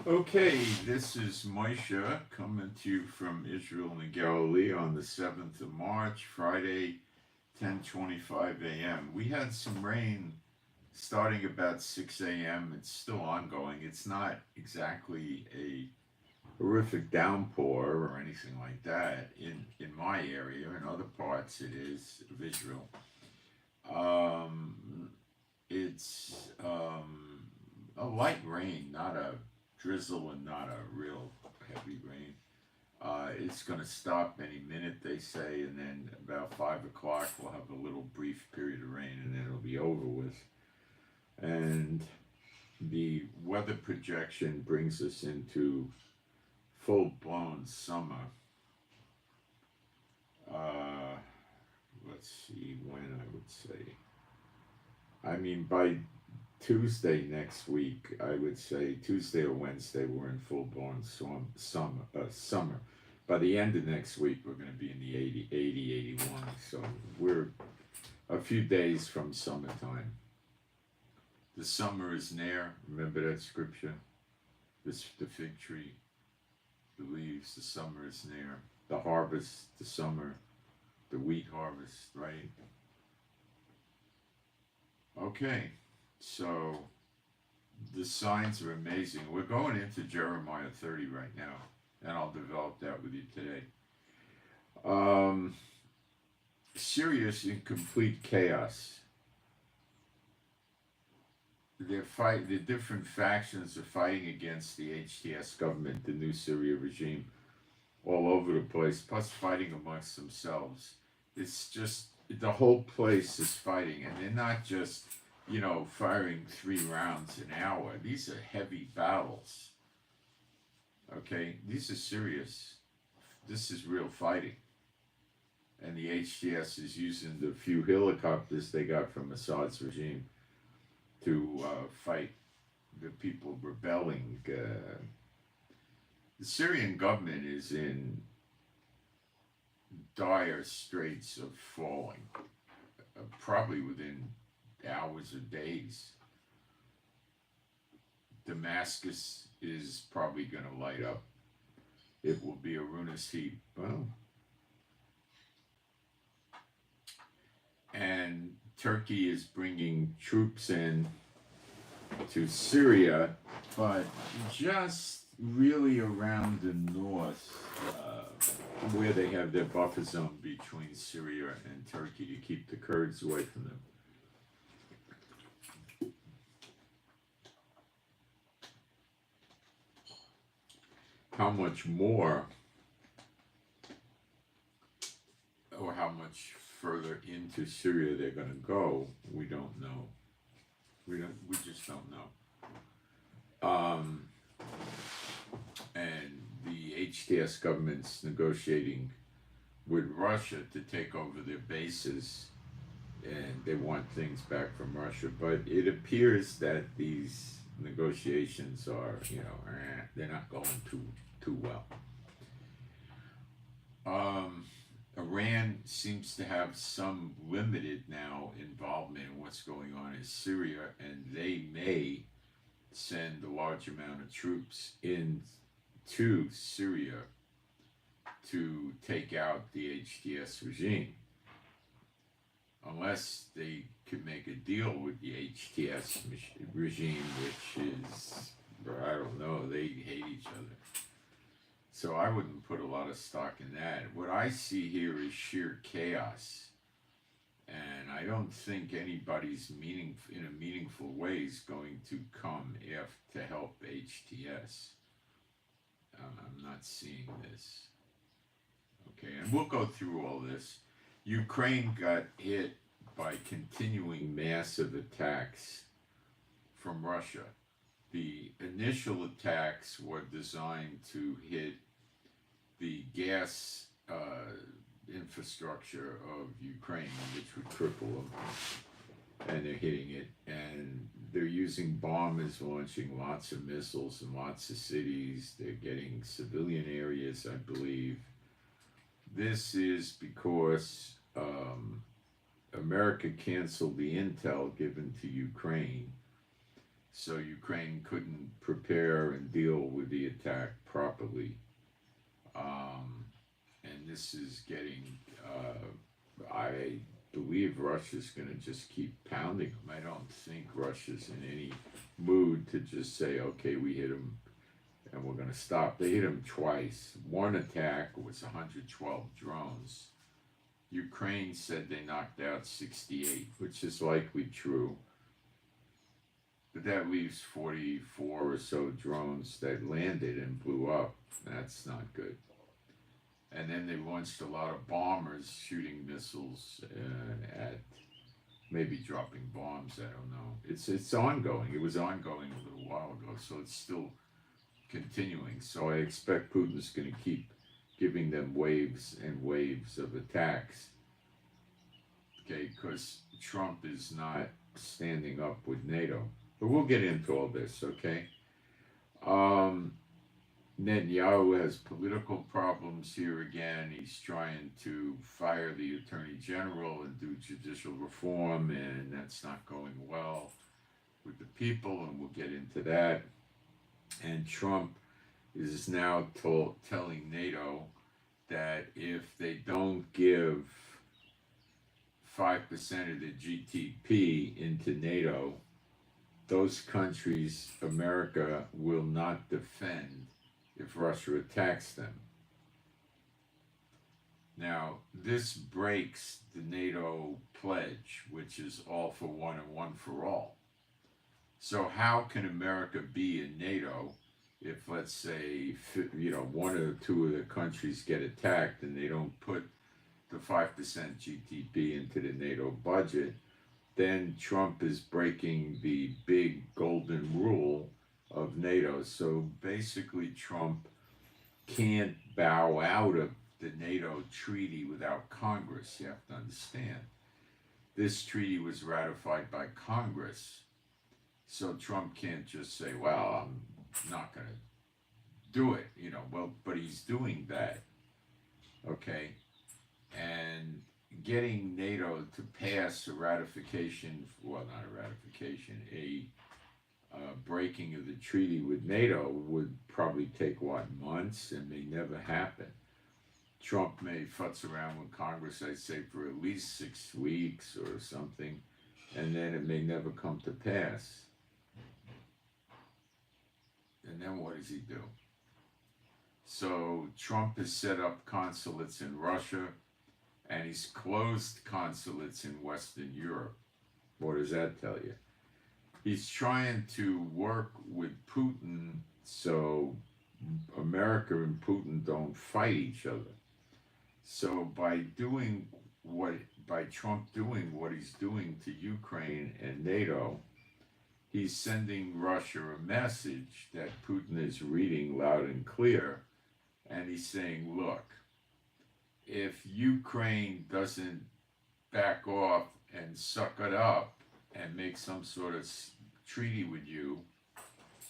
Okay, this is Moshe coming to you from Israel and Galilee on the 7th of March, Friday, 10:25 a.m. We had some rain starting about 6 a.m. It's still ongoing. It's not exactly a horrific downpour or anything like that in my area. In other parts, it is of Israel. Um, it's a light rain, not a drizzle and not a real heavy rain. It's going to stop any minute, they say, and then about 5 o'clock we'll have a little brief period of rain and then it'll be over with. And the weather projection brings us into full blown summer. Uh, let's see when I would say. I mean, by Tuesday next week, I would say Tuesday or Wednesday, we're in full blown summer. By the end of next week, we're going to be in the 81. So we're a few days from summertime. The summer is near. Remember that scripture? The fig tree, the leaves, the summer is near. The harvest, the summer, the wheat harvest, right? Okay, so the signs are amazing. We're going into Jeremiah 30 right now, and I'll develop that with you today. Syria is in complete chaos. The different factions are fighting against the HTS government, the new Syria regime, all over the place, plus fighting amongst themselves. It's just, the whole place is fighting, and they're not just, firing 3 rounds an hour. These are heavy battles. Okay, these are serious. This is real fighting. And the HTS is using the few helicopters they got from Assad's regime to fight the people rebelling. The Syrian government is in dire straits of falling, probably within hours or days. Damascus is probably going to light up. It will be a ruinous heap. Well, and Turkey is bringing troops in to Syria, but just really around the north, where they have their buffer zone between Syria and Turkey to keep the Kurds away from them. How much more, or how much further into Syria they're going to go, we don't know. We just don't know. And the HTS government's negotiating with Russia to take over their bases, and they want things back from Russia. But it appears that these negotiations are, they're not going too well. Iran seems to have some limited now involvement in what's going on in Syria, and they may send a large amount of troops into Syria to take out the HTS regime, unless they could make a deal with the HTS regime, which is, I don't know, they hate each other. So I wouldn't put a lot of stock in that. What I see here is sheer chaos. And I don't think anybody's in a meaningful way is going to come to help HTS. I'm not seeing this. Okay, and we'll go through all this. Ukraine got hit by continuing massive attacks from Russia. The initial attacks were designed to hit the gas infrastructure of Ukraine, which would cripple them, and they're hitting it, and they're using bombers, launching lots of missiles in lots of cities. They're getting civilian areas, I believe. This is because America canceled the intel given to Ukraine, So Ukraine couldn't prepare and deal with the attack properly. And this is getting, I believe Russia's going to just keep pounding them. I don't think Russia's in any mood to just say, okay, we hit them and we're going to stop. They hit them twice. One attack was 112 drones. Ukraine said they knocked out 68, which is likely true. But that leaves 44 or so drones that landed and blew up. That's not good. And then they launched a lot of bombers shooting missiles at, maybe dropping bombs, I don't know. It's ongoing. It was ongoing a little while ago, so it's still continuing. So I expect Putin's going to keep giving them waves and waves of attacks. Okay, because Trump is not standing up with NATO. But we'll get into all this, okay? Netanyahu has political problems here again. He's trying to fire the Attorney General and do judicial reform, and that's not going well with the people, and we'll get into that. And Trump is now telling NATO that if they don't give 5% of the GDP into NATO, those countries, America, will not defend if Russia attacks them. Now, this breaks the NATO pledge, which is all for one and one for all. So how can America be in NATO if, let's say, one or two of the countries get attacked and they don't put the 5% GDP into the NATO budget? Then Trump is breaking the big golden rule of NATO. So basically Trump can't bow out of the NATO treaty without Congress. You have to understand. This treaty was ratified by Congress. So Trump can't just say, well, I'm not going to do it, but he's doing that. Okay? And getting NATO to pass a ratification, well, not a ratification, a breaking of the treaty with NATO would probably take, months, and may never happen. Trump may futz around with Congress, I'd say, for at least 6 weeks or something, and then it may never come to pass. And then what does he do? So Trump has set up consulates in Russia, and he's closed consulates in Western Europe. What does that tell you? He's trying to work with Putin so America and Putin don't fight each other. So by Trump doing what he's doing to Ukraine and NATO, he's sending Russia a message that Putin is reading loud and clear, and he's saying, look, if Ukraine doesn't back off and suck it up and make some sort of treaty with you,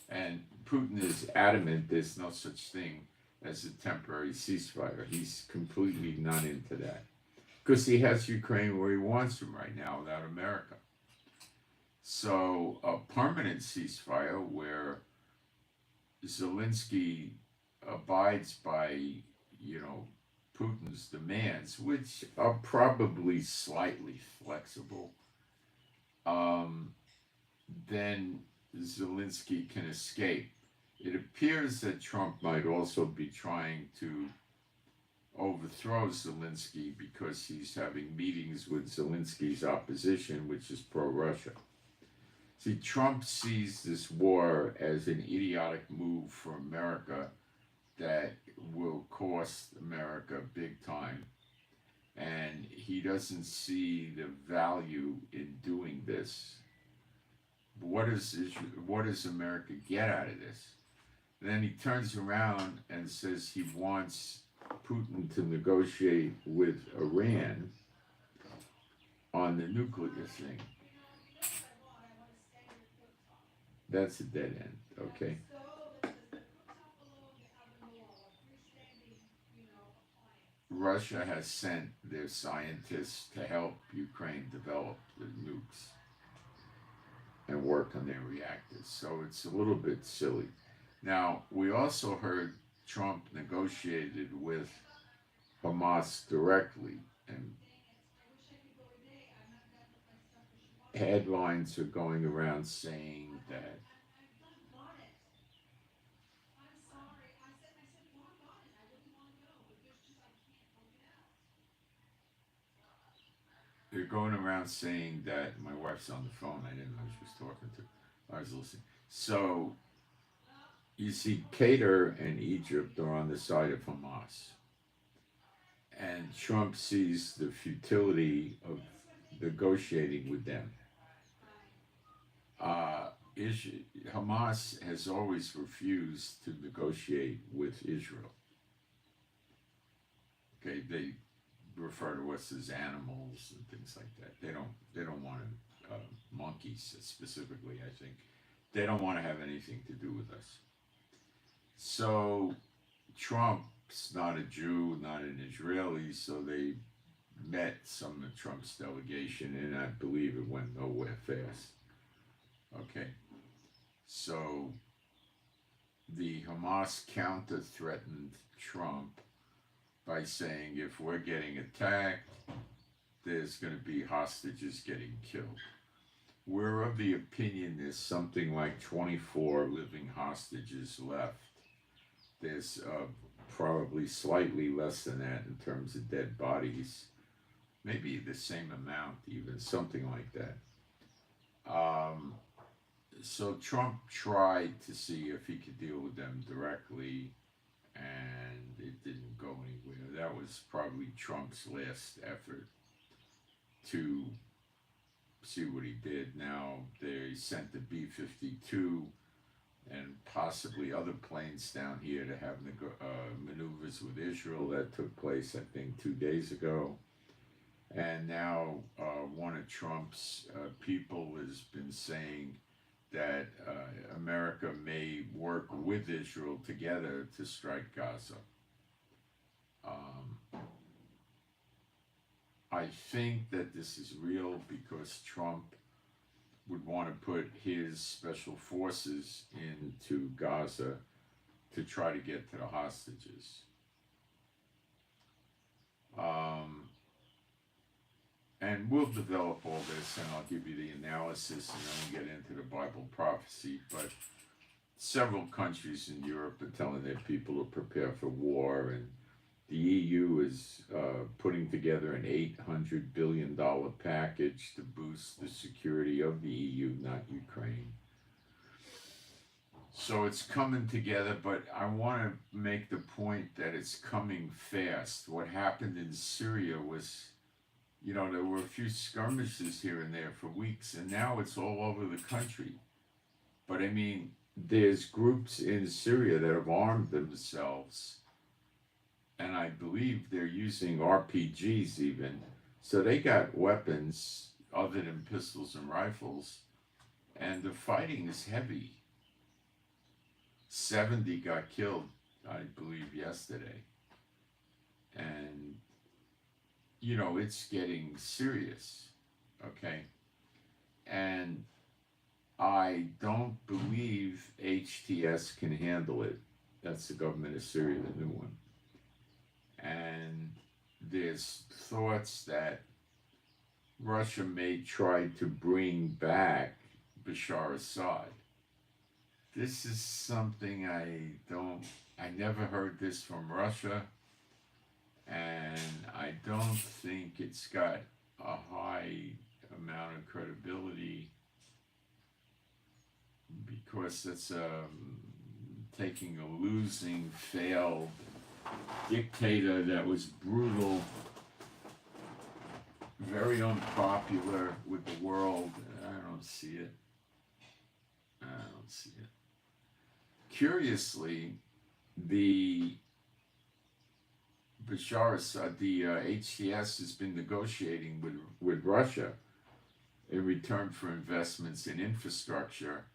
and Putin is adamant there's no such thing as a temporary ceasefire. He's completely not into that because he has Ukraine where he wants him right now without America. So a permanent ceasefire where Zelensky abides by, Putin's demands, which are probably slightly flexible, then Zelensky can escape. It appears that Trump might also be trying to overthrow Zelensky because he's having meetings with Zelensky's opposition, which is pro-Russia. See, Trump sees this war as an idiotic move for America that will cost America big time. And he doesn't see the value in doing this. What does America get out of this? Then he turns around and says he wants Putin to negotiate with Iran on the nuclear thing. That's a dead end, okay? Russia has sent their scientists to help Ukraine develop the nukes. And work on their reactors. So it's a little bit silly. Now, we also heard Trump negotiated with Hamas directly, and headlines are going around saying that they're going around saying that my wife's on the phone. I didn't know she was talking to. I was listening. So you see, Qatar and Egypt are on the side of Hamas, and Trump sees the futility of negotiating with them. Hamas has always refused to negotiate with Israel. Okay, they refer to us as animals and things like that. They don't want to, monkeys specifically, I think. They don't want to have anything to do with us. So Trump's not a Jew, not an Israeli, so they met some of Trump's delegation, and I believe it went nowhere fast. Okay, so the Hamas counter-threatened Trump by saying if we're getting attacked, there's going to be hostages getting killed. We're of the opinion there's something like 24 living hostages left. There's probably slightly less than that in terms of dead bodies. Maybe the same amount even, something like that. So Trump tried to see if he could deal with them directly, and it didn't go anywhere. That was probably Trump's last effort to see what he did. Now, they sent the B-52 and possibly other planes down here to have maneuvers with Israel. That took place, I think, 2 days ago. And now one of Trump's people has been saying that America may work with Israel together to strike Gaza. I think that this is real because Trump would want to put his special forces into Gaza to try to get to the hostages. And we'll develop all this, and I'll give you the analysis, and then we'll get into the Bible prophecy. But several countries in Europe are telling their people to prepare for war, and the EU is putting together an $800 billion package to boost the security of the EU, not Ukraine. So it's coming together, but I want to make the point that it's coming fast. What happened in Syria was, you know, there were a few skirmishes here and there for weeks, and now it's all over the country. But I mean, there's groups in Syria that have armed themselves, and I believe they're using RPGs even. So they got weapons other than pistols and rifles, and the fighting is heavy. 70 got killed, I believe, yesterday. And you know, it's getting serious, okay? And I don't believe HTS can handle it. That's the government of Syria, the new one. And there's thoughts that Russia may try to bring back Bashar Assad. This is something I never heard this from Russia. And I don't think it's got a high amount of credibility because it's taking a losing, failed dictator that was brutal, very unpopular with the world. I don't see it. Curiously, the Bashar Assad, the HTS has been negotiating with Russia in return for investments in infrastructure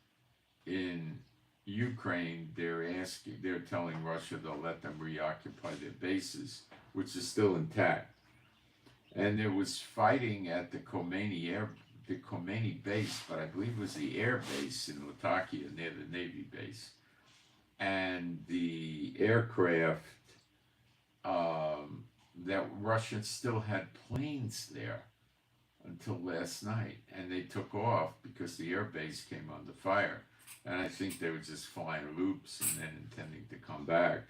in Ukraine. They're telling Russia they'll let them reoccupy their bases, which is still intact. And there was fighting at the Khomeini the Khomeini base, but I believe it was the air base in Latakia near the Navy base. And the aircraft, that Russians still had planes there until last night, and they took off because the air base came under fire. And I think they were just flying loops and then intending to come back,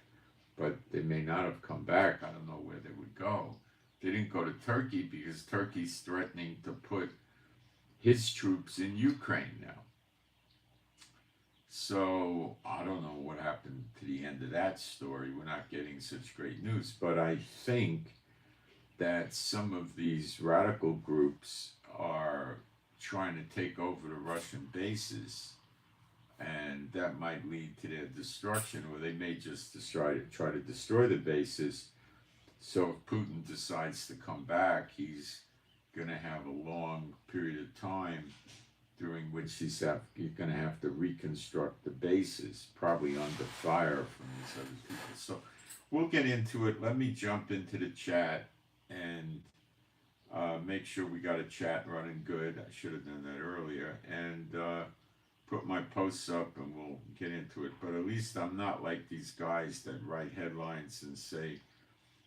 but they may not have come back. I don't know where they would go. They didn't go to Turkey because Turkey's threatening to put his troops in Ukraine now. So I don't know what happened to the end of that story. We're not getting such great news, but I think that some of these radical groups are trying to take over the Russian bases, and that might lead to their destruction, or they may just try to destroy the bases. So if Putin decides to come back, he's going to have a long period of time during which he's going to have to reconstruct the bases, probably under fire from these other people. So we'll get into it. Let me jump into the chat and make sure we got a chat running good. I should have done that earlier. And put my posts up and we'll get into it. But at least I'm not like these guys that write headlines and say,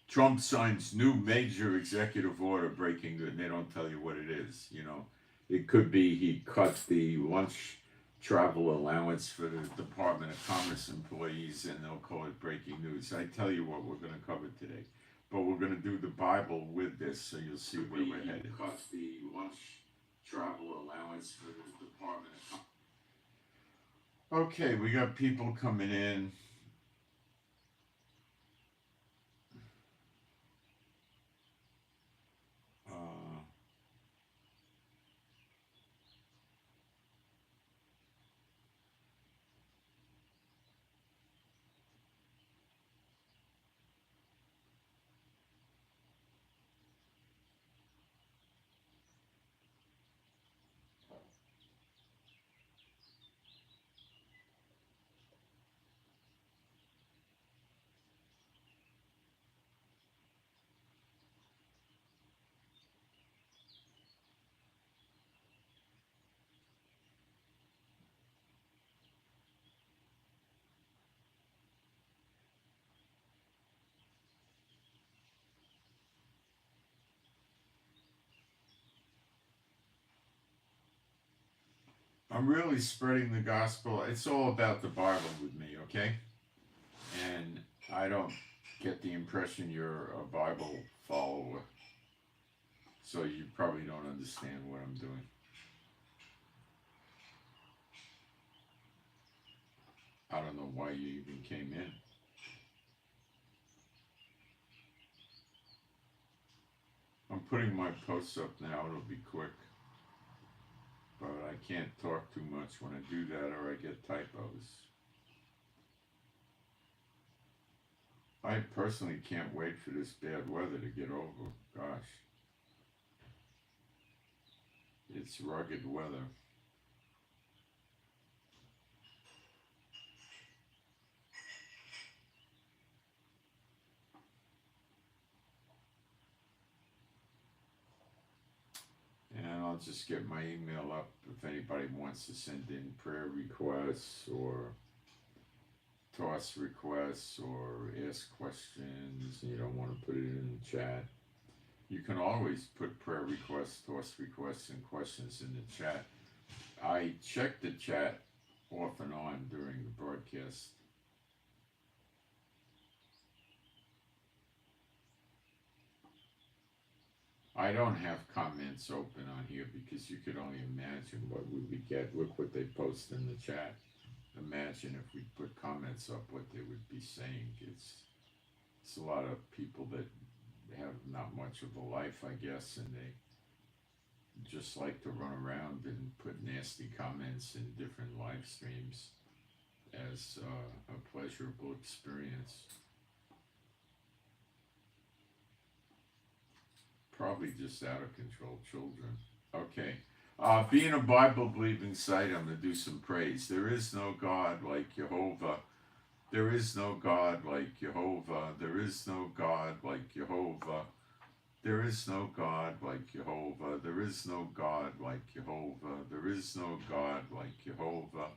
Trump signs new major executive order breaking good, and they don't tell you what it is. You know, it could be he cut the lunch travel allowance for the Department of Commerce employees, and they'll call it breaking news. I tell you what we're going to cover today, but we're going to do the Bible with this, so you'll see where we're headed. Cut the lunch travel allowance for the Department of Commerce. Okay, we got people coming in. I'm really spreading the gospel. It's all about the Bible with me, okay? And I don't get the impression you're a Bible follower, so you probably don't understand what I'm doing. I don't know why you even came in. I'm putting my posts up now. It'll be quick. But I can't talk too much when I do that, or I get typos. I personally can't wait for this bad weather to get over. Gosh. It's rugged weather. And I'll just get my email up if anybody wants to send in prayer requests or toss requests or ask questions and you don't want to put it in the chat. You can always put prayer requests, toss requests, and questions in the chat. I check the chat off and on during the broadcast. I don't have comments open on here because you could only imagine what we would get. Look what they post in the chat. Imagine if we put comments up, what they would be saying. It's a lot of people that have not much of a life, I guess, and they just like to run around and put nasty comments in different live streams as a pleasurable experience. Probably just out of control children. Okay. Being a Bible-believing site, I'm going to do some praise. There is no God like Jehovah. There is no God like Jehovah. There is no God like Jehovah. There is no God like Jehovah. There is no God like Jehovah. There is no God like Jehovah.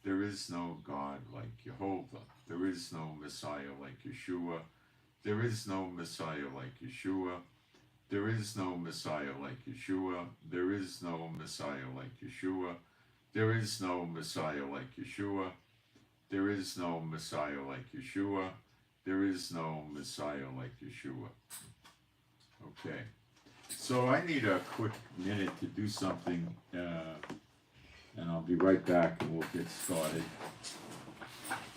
There is no God like Jehovah. There is no Messiah like Yeshua. There is no Messiah like Yeshua. There is no Messiah like Yeshua. There is no Messiah like Yeshua. There is no Messiah like Yeshua. There is no Messiah like Yeshua. There is no Messiah like Yeshua. Okay, so I need a quick minute to do something, and I'll be right back and we'll get started.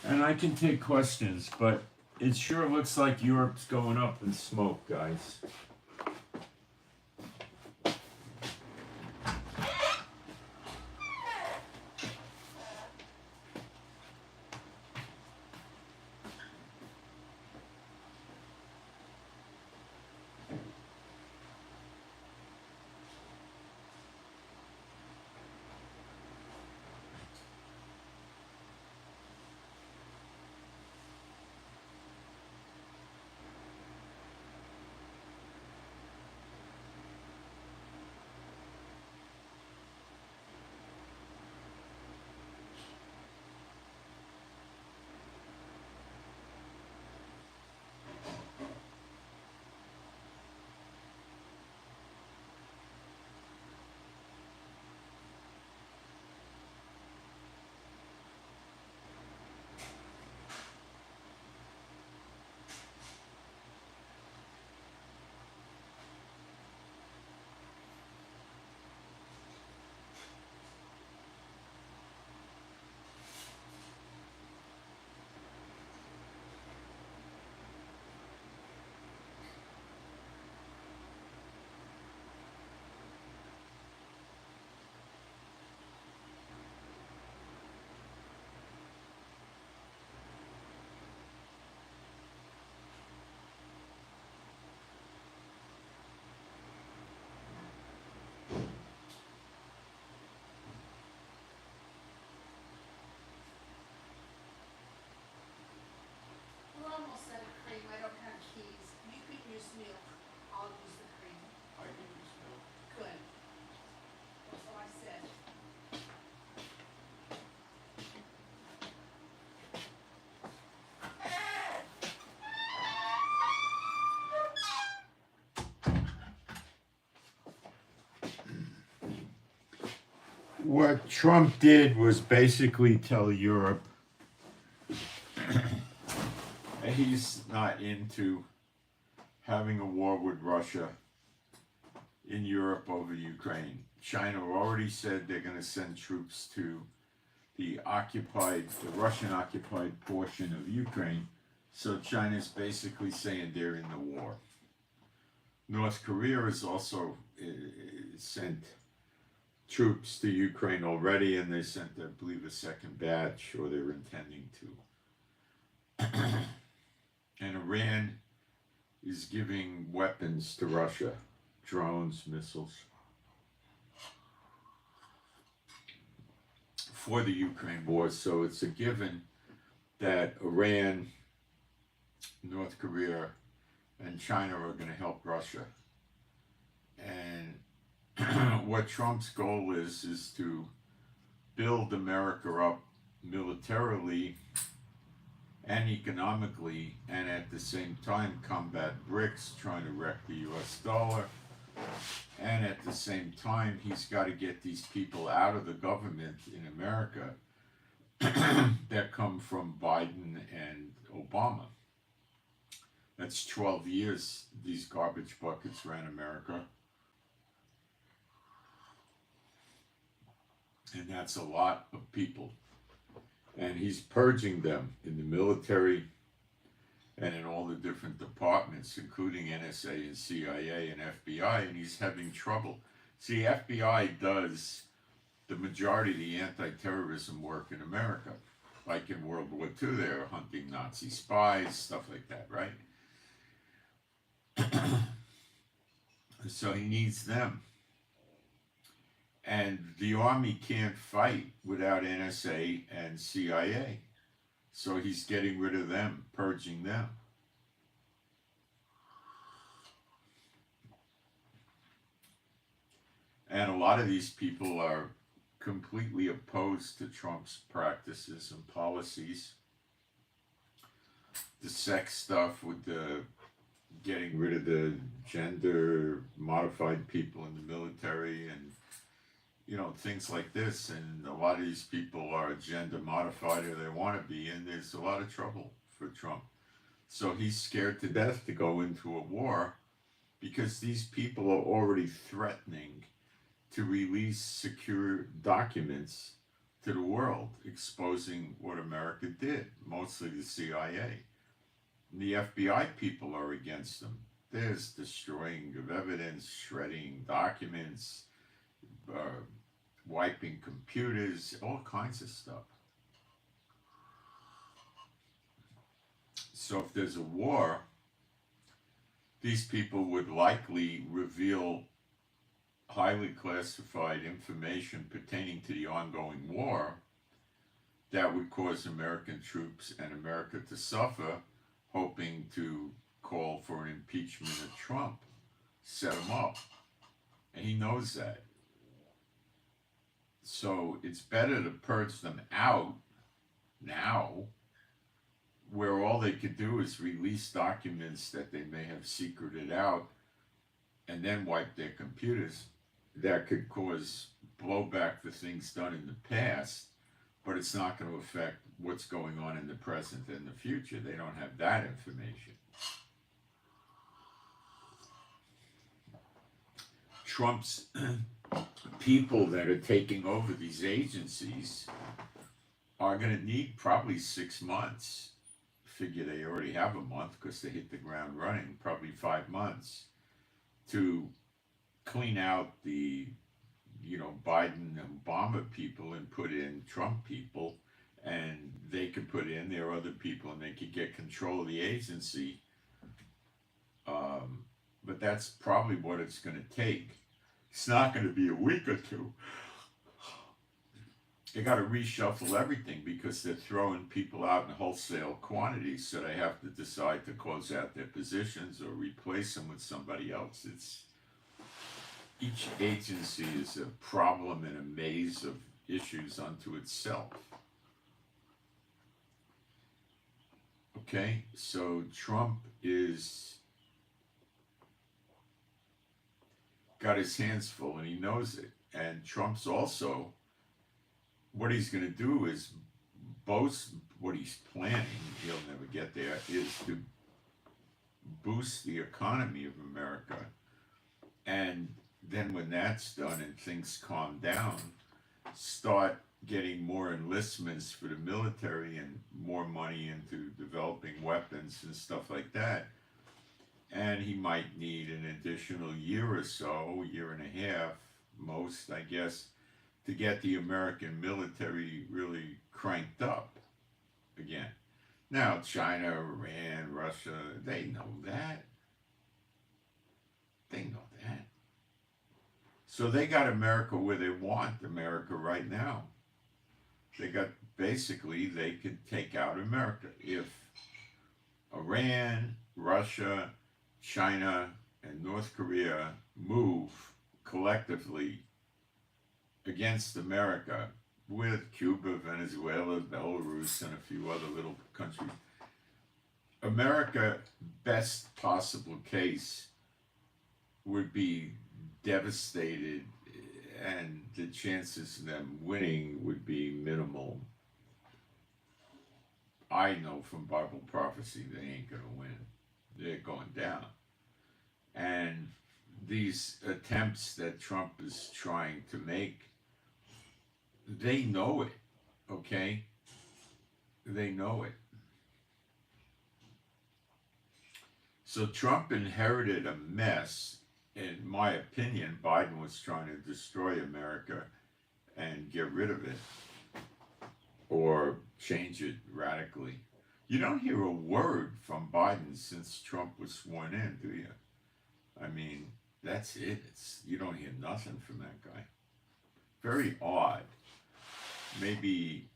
And I can take questions, but it sure looks like Europe's going up in smoke, guys. What Trump did was basically tell Europe that he's not into having a war with Russia in Europe over Ukraine. China already said they're going to send troops to the Russian occupied portion of Ukraine. So China's basically saying they're in the war. North Korea has also sent troops to Ukraine already, and they sent, I believe, a second batch, or they're intending to. And Iran is giving weapons to Russia, drones, missiles, for the Ukraine war. So it's a given that Iran, North Korea, and China are going to help Russia. And what Trump's goal is to build America up militarily and economically, and at the same time combat BRICS, trying to wreck the US dollar. And at the same time, he's got to get these people out of the government in America that come from Biden and Obama. That's 12 years these garbage buckets ran America. And that's a lot of people. And he's purging them in the military and in all the different departments, including NSA and CIA and FBI, and he's having trouble. See, FBI does the majority of the anti-terrorism work in America. Like in World War II, they were hunting Nazi spies, stuff like that, right? So he needs them. And the army can't fight without NSA and CIA. So he's getting rid of them, purging them. And a lot of these people are completely opposed to Trump's practices and policies. The sex stuff with the getting rid of the gender modified people in the military and things like this, and a lot of these people are gender modified or they want to be, and there's a lot of trouble for Trump. So he's scared to death to go into a war because these people are already threatening to release secure documents to the world exposing what America did, mostly the CIA. And the FBI people are against them. There's destroying of evidence, shredding documents, wiping computers, all kinds of stuff. So if there's a war, these people would likely reveal highly classified information pertaining to the ongoing war that would cause American troops and America to suffer, hoping to call for an impeachment of Trump, set him up. And he knows that. So it's better to purge them out now, where all they could do is release documents that they may have secreted out and then wipe their computers. That could cause blowback for things done in the past, but it's not going to affect what's going on in the present and the future. They don't have that information. Trump's people that are taking over these agencies are going to need probably 6 months. Figure they already have a month because they hit the ground running, probably 5 months to clean out the Biden and Obama people and put in Trump people, and they could put in their other people and they could get control of the agency. But that's probably what it's going to take. It's not going to be a week or two. They got to reshuffle everything because they're throwing people out in wholesale quantities, so they have to decide to close out their positions or replace them with somebody else. Each agency is a problem and a maze of issues unto itself. Okay, so Trump is got his hands full and he knows it. And Trump's also, what he's going to do is boast, what he's planning, he'll never get there, is to boost the economy of America. And then when that's done and things calm down, start getting more enlistments for the military and more money into developing weapons and stuff like that. And he might need an additional year or so, year and a half, most, I guess, to get the American military really cranked up again. Now, China, Iran, Russia, they know that. They know that. So they got America where they want America right now. They could take out America. If Iran, Russia, China, and North Korea move collectively against America with Cuba, Venezuela, Belarus, and a few other little countries, America, best possible case, would be devastated, and the chances of them winning would be minimal. I know from Bible prophecy they ain't going to win. They're going down. And these attempts that Trump is trying to make, they know it, okay? They know it. So Trump inherited a mess. In my opinion, Biden was trying to destroy America and get rid of it or change it radically. You don't hear a word from Biden since Trump was sworn in, do you? I mean, that's it. You don't hear nothing from that guy. Very odd. Maybe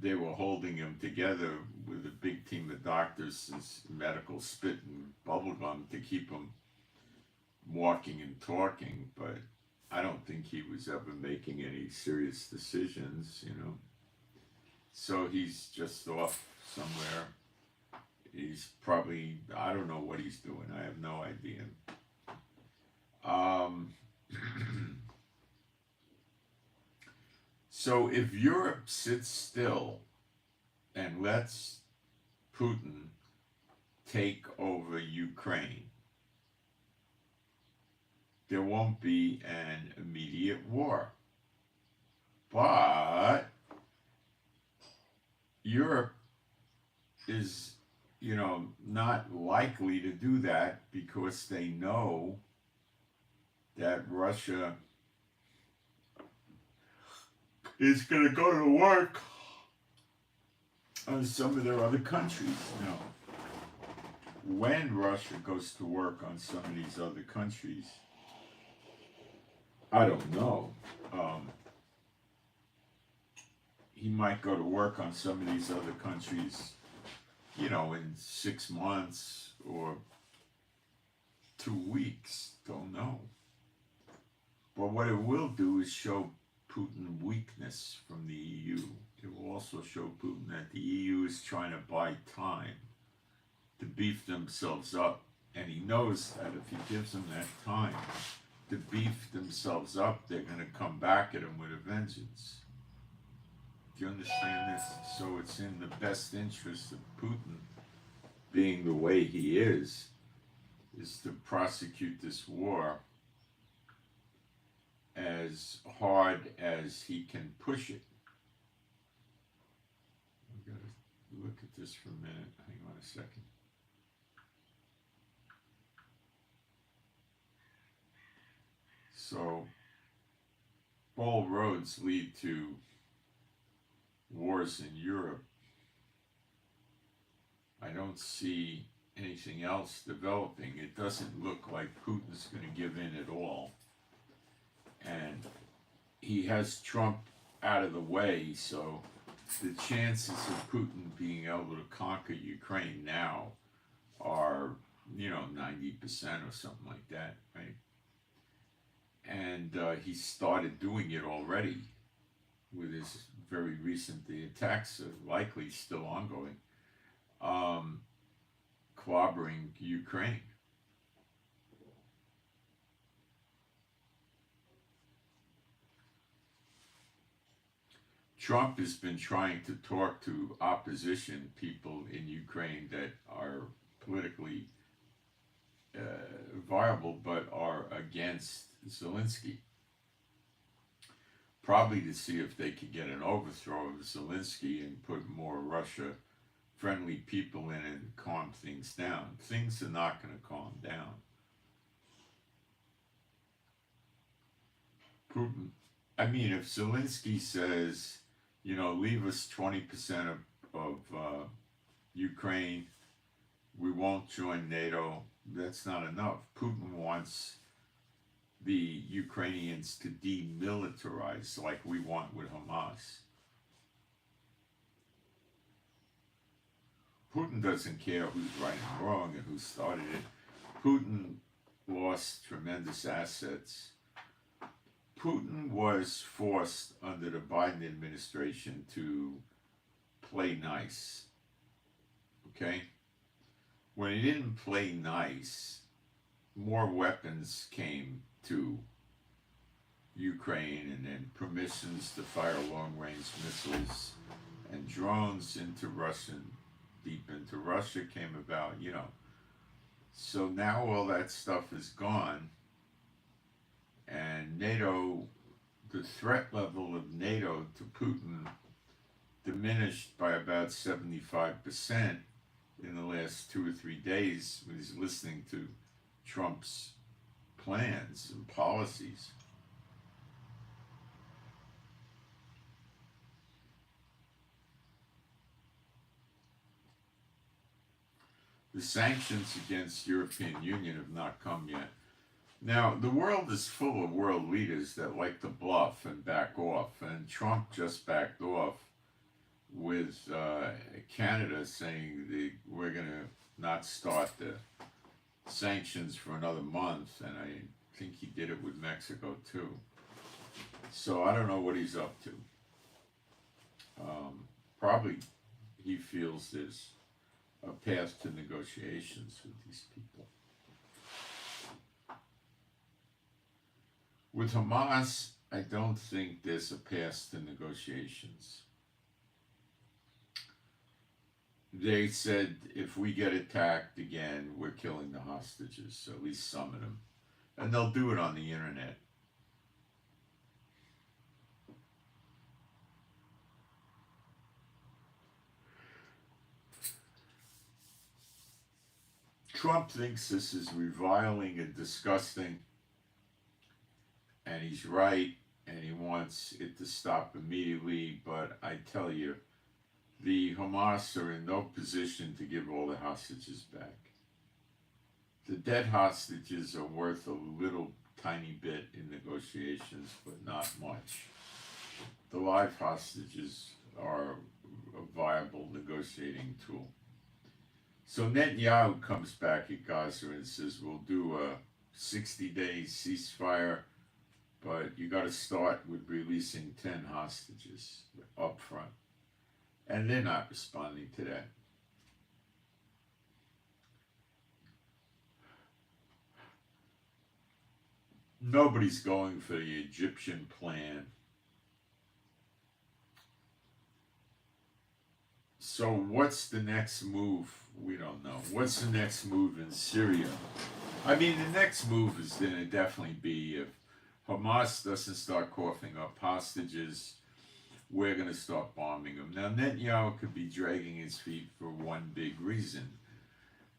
they were holding him together with a big team of doctors and medical spit and bubble gum to keep him walking and talking, but I don't think he was ever making any serious decisions, you know. So he's just off somewhere. He's probably, I don't know what he's doing. I have no idea. So if Europe sits still and lets Putin take over Ukraine, there won't be an immediate war. But Europe is, you know, not likely to do that because they know that Russia is going to go to work on some of their other countries. Now, when Russia goes to work on some of these other countries, I don't know. He might go to work on some of these other countries, you know, in 6 months or 2 weeks. Don't know. But what it will do is show Putin weakness from the EU. It will also show Putin that the EU is trying to buy time to beef themselves up. And he knows that if he gives them that time to beef themselves up, they're going to come back at him with a vengeance. Do you understand this? So it's in the best interest of Putin, being the way he is to prosecute this war as hard as he can push it. I'm going to look at this for a minute. Hang on a second. So, all roads lead to wars in Europe. I don't see anything else developing. It doesn't look like Putin's going to give in at all. And he has Trump out of the way, so the chances of Putin being able to conquer Ukraine now are, you know, 90% or something like that, right? And he started doing it already with his very recent, the attacks are likely still ongoing, clobbering Ukraine. Trump has been trying to talk to opposition people in Ukraine that are politically viable but are against Zelensky. Probably to see if they could get an overthrow of Zelensky and put more Russia-friendly people in and calm things down. Things are not going to calm down. Putin, I mean, if Zelensky says, you know, leave us 20% of Ukraine, we won't join NATO, that's not enough. Putin wants the Ukrainians to demilitarize like we want with Hamas. Putin doesn't care who's right and wrong and who started it. Putin lost tremendous assets. Putin was forced under the Biden administration to play nice. Okay? When he didn't play nice, more weapons came to Ukraine, and then permissions to fire long-range missiles and drones into deep into Russia came about, you know. So now all that stuff is gone, and NATO, the threat level of NATO to Putin diminished by about 75% in the last 2 or 3 days when he's listening to Trump's plans and policies. The sanctions against European Union have not come yet. Now, the world is full of world leaders that like to bluff and back off, and Trump just backed off with Canada saying we're going to not start the sanctions for another month, and I think he did it with Mexico too. So I don't know what he's up to. Probably he feels there's a path to negotiations with these people. With Hamas, I don't think there's a path to negotiations. They said if we get attacked again, we're killing the hostages, so at least some of them. And they'll do it on the internet. Trump thinks this is reviling and disgusting, and he's right, and he wants it to stop immediately, but I tell you, the Hamas are in no position to give all the hostages back. The dead hostages are worth a little tiny bit in negotiations, but not much. The live hostages are a viable negotiating tool. So Netanyahu comes back at Gaza and says, we'll do a 60-day ceasefire, but you got to start with releasing 10 hostages up front. And they're not responding to that. Nobody's going for the Egyptian plan. So what's the next move? We don't know. What's the next move in Syria? I mean, the next move is going to definitely be if Hamas doesn't start coughing up hostages, we're going to start bombing them. Now, Netanyahu could be dragging his feet for one big reason.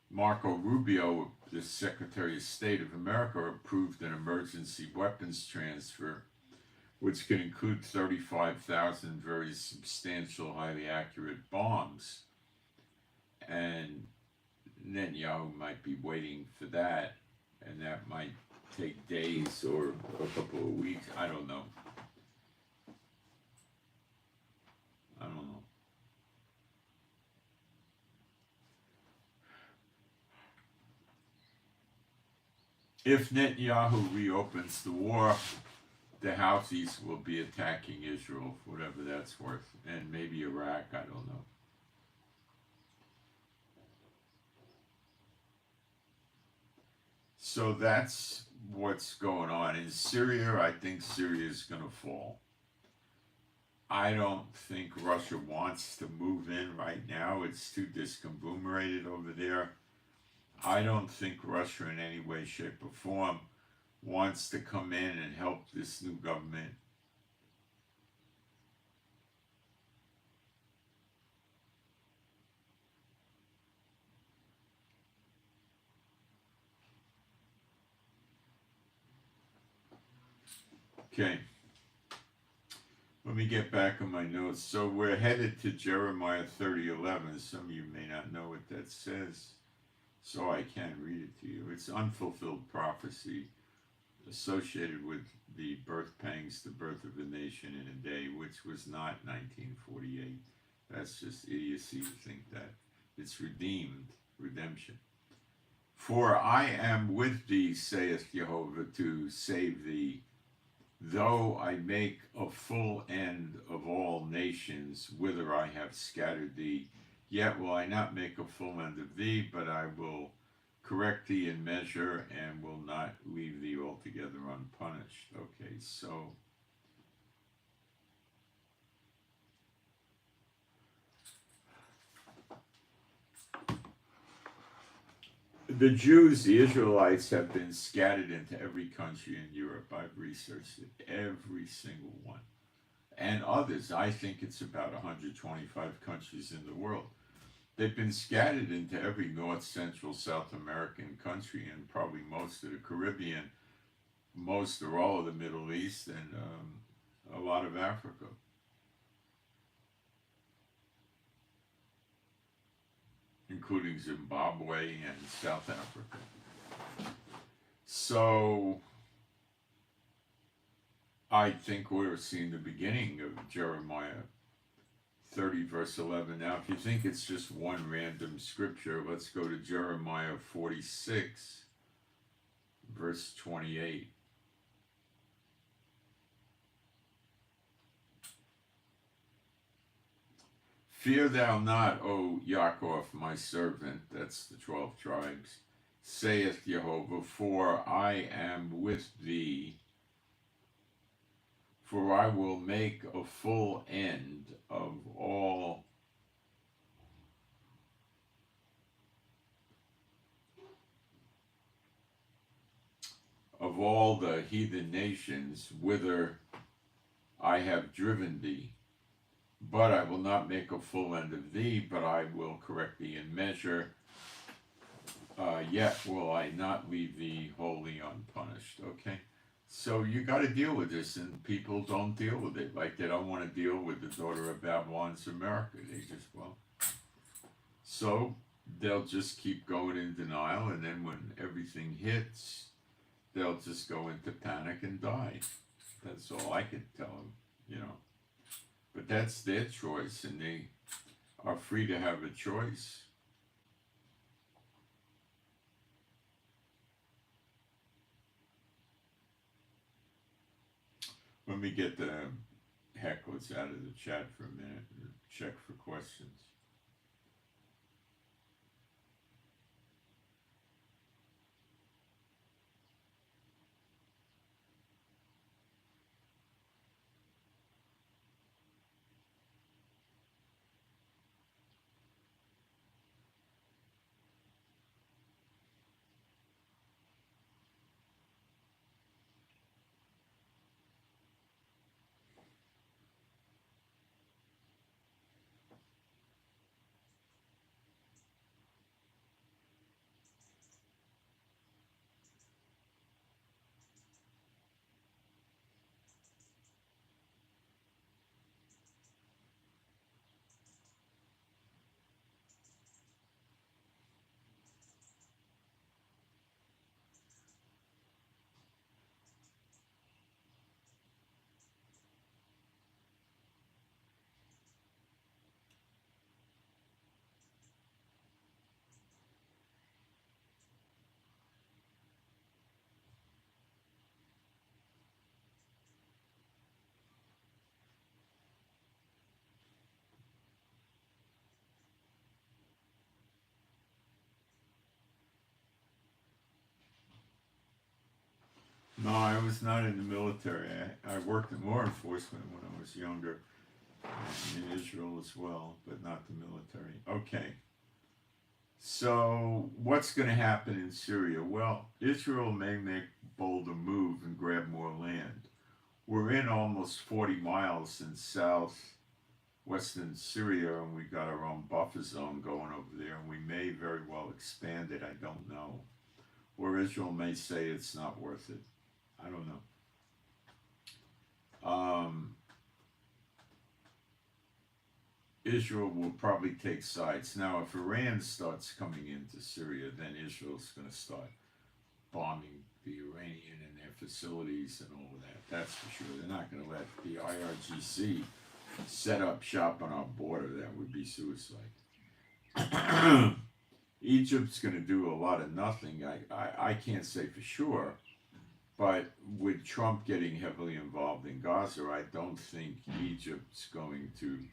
Marco Rubio, the Secretary of State of America, approved an emergency weapons transfer, which could include 35,000 very substantial, highly accurate bombs. And Netanyahu might be waiting for that, and that might take days or a couple of weeks. I don't know. If Netanyahu reopens the war, the Houthis will be attacking Israel, whatever that's worth, and maybe Iraq, I don't know. So that's what's going on. In Syria, I think Syria is going to fall. I don't think Russia wants to move in right now. It's too discombobulated over there. I don't think Russia in any way, shape, or form wants to come in and help this new government. Okay. Let me get back on my notes. So we're headed to Jeremiah 30:11. Some of you may not know what that says, so I can read it to you. It's unfulfilled prophecy associated with the birth pangs, the birth of a nation in a day, which was not 1948. That's just idiocy to think that. It's redemption. For I am with thee, saith Jehovah, to save thee. Though I make a full end of all nations, whither I have scattered thee, yet will I not make a full end of thee, but I will correct thee in measure, and will not leave thee altogether unpunished. Okay, so the Jews, the Israelites, have been scattered into every country in Europe. I've researched it, every single one. And others, I think it's about 125 countries in the world. They've been scattered into every North, Central, South American country, and probably most of the Caribbean, most or all of the Middle East, and a lot of Africa. Including Zimbabwe and South Africa. So I think we're seeing the beginning of Jeremiah 30 verse 11. Now, if you think it's just one random scripture, let's go to Jeremiah 46 verse 28. Fear thou not, O Yaakov, my servant, that's the 12 tribes, saith Jehovah, for I am with thee, for I will make a full end of all the heathen nations whither I have driven thee. But I will not make a full end of thee, but I will correct thee in measure. Yet will I not leave thee wholly unpunished. Okay? So you got to deal with this, and people don't deal with it. Like they don't want to deal with the daughter of Babylon's America. They just, well. So they'll just keep going in denial, and then when everything hits, they'll just go into panic and die. That's all I can tell them, you know. But that's their choice, and they are free to have a choice. Let me get the hecklers out of the chat for a minute and check for questions. No, I was not in the military. I worked in law enforcement when I was younger, in Israel as well, but not the military. Okay. So, what's going to happen in Syria? Well, Israel may make a bolder move and grab more land. We're in almost 40 miles in southwestern Syria, and we got our own buffer zone going over there, and we may very well expand it. I don't know. Or Israel may say it's not worth it. I don't know. Israel will probably take sides. Now, if Iran starts coming into Syria, then Israel's going to start bombing the Iranian and their facilities and all of that. That's for sure. They're not going to let the IRGC set up shop on our border. That would be suicide. Egypt's going to do a lot of nothing. I can't say for sure. But with Trump getting heavily involved in Gaza, I don't think Egypt's going to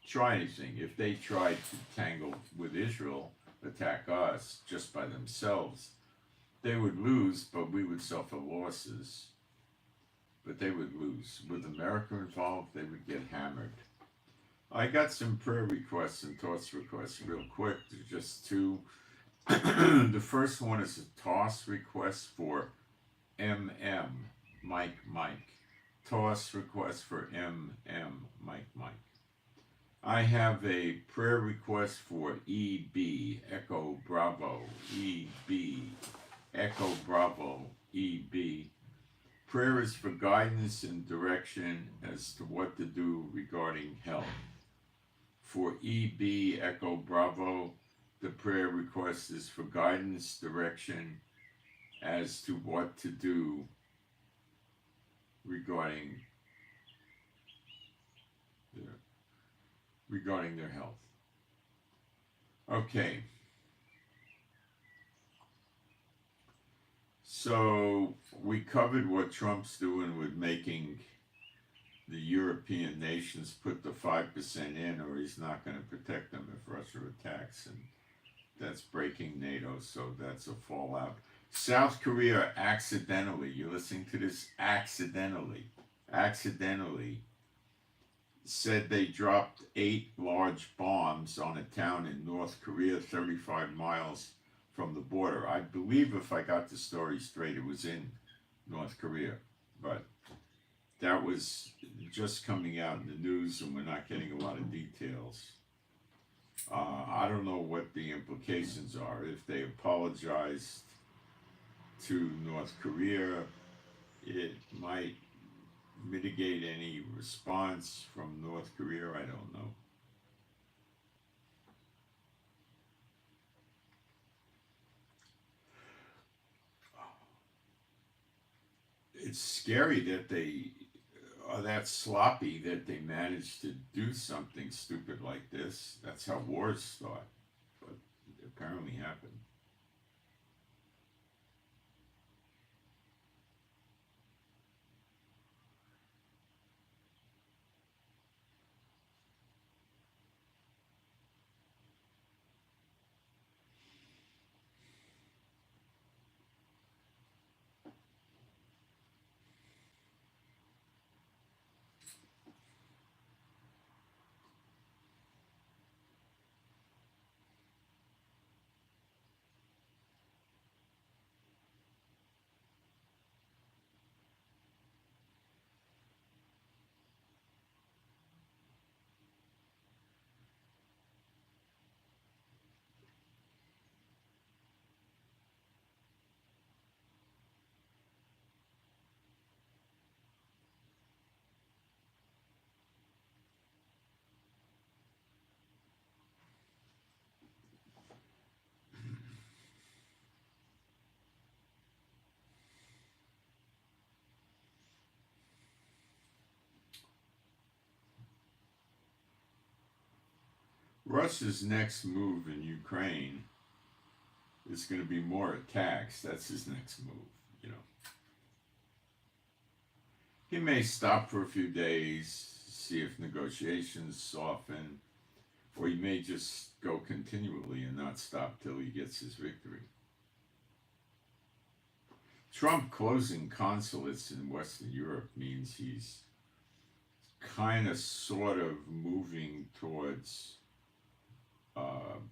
try anything. If they tried to tangle with Israel, attack us just by themselves, they would lose, but we would suffer losses. But they would lose. With America involved, they would get hammered. I got some prayer requests and thoughts requests real quick. They're just two. The first one is a toss request for Mike. Toss request for Mike. I have a prayer request for EB, Echo Bravo, EB, Echo Bravo, EB. Prayer is for guidance and direction as to what to do regarding health. For EB, Echo Bravo, the prayer request is for guidance, direction as to what to do regarding their health. Okay. So we covered what Trump's doing with making the European nations put the 5% in, or he's not going to protect them if Russia attacks, and that's breaking NATO, so that's a fallout. South Korea accidentally, you're listening to this, accidentally said they dropped 8 large bombs on a town in North Korea, 35 miles from the border. I believe, if I got the story straight, it was in North Korea, but that was just coming out in the news and we're not getting a lot of details. I don't know what the implications are. If they apologized to North Korea, it might mitigate any response from North Korea. I don't know. It's scary that they are that sloppy that they managed to do something stupid like this. That's how wars start, but it apparently happened. Russia's next move in Ukraine is going to be more attacks. That's his next move, you know. He may stop for a few days, see if negotiations soften, or he may just go continually and not stop till he gets his victory. Trump closing consulates in Western Europe means he's kind of sort of moving towards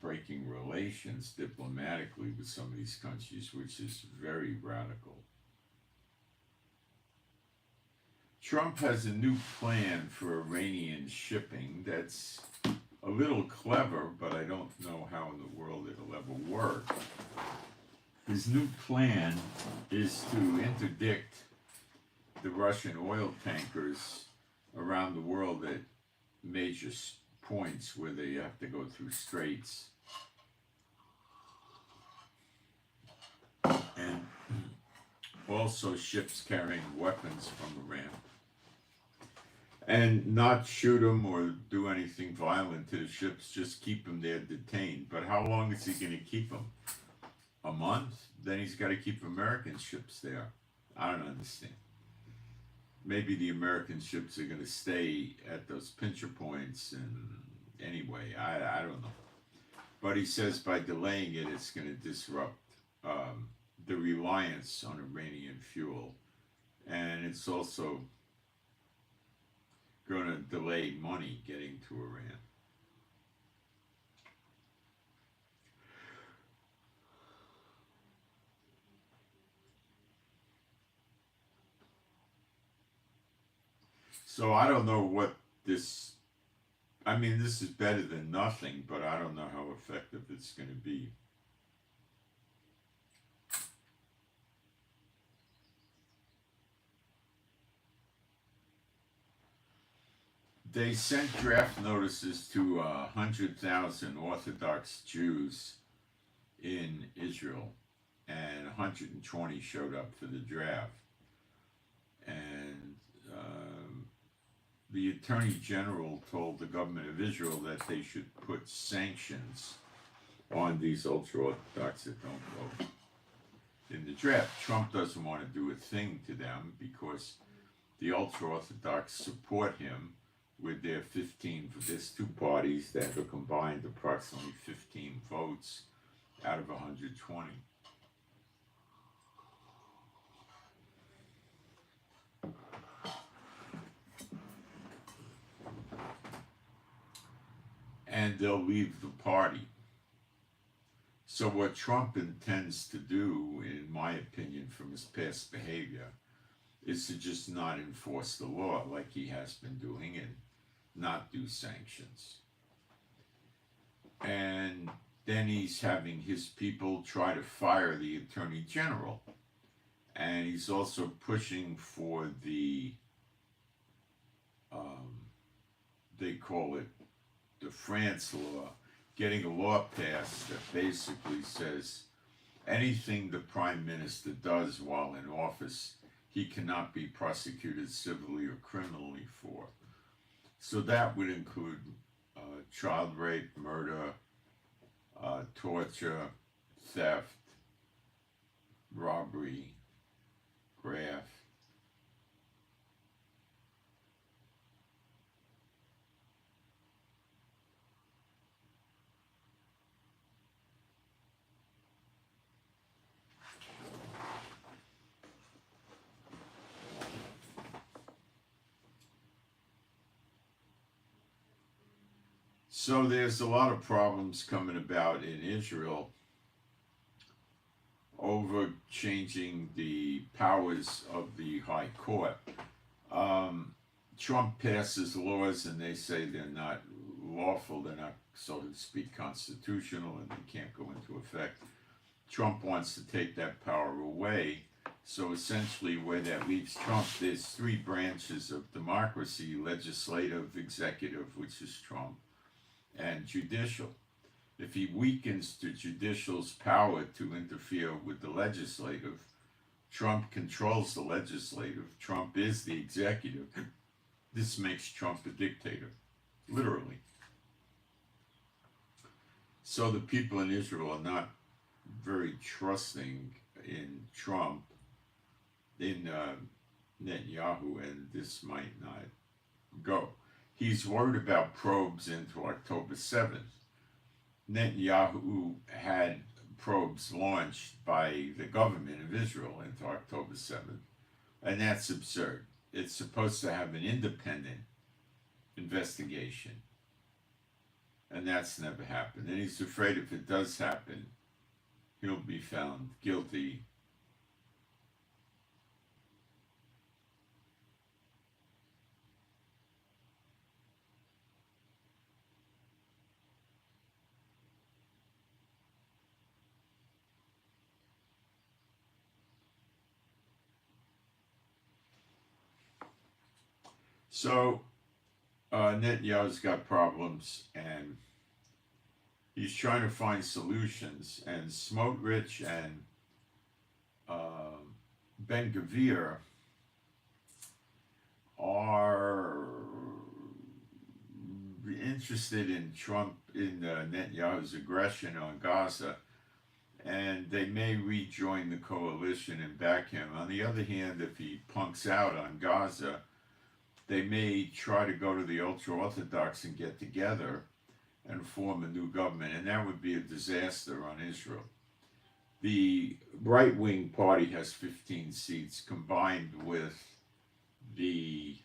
breaking relations diplomatically with some of these countries, which is very radical. Trump has a new plan for Iranian shipping that's a little clever, but I don't know how in the world it'll ever work. His new plan is to interdict the Russian oil tankers around the world at major points where they have to go through straits. And also ships carrying weapons from Iran. And not shoot them or do anything violent to the ships, just keep them there detained. But how long is he going to keep them? A month? Then he's got to keep American ships there. I don't understand. Maybe the American ships are going to stay at those pincher points, and anyway, I don't know. But he says by delaying it, it's going to disrupt the reliance on Iranian fuel, and it's also going to delay money getting to Iran. So I don't know what this, I mean, this is better than nothing, but I don't know how effective it's going to be. They sent draft notices to 100,000 Orthodox Jews in Israel, and 120 showed up for the draft. And the Attorney General told the government of Israel that they should put sanctions on these ultra-Orthodox that don't vote. in the draft. Trump doesn't want to do a thing to them because the ultra-Orthodox support him with their 15, there's two parties that have a combined approximately 15 votes out of 120. And they'll leave the party. So what Trump intends to do, in my opinion, from his past behavior, is to just not enforce the law like he has been doing and not do sanctions. And then he's having his people try to fire the Attorney General. And he's also pushing for the, they call it the France law, getting a law passed that basically says anything the Prime Minister does while in office, he cannot be prosecuted civilly or criminally for. So that would include child rape, murder, torture, theft, robbery, graft. So there's a lot of problems coming about in Israel over changing the powers of the High Court. Trump passes laws and they say they're not lawful, they're not, so to speak, constitutional, and they can't go into effect. Trump wants to take that power away. So essentially where that leaves Trump, there's three branches of democracy: legislative, executive, which is Trump, and judicial. If he weakens the judicial's power to interfere with the legislative, Trump controls the legislative. Trump is the executive. This makes Trump a dictator, literally. So the people in Israel are not very trusting in Trump, in Netanyahu, and this might not go. He's worried about probes into October 7th. Netanyahu had probes launched by the government of Israel into October 7th, and that's absurd. It's supposed to have an independent investigation, and that's never happened. And he's afraid if it does happen, he'll be found guilty. So Netanyahu's got problems, and he's trying to find solutions. And Smotrich and Ben-Gvir are interested in Trump, in Netanyahu's aggression on Gaza, and they may rejoin the coalition and back him. On the other hand, if he punks out on Gaza, they may try to go to the ultra-Orthodox and get together and form a new government, and that would be a disaster on Israel. The right-wing party has 15 seats, combined with the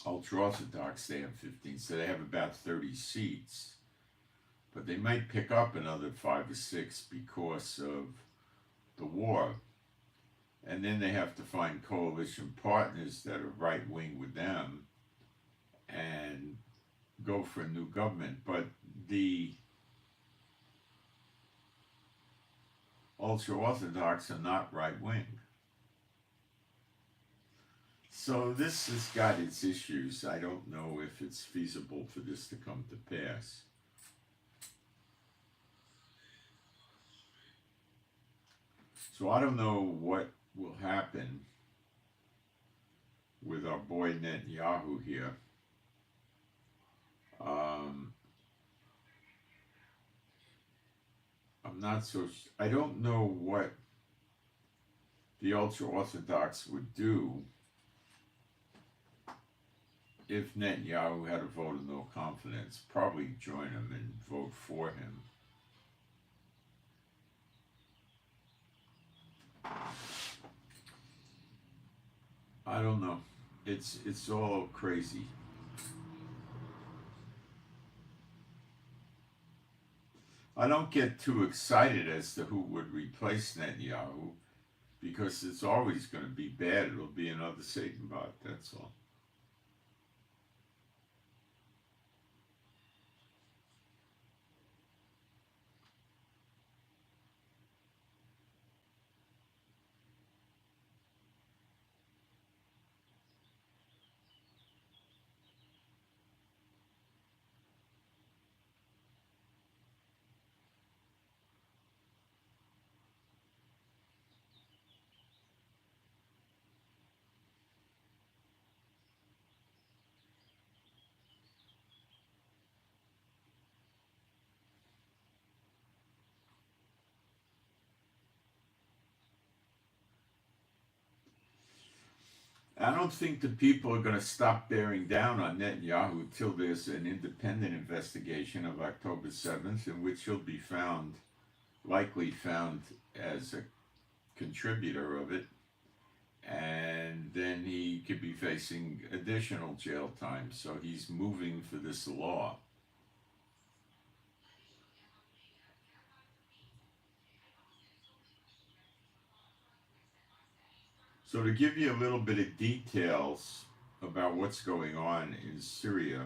ultra-Orthodox, they have 15, so they have about 30 seats. But they might pick up another 5 or 6 because of the war. And then they have to find coalition partners that are right-wing with them and go for a new government. But the ultra-Orthodox are not right-wing. So this has got its issues. I don't know if it's feasible for this to come to pass. So I don't know what will happen with our boy Netanyahu here. I'm not so. I don't know what the ultra Orthodox would do if Netanyahu had a vote of no confidence. Probably join him and vote for him. I don't know. It's all crazy. I don't get too excited as to who would replace Netanyahu because it's always going to be bad. It'll be another Satan bot, that's all. I don't think the people are going to stop bearing down on Netanyahu till there's an independent investigation of October 7th in which he'll be found, likely found as a contributor of it, and then he could be facing additional jail time. So he's moving for this law. So to give you a little bit of details about what's going on in Syria,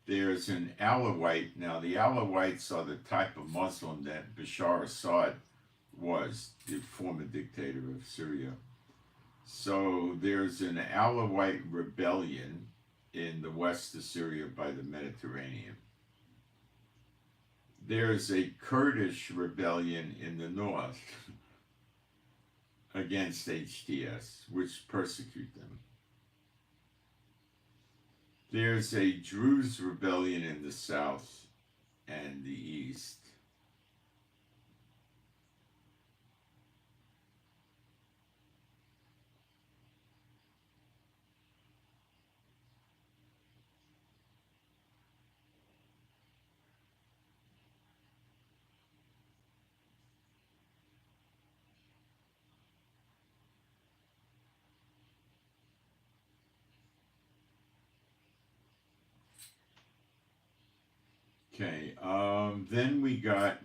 there's an Alawite. Now the Alawites are the type of Muslim that Bashar Assad was, the former dictator of Syria. So there's an Alawite rebellion in the west of Syria by the Mediterranean. There's a Kurdish rebellion in the north against HTS, which persecute them. There's a Druze rebellion in the south and the east. Okay, then we got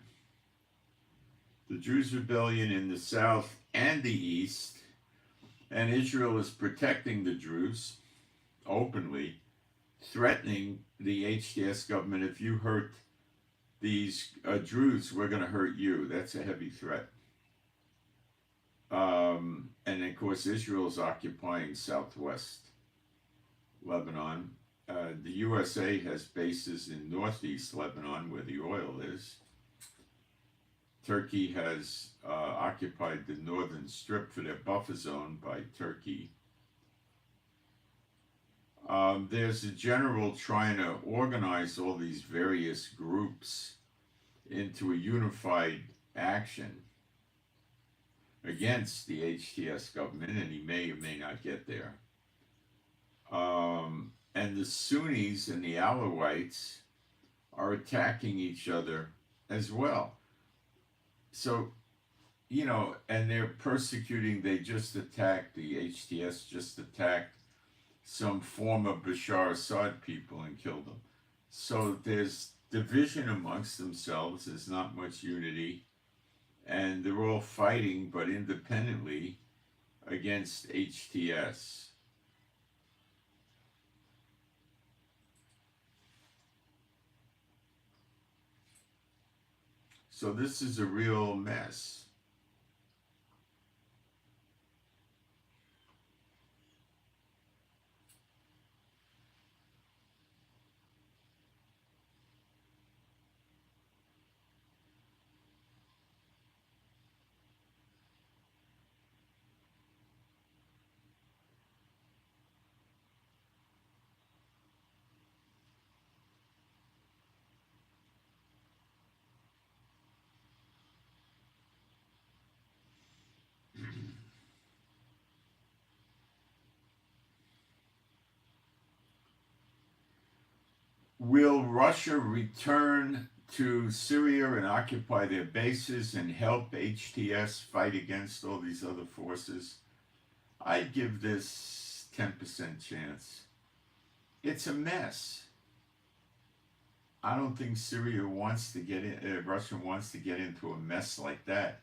the Druze rebellion in the south and the east, and Israel is protecting the Druze openly, threatening the HTS government. If you hurt these Druze, we're going to hurt you. That's a heavy threat. And of course, Israel is occupying southwest Lebanon. The USA has bases in northeast Lebanon where the oil is. Turkey has occupied the northern strip for their buffer zone by Turkey. There's a general trying to organize all these various groups into a unified action against the HTS government, and he may or may not get there. And the Sunnis and the Alawites are attacking each other as well. So, you know, and they're persecuting, they just attacked, the HTS just attacked some former Bashar Assad people and killed them. So there's division amongst themselves, there's not much unity, and they're all fighting, but independently, against HTS. So this is a real mess. will Russia return to Syria and occupy their bases and help HTS fight against all these other forces? I'd give this 10% chance. It's a mess. I don't think Syria wants to get in, Russia wants to get into a mess like that.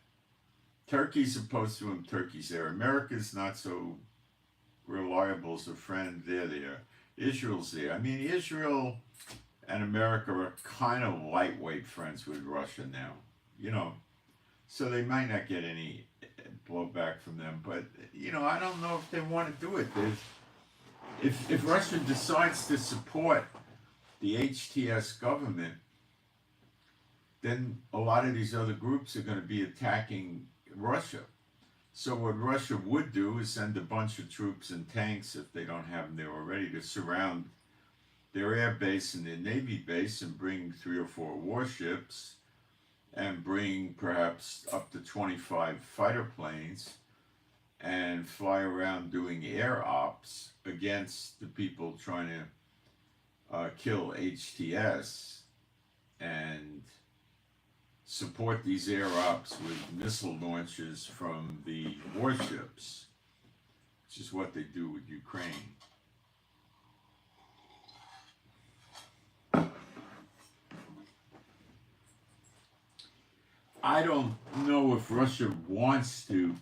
Turkey's opposed to him, Turkey's there. America's not so reliable as a friend, they're there. Israel's there. I mean, Israel and America are kind of lightweight friends with Russia now, you know. So they might not get any blowback from them, but, you know, I don't know if they want to do it. If Russia decides to support the HTS government, then a lot of these other groups are going to be attacking Russia. So what Russia would do is send a bunch of troops and tanks, if they don't have them there already, to surround their air base and their navy base and bring 3 or 4 warships and bring perhaps up to 25 fighter planes and fly around doing air ops against the people trying to kill HTS and support these air ops with missile launches from the warships, which is what they do with Ukraine. I don't know if Russia wants to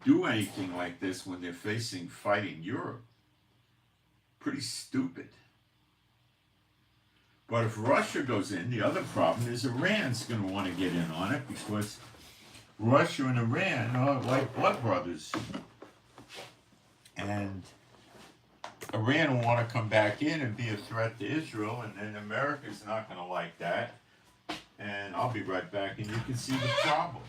do anything like this when they're facing fighting Europe. Pretty stupid. But if Russia goes in, the other problem is Iran's going to want to get in on it, because Russia and Iran are like blood brothers. And Iran will want to come back in and be a threat to Israel, and then America's not going to like that. And I'll be right back, and you can see the problems.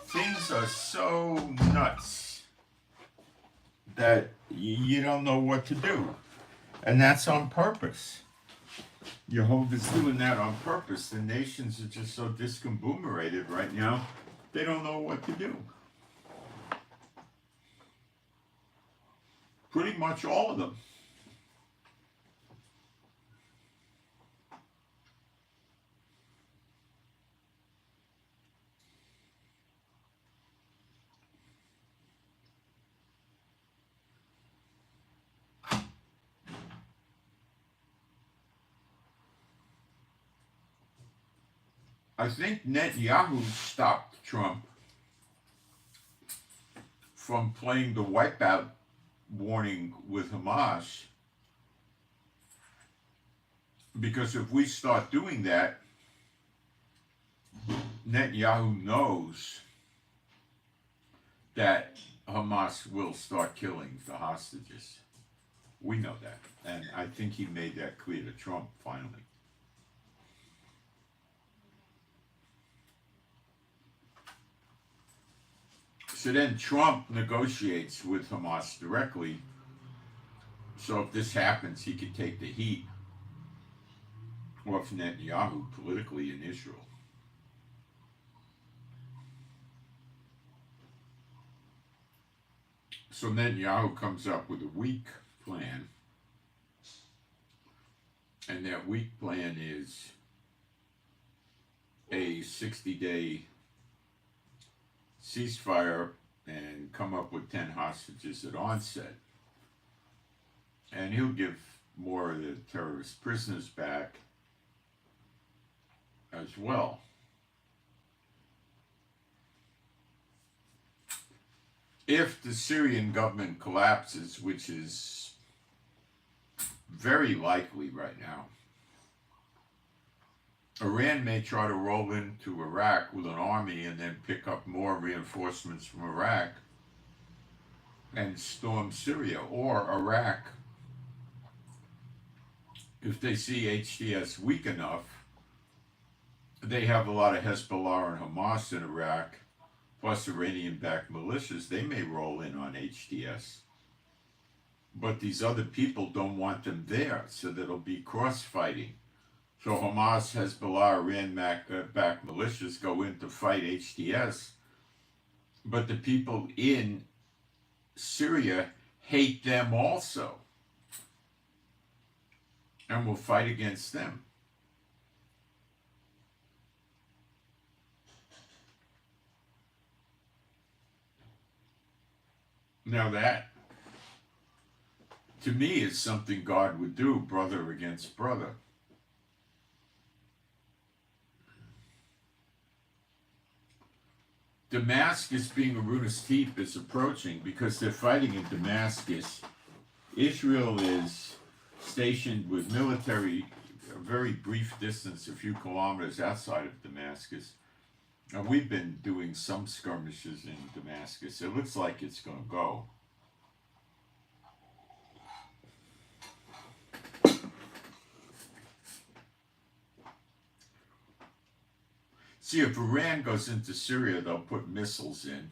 Things are so nuts that you don't know what to do. And that's on purpose. Jehovah's doing that on purpose. The nations are just so discombobulated right now, they don't know what to do. Pretty much all of them. I think Netanyahu stopped Trump from playing the wipeout warning with Hamas, because if we start doing that, Netanyahu knows that Hamas will start killing the hostages. We know that. And I think he made that clear to Trump finally. So then Trump negotiates with Hamas directly. So if this happens, he could take the heat off Netanyahu politically in Israel. So Netanyahu comes up with a weak plan. And that weak plan is a 60-day ceasefire and come up with 10 hostages at onset. And he'll give more of the terrorist prisoners back as well. If the Syrian government collapses, which is very likely right now, Iran may try to roll into Iraq with an army and then pick up more reinforcements from Iraq and storm Syria. Or Iraq, if they see HTS weak enough, they have a lot of Hezbollah and Hamas in Iraq, plus Iranian-backed militias. They may roll in on HTS. But these other people don't want them there, so there'll be cross-fighting. So Hamas, Hezbollah, Iran-backed militias go in to fight HTS, but the people in Syria hate them also and will fight against them. Now that, to me, is something God would do, brother against brother. Damascus, being Arunas Teep, is approaching because they're fighting in Damascus. Israel is stationed with military a very brief distance, a few kilometers outside of Damascus. We've been doing some skirmishes in Damascus. It looks like it's going to go. See, if Iran goes into Syria, they'll put missiles in.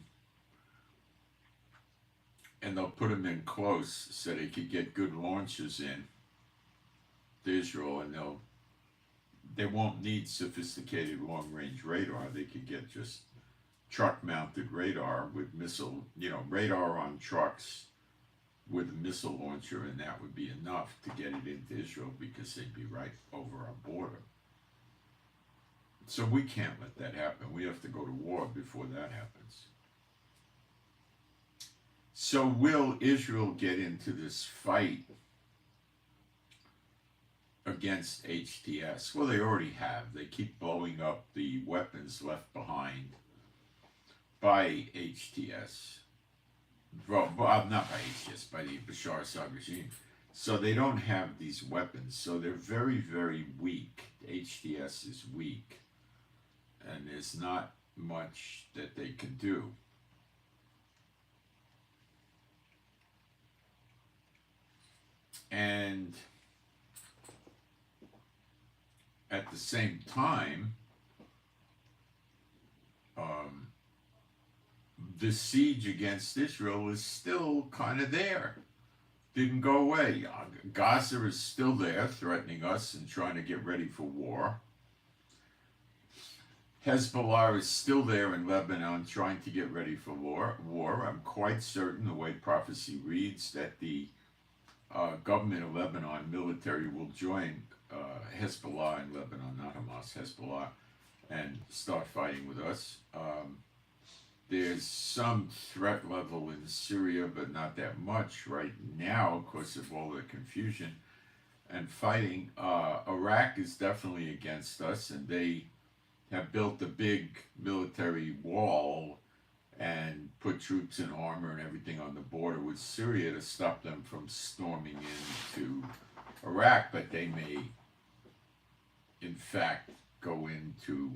And they'll put them in close so they could get good launches in to Israel. And they won't need sophisticated long-range radar. They could get just truck-mounted radar with missile, radar on trucks with a missile launcher, and that would be enough to get it into Israel because they'd be right over our border. So we can't let that happen. We have to go to war before that happens. So will Israel get into this fight against HTS? Well, they already have. They keep blowing up the weapons left behind by HTS. Well, not by HTS, by the Bashar Assad regime. So they don't have these weapons. So they're very, very weak. HTS is weak. And there's not much that they can do. And at the same time, the siege against Israel is still kind of there. Didn't go away. Gaza is still there, threatening us and trying to get ready for war. Hezbollah is still there in Lebanon trying to get ready for war. I'm quite certain, the way prophecy reads, that the government of Lebanon, military, will join Hezbollah in Lebanon, not Hamas, Hezbollah, and start fighting with us. There's some threat level in Syria, but not that much right now because of all the confusion and fighting. Iraq is definitely against us, and they have built a big military wall and put troops in armor and everything on the border with Syria to stop them from storming into Iraq, but they may, in fact, go into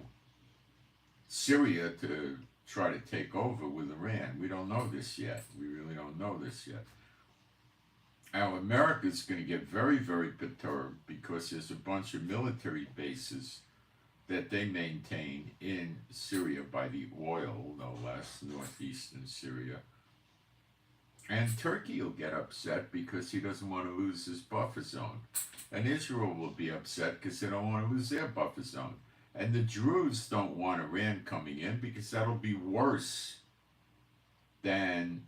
Syria to try to take over with Iran. We don't know this yet. We really don't know this yet. Now, America's going to get very, very perturbed because there's a bunch of military bases that they maintain in Syria by the oil, no less, northeastern Syria. And Turkey will get upset because he doesn't want to lose his buffer zone. And Israel will be upset because they don't want to lose their buffer zone. And the Druze don't want Iran coming in because that'll be worse than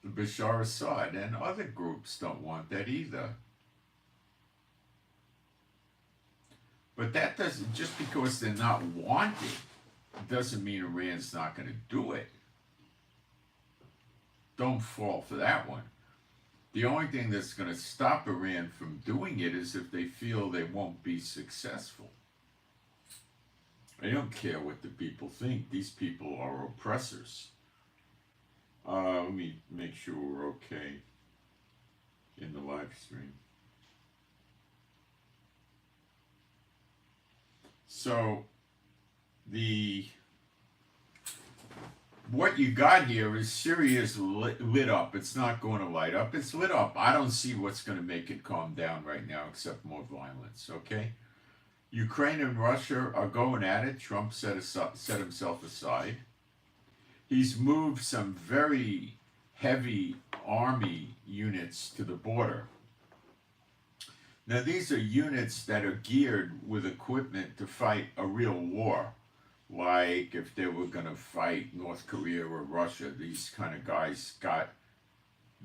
Bashar Assad. And other groups don't want that either. But that doesn't, just because they're not wanted, doesn't mean Iran's not going to do it. Don't fall for that one. The only thing that's going to stop Iran from doing it is if they feel they won't be successful. I don't care what the people think. These people are oppressors. Let me make sure we're okay in the live stream. So, what you got here is Syria's lit up. It's not going to light up. It's lit up. I don't see what's going to make it calm down right now except more violence, okay? Ukraine and Russia are going at it. Trump set himself aside. He's moved some very heavy army units to the border. Now, these are units that are geared with equipment to fight a real war. Like if they were going to fight North Korea or Russia, these kind of guys got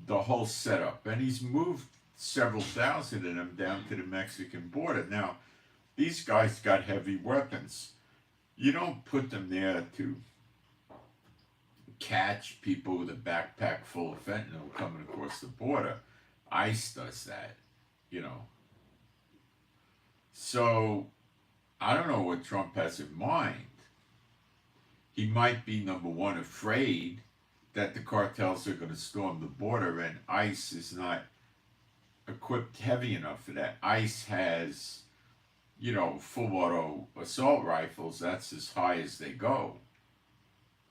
the whole setup. And he's moved several thousand of them down to the Mexican border. Now, these guys got heavy weapons. You don't put them there to catch people with a backpack full of fentanyl coming across the border. ICE does that, you know. So, I don't know what Trump has in mind. He might be, number one, afraid that the cartels are going to storm the border, and ICE is not equipped heavy enough for that. ICE has, you know, full auto assault rifles. That's as high as they go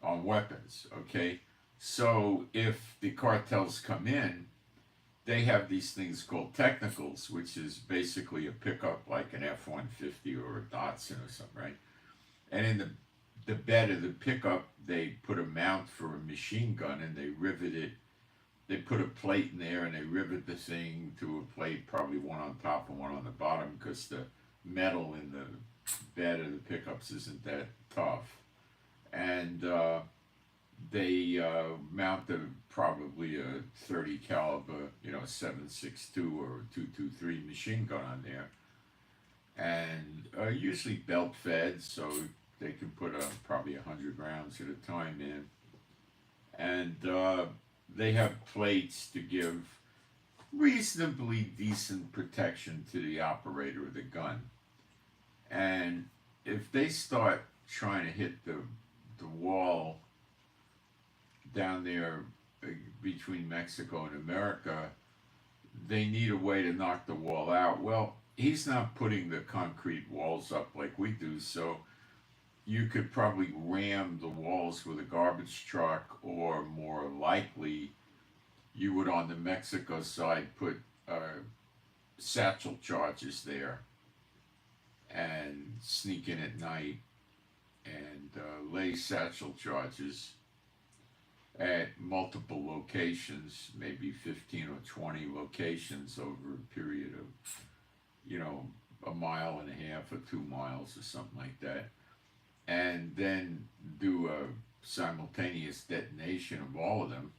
on weapons, okay? So if the cartels come in, they have these things called technicals, which is basically a pickup like an F-150 or a Datsun or something, right? And in the bed of the pickup, they put a mount for a machine gun and they rivet it. They put a plate in there and they rivet the thing to a plate, probably one on top and one on the bottom, because the metal in the bed of the pickups isn't that tough. And they mounted probably a 30 caliber, you know, 7.62 or 223 machine gun on there. And usually belt fed, so they can put probably 100 rounds at a time in. And they have plates to give reasonably decent protection to the operator of the gun. And if they start trying to hit the wall down there between Mexico and America, they need a way to knock the wall out. Well, he's not putting the concrete walls up like we do, so you could probably ram the walls with a garbage truck, or more likely, you would on the Mexico side put satchel charges there and sneak in at night and lay satchel charges at multiple locations, maybe 15 or 20 locations over a period of, you know, a mile and a half or 2 miles or something like that. And then do a simultaneous detonation of all of them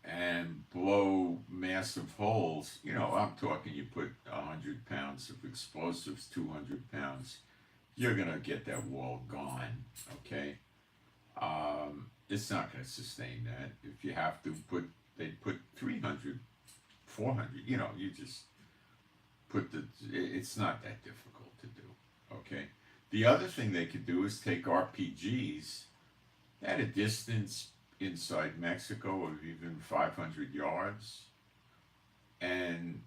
and blow massive holes. You know, I'm talking, you put 100 pounds of explosives, 200 pounds, you're going to get that wall gone, okay? It's not going to sustain that. If you have to they'd put 300, 400, you know, you just put it's not that difficult to do, okay? The other thing they could do is take RPGs at a distance inside Mexico of even 500 yards, and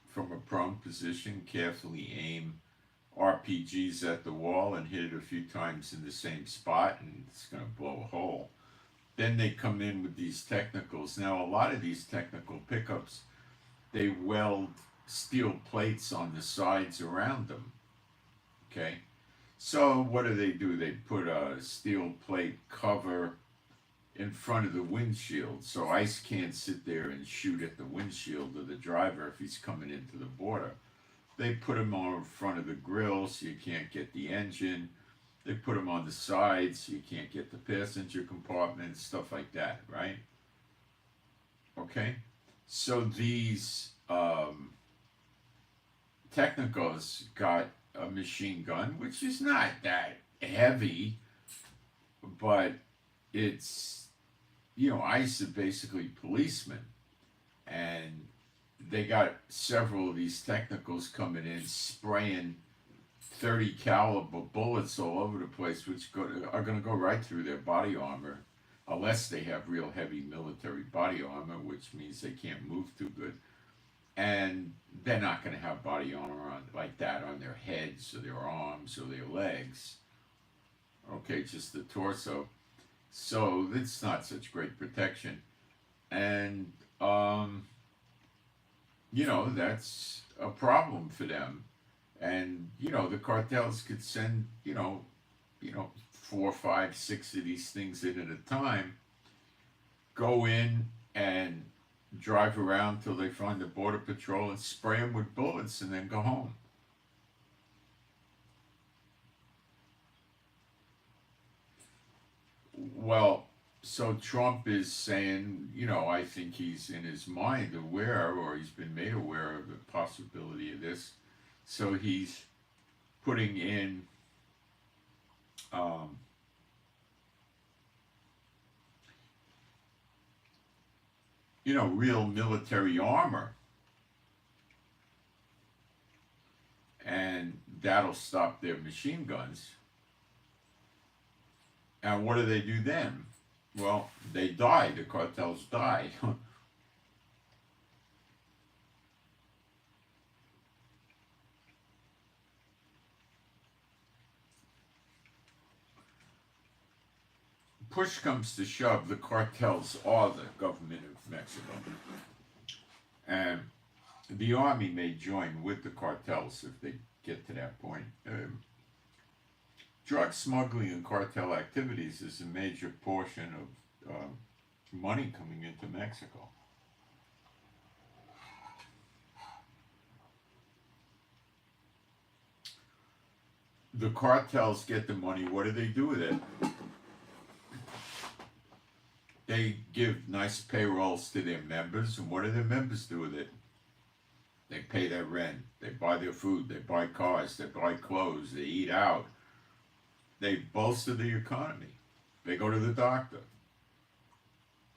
from a prone position, carefully aim RPGs at the wall and hit it a few times in the same spot, and it's going to blow a hole. Then they come in with these technicals. Now, a lot of these technical pickups, they weld steel plates on the sides around them. Okay? So, what do? They put a steel plate cover in front of the windshield so ice can't sit there and shoot at the windshield of the driver if he's coming into the border. They put them on in front of the grill so you can't get the engine. They put them on the sides so you can't get the passenger compartment, stuff like that, right? Okay? So these technicals got a machine gun, which is not that heavy, but it's, ICE are basically policemen. And they got several of these technicals coming in, spraying 30 caliber bullets all over the place, which are going to go right through their body armor, unless they have real heavy military body armor, which means they can't move too good. And they're not going to have body armor like that on their heads or their arms or their legs. Okay, just the torso. So it's not such great protection. And, that's a problem for them. And, the cartels could send, 4, 5, 6 of these things in at a time, go in and drive around till they find the border patrol and spray them with bullets and then go home. Well, so Trump is saying, I think he's in his mind aware, or he's been made aware of the possibility of this. So he's putting in real military armor. And that'll stop their machine guns. And what do they do then? Well, they die. The cartels die. Push comes to shove, the cartels are the government of Mexico. And the army may join with the cartels if they get to that point. Drug smuggling and cartel activities is a major portion of money coming into Mexico. The cartels get the money. What do they do with it? They give nice payrolls to their members, and what do their members do with it? They pay their rent, they buy their food, they buy cars, they buy clothes, they eat out. They bolster the economy. They go to the doctor.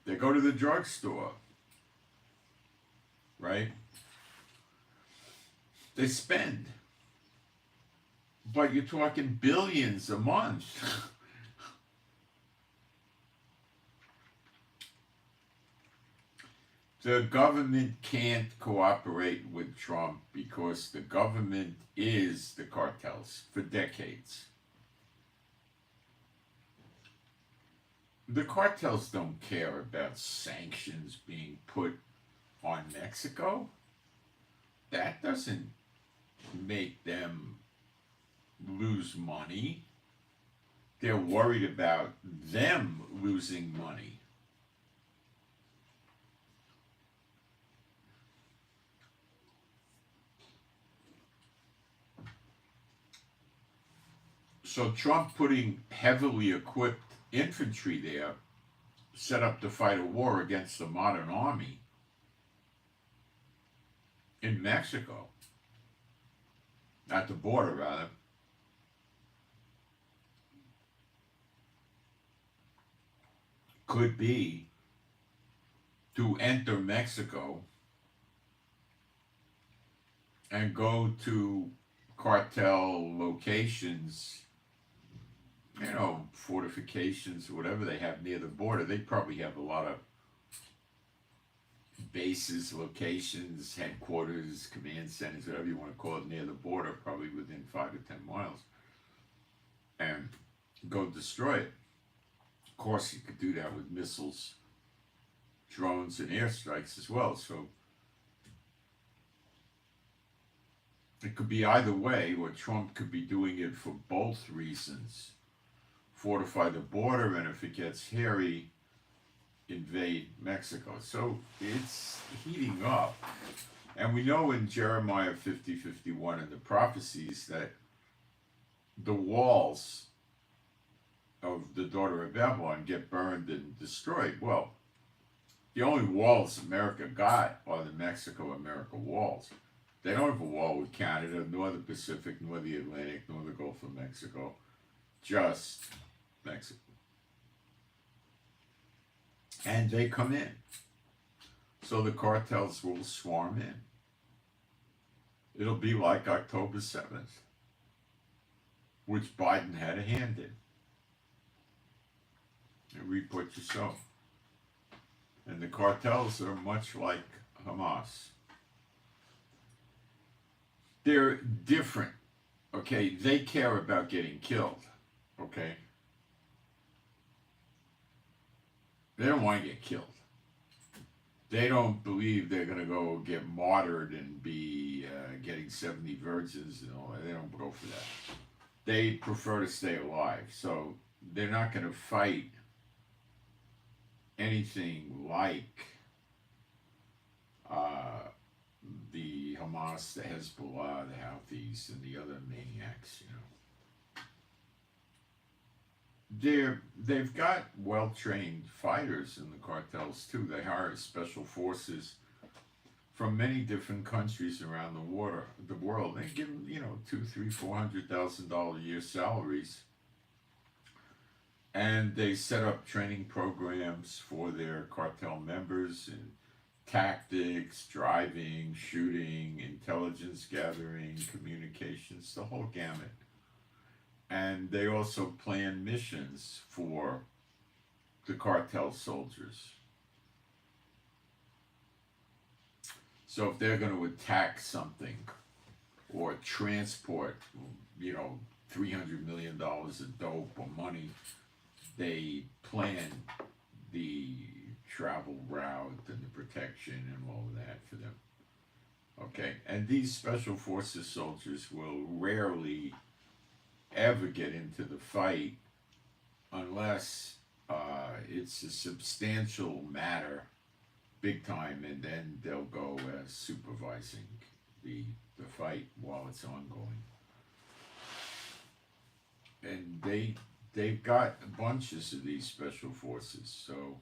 They go to the drugstore. Right? They spend. But you're talking billions a month. The government can't cooperate with Trump because the government is the cartels for decades. The cartels don't care about sanctions being put on Mexico. That doesn't make them lose money. They're worried about them losing money. So Trump putting heavily equipped infantry there set up to fight a war against the modern army in Mexico, at the border rather, could be to enter Mexico and go to cartel locations fortifications, whatever they have near the border. They probably have a lot of bases, locations, headquarters, command centers, whatever you want to call it, near the border, probably within 5 to 10 miles, and go destroy it. Of course, you could do that with missiles, drones, and airstrikes as well. So it could be either way, or Trump could be doing it for both reasons. Fortify the border, and if it gets hairy, invade Mexico. So it's heating up. And we know in Jeremiah 50:51 in the prophecies that the walls of the daughter of Babylon get burned and destroyed. Well, the only walls America got are the Mexico-America walls. They don't have a wall with Canada, nor the Pacific, nor the Atlantic, nor the Gulf of Mexico. Just Mexico. And they come in. So the cartels will swarm in. It'll be like October 7th, which Biden had a hand in. And reap what you sow. And the cartels are much like Hamas. They're different, okay? They care about getting killed, okay? They don't want to get killed. They don't believe they're going to go get martyred and be getting 70 virgins and all that. They don't go for that. They prefer to stay alive. So they're not going to fight anything like the Hamas, the Hezbollah, the Houthis, and the other maniacs, They've got well-trained fighters in the cartels too. They hire special forces from many different countries around the world. They give them, $200,000, $300,000, $400,000 a year salaries, and they set up training programs for their cartel members in tactics, driving, shooting, intelligence gathering, communications, the whole gamut. And they also plan missions for the cartel soldiers. So if they're going to attack something or transport, $300 million of dope or money, they plan the travel route and the protection and all of that for them. Okay, and these special forces soldiers will rarely ever get into the fight unless it's a substantial matter, big time, and then they'll go as supervising the fight while it's ongoing. And they've got bunches of these special forces, so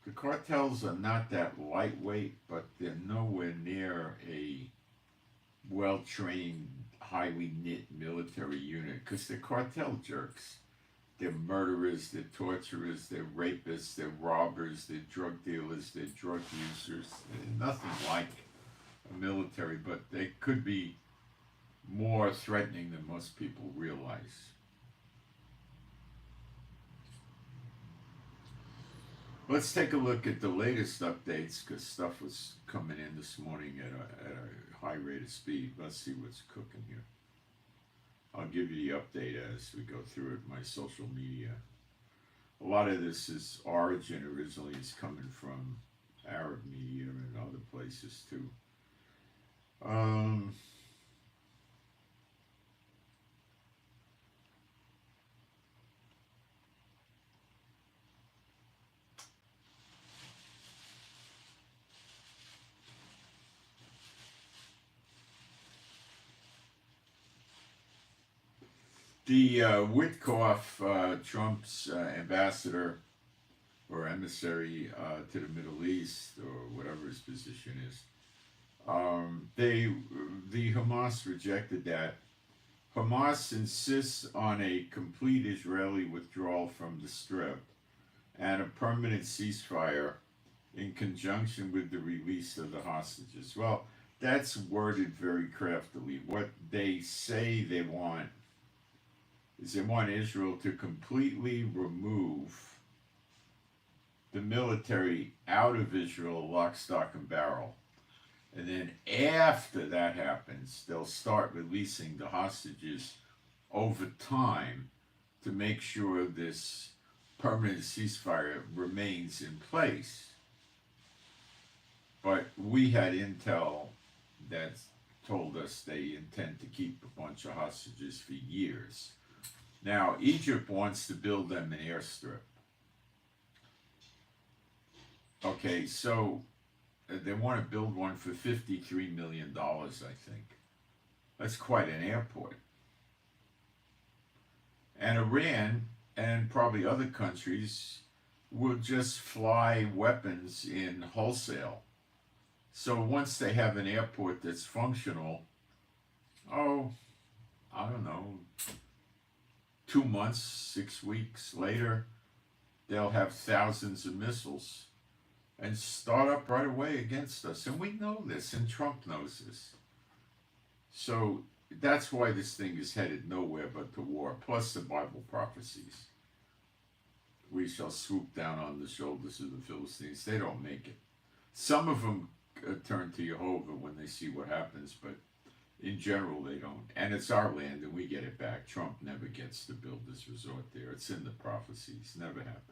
the cartels are not that lightweight, but they're nowhere near a well-trained, highly knit military unit, because they're cartel jerks. They're murderers, they're torturers, they're rapists, they're robbers, they're drug dealers, they're drug users. They're nothing like a military, but they could be more threatening than most people realize. Let's take a look at the latest updates, because stuff was coming in this morning at a high rate of speed. Let's see what's cooking here. I'll give you the update as we go through it. My social media. A lot of this is origin originally is coming from Arab media and other places too. The Witkoff, Trump's ambassador or emissary to the Middle East, or whatever his position is, the Hamas rejected that. Hamas insists on a complete Israeli withdrawal from the Strip and a permanent ceasefire in conjunction with the release of the hostages. Well, that's worded very craftily. What they say they want is they want Israel to completely remove the military out of Israel, lock, stock, and barrel. And then after that happens, they'll start releasing the hostages over time to make sure this permanent ceasefire remains in place. But we had intel that told us they intend to keep a bunch of hostages for years. Now, Egypt wants to build them an airstrip. Okay, so they want to build one for $53 million, I think. That's quite an airport. And Iran and probably other countries will just fly weapons in wholesale. So once they have an airport that's functional, I don't know, 2 months, 6 weeks later, they'll have thousands of missiles and start up right away against us. And we know this, and Trump knows this. So that's why this thing is headed nowhere but to war, plus the Bible prophecies. We shall swoop down on the shoulders of the Philistines. They don't make it. Some of them turn to Jehovah when they see what happens, but in general they don't. And it's our land and we get it back. Trump never gets to build this resort there. It's in the prophecies. Never happened.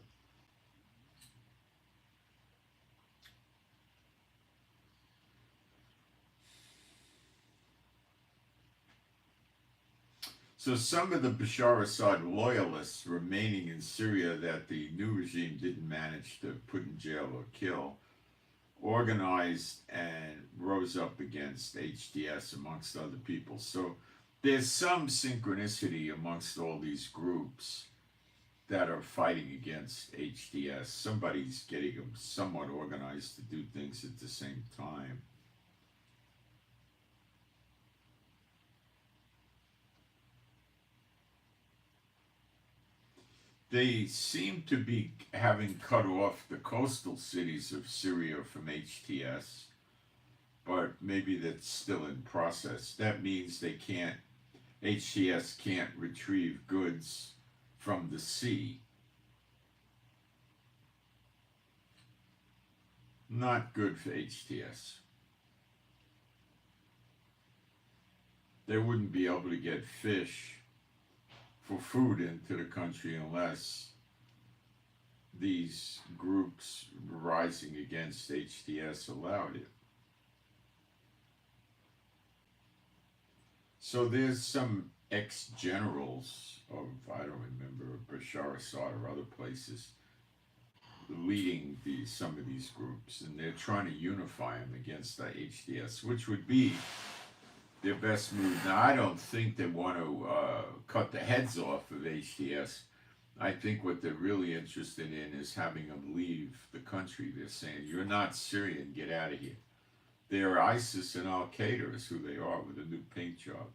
So some of the Bashar Assad loyalists remaining in Syria that the new regime didn't manage to put in jail or kill organized and rose up against HTS amongst other people. So there's some synchronicity amongst all these groups that are fighting against HTS. Somebody's getting them somewhat organized to do things at the same time. They seem to be having cut off the coastal cities of Syria from HTS, but maybe that's still in process. That means HTS can't retrieve goods from the sea. Not good for HTS. They wouldn't be able to get fish for food into the country unless these groups rising against HTS allowed it. So there's some ex-generals of, I don't remember, Bashar Assad or other places leading some of these groups, and they're trying to unify them against the HTS, which would be their best move. Now, I don't think they want to cut the heads off of HTS. I think what they're really interested in is having them leave the country. They're saying, you're not Syrian, get out of here. They're ISIS and Al-Qaeda is who they are with a new paint job.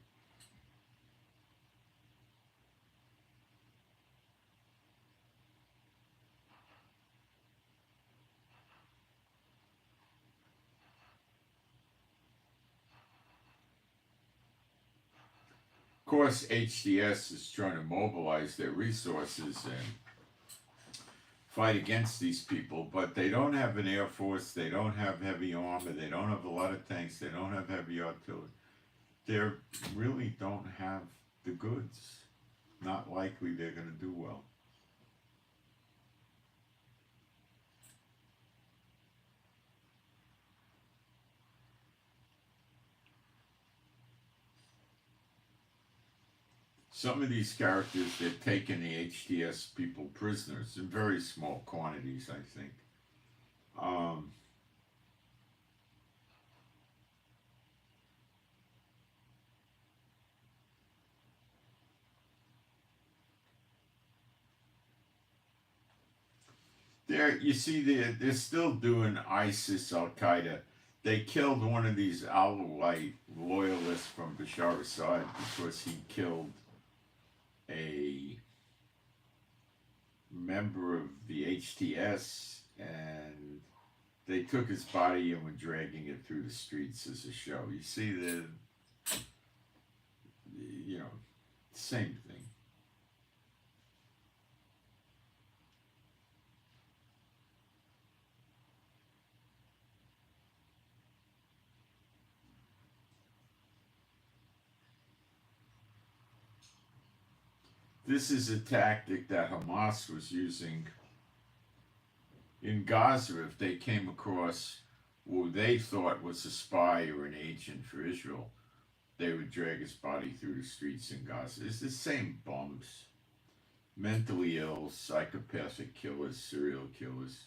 Of course, HTS is trying to mobilize their resources and fight against these people, but they don't have an air force, they don't have heavy armor, they don't have a lot of tanks, they don't have heavy artillery. They really don't have the goods. Not likely they're going to do well. Some of these characters, they've taken the HTS people prisoners in very small quantities, I think. You see, they're still doing ISIS, Al-Qaeda. They killed one of these Alawite loyalists from Bashar Assad because he killed a member of the HTS, and they took his body and were dragging it through the streets as a show. You see same thing. This is a tactic that Hamas was using in Gaza if they came across what they thought was a spy or an agent for Israel. They would drag his body through the streets in Gaza. It's the same bums. Mentally ill, psychopathic killers, serial killers.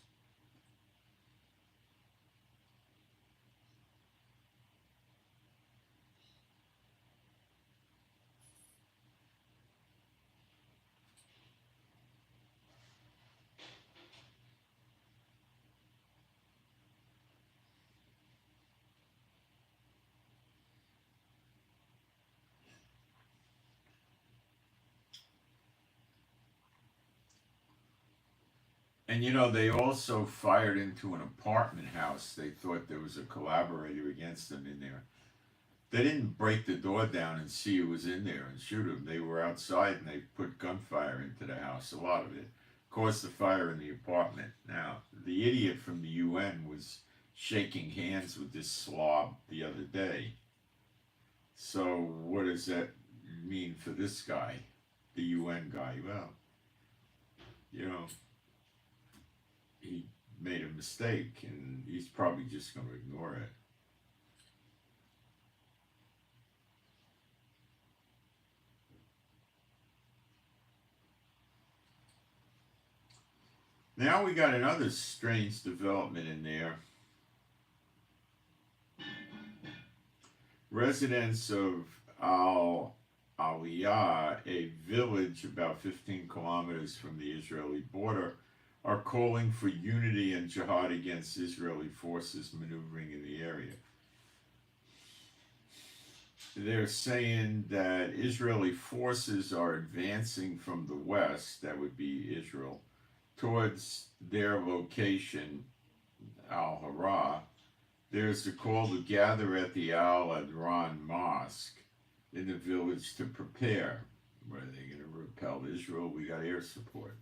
And you know, they also fired into an apartment house. They thought there was a collaborator against them in there. They didn't break the door down and see who was in there and shoot him. They were outside and they put gunfire into the house, a lot of it. Caused the fire in the apartment. Now, the idiot from the UN was shaking hands with this slob the other day. So what does that mean for this guy, the UN guy? Well, you know, he made a mistake and he's probably just going to ignore it. Now we got another strange development in there. Residents of Aliyah, a village about 15 kilometers from the Israeli border, are calling for unity and jihad against Israeli forces maneuvering in the area. They're saying that Israeli forces are advancing from the west, that would be Israel, towards their location, Al-Harah. There's a call to gather at the Al-Adran Mosque in the village to prepare. Where are they going to repel Israel? We got air support.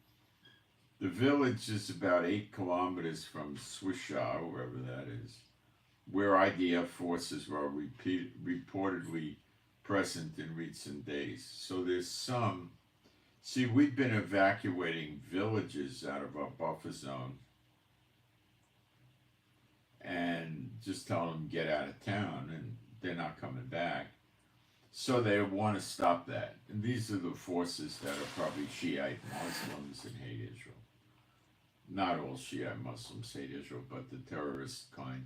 The village is about 8 kilometers from Swisha, wherever that is, where IDF forces were reportedly present in recent days. So there's some. See, we've been evacuating villages out of our buffer zone and just telling them get out of town, and they're not coming back. So they want to stop that. And these are the forces that are probably Shiite Muslims and hate Israel. Not all Shiite Muslims hate Israel, but the terrorist kind.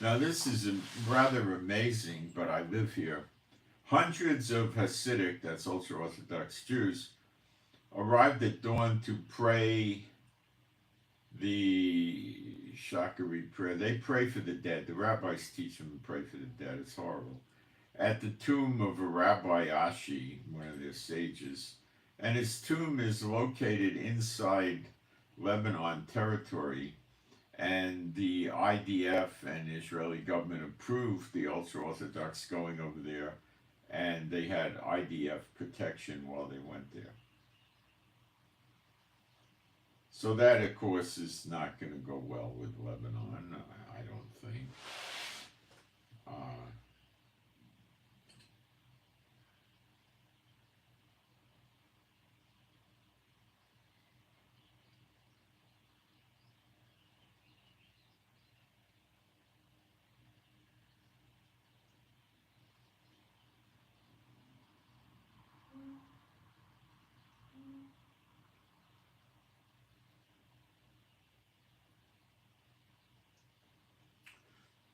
Now this is rather amazing, but I live here. Hundreds of Hasidic, that's ultra-Orthodox Jews, arrived at dawn to pray the Shachari prayer. They pray for the dead. The rabbis teach them to pray for the dead. It's horrible. At the tomb of a Rabbi Ashi, one of their sages, and his tomb is located inside Lebanon territory, and the IDF and Israeli government approved the ultra-Orthodox going over there, and they had IDF protection while they went there. So that, of course, is not going to go well with Lebanon, I don't think.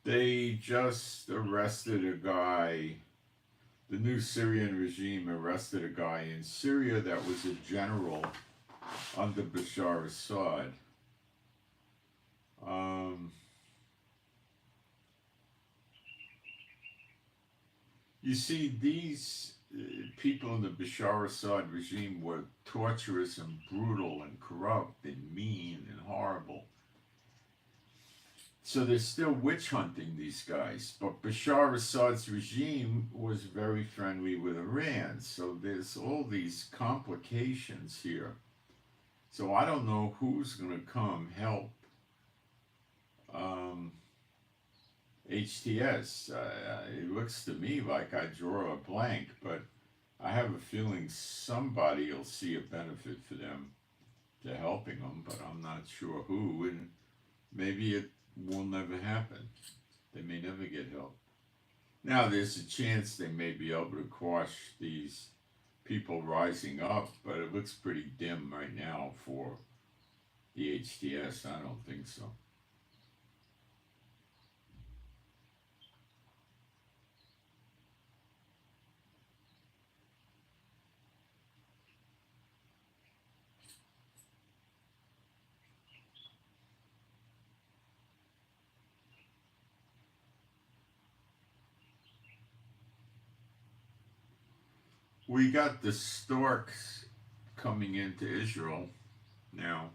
They just arrested a guy. The new Syrian regime arrested a guy in Syria that was a general under Bashar Assad. You see, these people in the Bashar Assad regime were torturous and brutal and corrupt and mean and horrible. So they're still witch hunting these guys. But Bashar Assad's regime was very friendly with Iran. So there's all these complications here. So I don't know who's going to come help HTS. It looks to me like I draw a blank, but I have a feeling somebody will see a benefit for them to helping them, but I'm not sure who, and maybe it will never happen. They may never get help. Now there's a chance they may be able to quash these people rising up, but it looks pretty dim right now for the HTS. I don't think so. We got the storks coming into Israel now.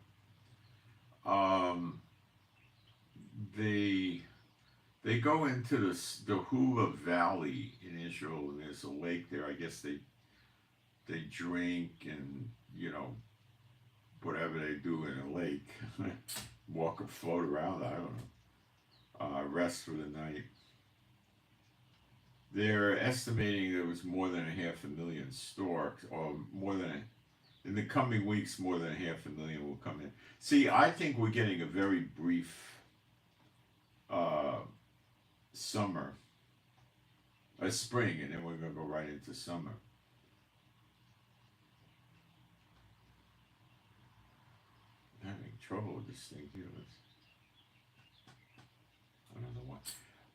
They go into the Hula Valley in Israel, and there's a lake there. I guess they drink and whatever they do in a lake, walk or float around. I don't know. Rest for the night. They're estimating there was more than 500,000 storks, or in the coming weeks, more than 500,000 will come in. See, I think we're getting a very brief spring, and then we're going to go right into summer. I'm having trouble with this thing here. I don't know why.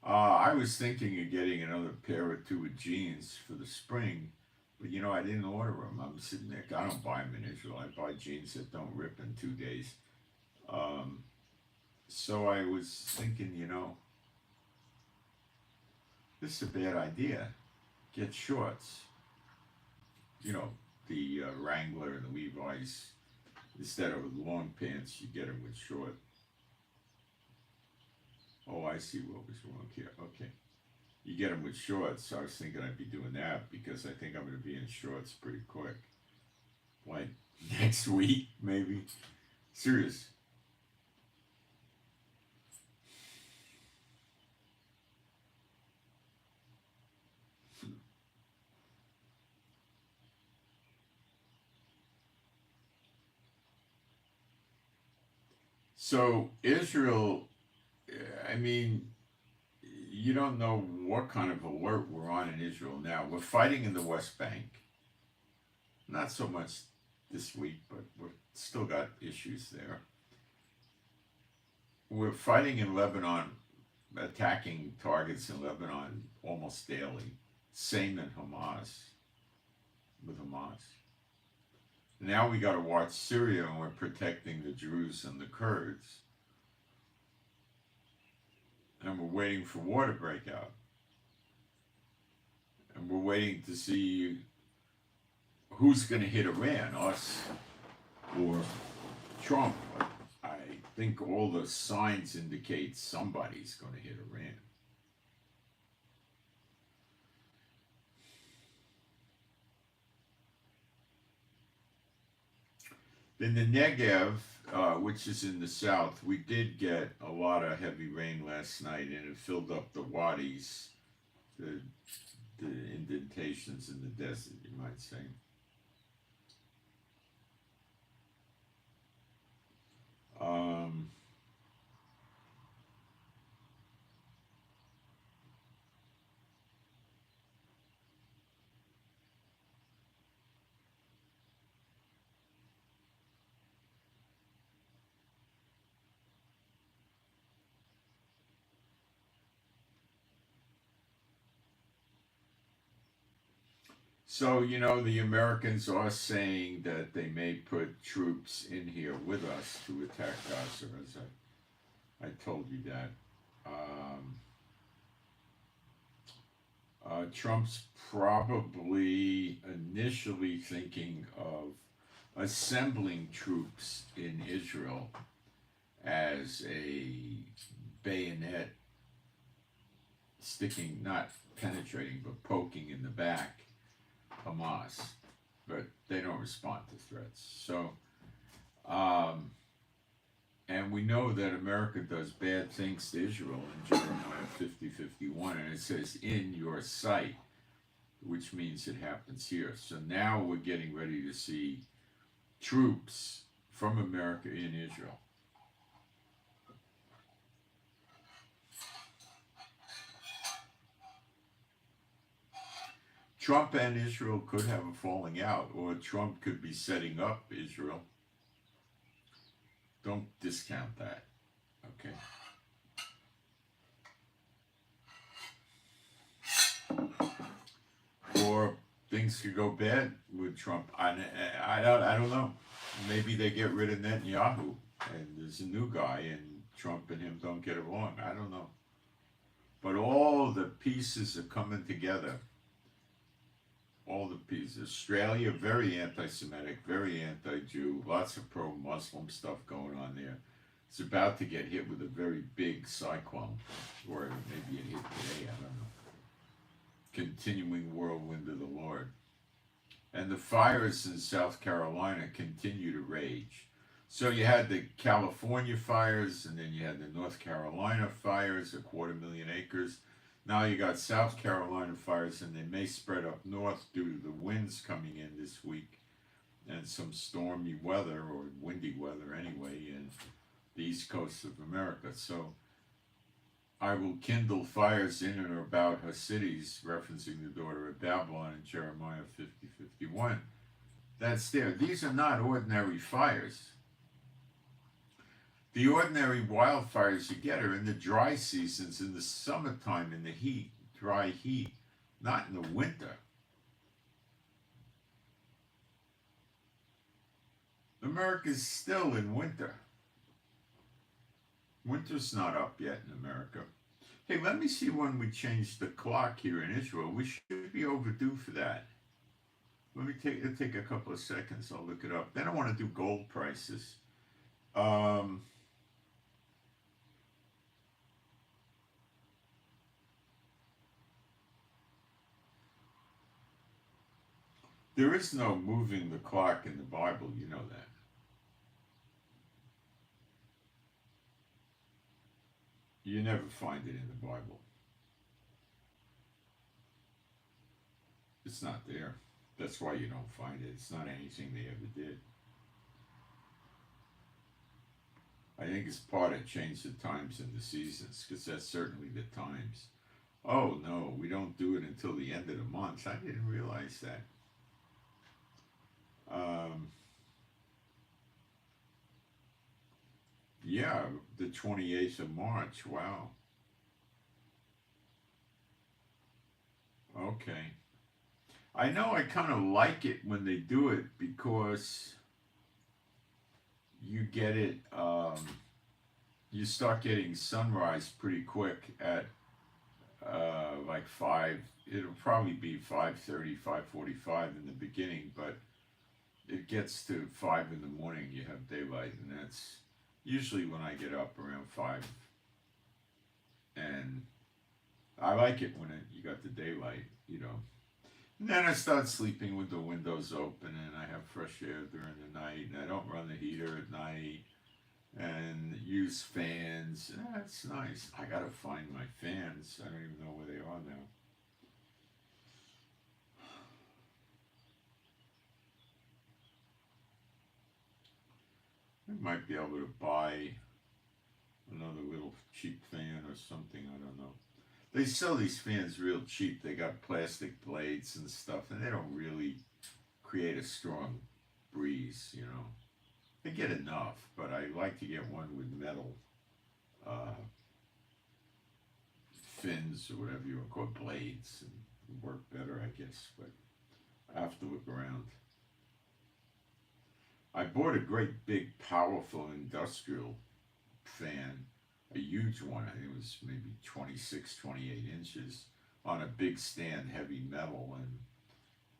I was thinking of getting another pair or two of jeans for the spring, but I didn't order them. I'm sitting there. I don't buy them in Israel. I buy jeans that don't rip in 2 days. So I was thinking, this is a bad idea. Get shorts. The Wrangler and the Levi's. Instead of long pants, you get them with short. Oh, I see what was wrong here. Okay. You get them with shorts. So I was thinking I'd be doing that because I think I'm going to be in shorts pretty quick. Like next week, maybe. Serious. So Israel, I mean, you don't know what kind of alert we're on in Israel now. We're fighting in the West Bank. Not so much this week, but we've still got issues there. We're fighting in Lebanon, attacking targets in Lebanon almost daily. Same in with Hamas. Now we got to watch Syria, and we're protecting the Jews and the Kurds. And we're waiting for war to break out. And we're waiting to see who's going to hit Iran, us or Trump. I think all the signs indicate somebody's going to hit Iran. In the Negev, which is in the south, we did get a lot of heavy rain last night, and it filled up the wadis, the indentations in the desert, you might say. So, the Americans are saying that they may put troops in here with us to attack Gaza, as I told you that. Trump's probably initially thinking of assembling troops in Israel as a bayonet sticking, not penetrating, but poking in the back Hamas. But they don't respond to threats. So, and we know that America does bad things to Israel in Jeremiah 50:51, and it says, in your sight, which means it happens here. So now we're getting ready to see troops from America in Israel. Trump and Israel could have a falling out, or Trump could be setting up Israel. Don't discount that, okay? Or things could go bad with Trump. I don't know. Maybe they get rid of Netanyahu and there's a new guy and Trump and him don't get along. I don't know. But all the pieces are coming together. All the pieces. Australia, very anti-Semitic, very anti-Jew, lots of pro-Muslim stuff going on there. It's about to get hit with a very big cyclone, or maybe it hit today, I don't know. Continuing whirlwind of the Lord. And the fires in South Carolina continue to rage. So you had the California fires, and then you had the North Carolina fires, 250,000 acres. Now you got South Carolina fires, and they may spread up north due to the winds coming in this week and some stormy weather, or windy weather anyway, in the east coast of America. So I will kindle fires in and about her cities, referencing the daughter of Babylon in Jeremiah 50:51. That's there. These are not ordinary fires. The ordinary wildfires you get are in the dry seasons, in the summertime, in the heat, dry heat, not in the winter. America's still in winter. Winter's not up yet in America. Hey, let me see when we change the clock here in Israel. We should be overdue for that. Let me take a couple of seconds. I'll look it up. Then I want to do gold prices. There is no moving the clock in the Bible, you know that. You never find it in the Bible. It's not there. That's why you don't find it. It's not anything they ever did. I think it's part of change the times and the seasons, because that's certainly the times. Oh no, we don't do it until the end of the month. I didn't realize that. Yeah, the 28th of March. Wow. Okay. I know I kind of like it when they do it because you get it, you start getting sunrise pretty quick at like 5. It'll probably be 5:30, 5:45 in the beginning, but it gets to 5 in the morning, you have daylight, and that's usually when I get up around 5. And I like it when you got the daylight, you know. And then I start sleeping with the windows open, and I have fresh air during the night, and I don't run the heater at night, and use fans. That's nice. I gotta find my fans. I don't even know where they are now. I might be able to buy another little cheap fan or something, I don't know. They sell these fans real cheap. They got plastic blades and stuff, and they don't really create a strong breeze, you know. They get enough, but I like to get one with metal fins or whatever you would call blades, and work better, I guess, but I have to look around. I bought a great big powerful industrial fan, a huge one. I think it was maybe 26, 28 inches, on a big stand, heavy metal, and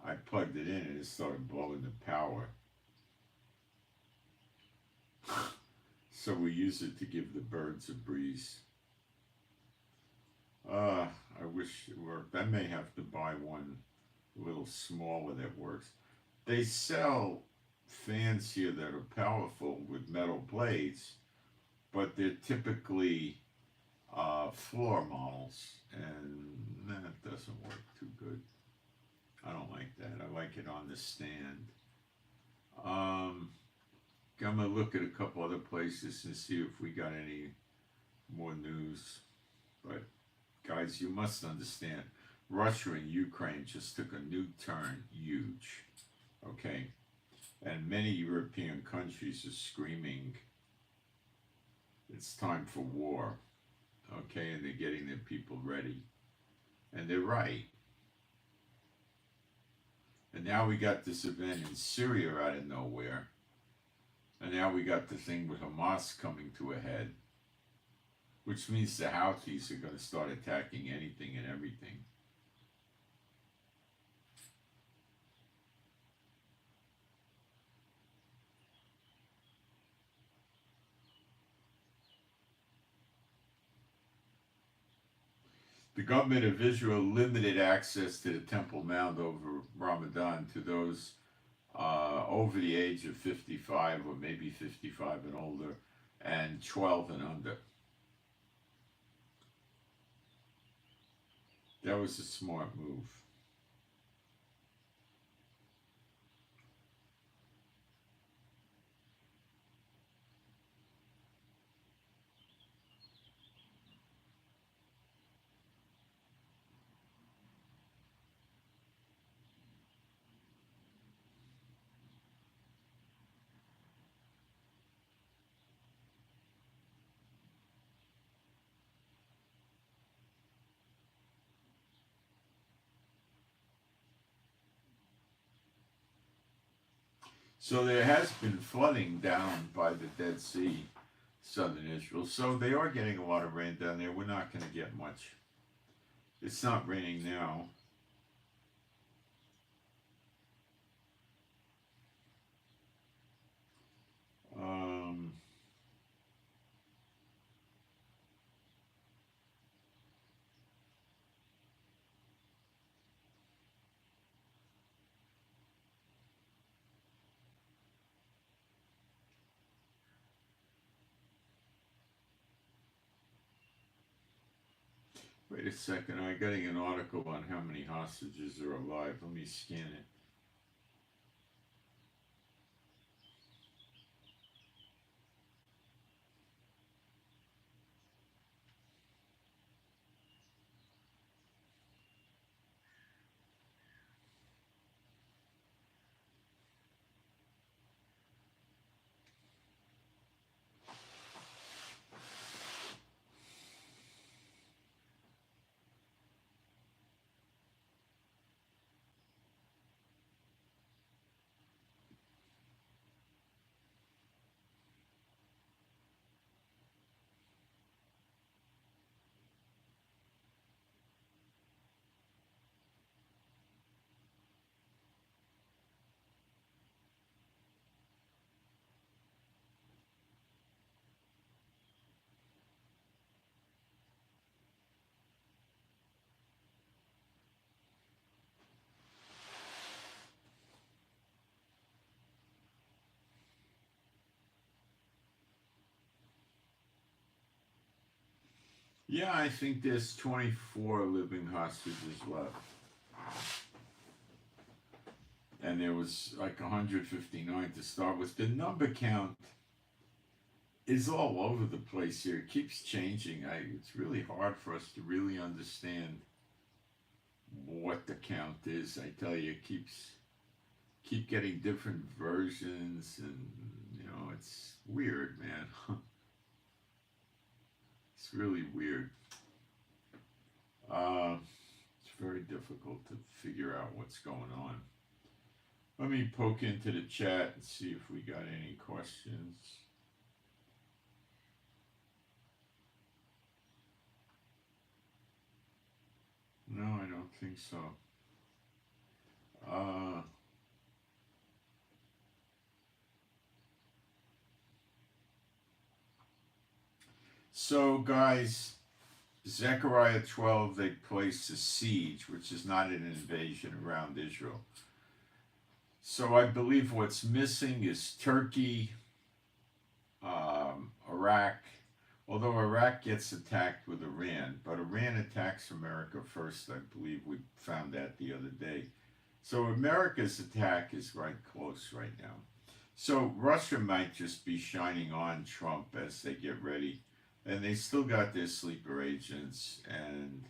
I plugged it in and it started blowing the power. So we use it to give the birds a breeze. I wish it worked. I may have to buy one a little smaller that works. They sell fans here that are powerful with metal blades, but they're typically floor models, and that doesn't work too good. I don't like that. I like it on the stand. I'm gonna look at a couple other places and see if we got any more news. But guys, you must understand, Russia and Ukraine just took a new turn, huge. Okay, and many European countries are screaming, it's time for war. Okay, and they're getting their people ready, and they're right. And now we got this event in Syria out of nowhere, and now we got the thing with Hamas coming to a head, which means the Houthis are going to start attacking anything and everything. The government of Israel limited access to the Temple Mount over Ramadan to those over the age of 55 or maybe 55 and older, and 12 and under. That was a smart move. So there has been flooding down by the Dead Sea, southern Israel. So they are getting a lot of rain down there. We're not going to get much. It's not raining now. Wait a second, I'm getting an article on how many hostages are alive. Let me scan it. Yeah, I think there's 24 living hostages left. And there was like 159 to start with. The number count is all over the place here. It keeps changing. It's really hard for us to really understand what the count is. I tell you, it keep getting different versions, and it's weird, man. It's really weird. It's very difficult to figure out what's going on. Let me poke into the chat and see if we got any questions. No, I don't think so. Uh, so, guys, Zechariah 12, they place a siege, which is not an invasion, around Israel. So I believe what's missing is Turkey, Iraq, although Iraq gets attacked with Iran, but Iran attacks America first. I believe we found that the other day. So America's attack is right close right now. So Russia might just be shining on Trump as they get ready. And they still got their sleeper agents, and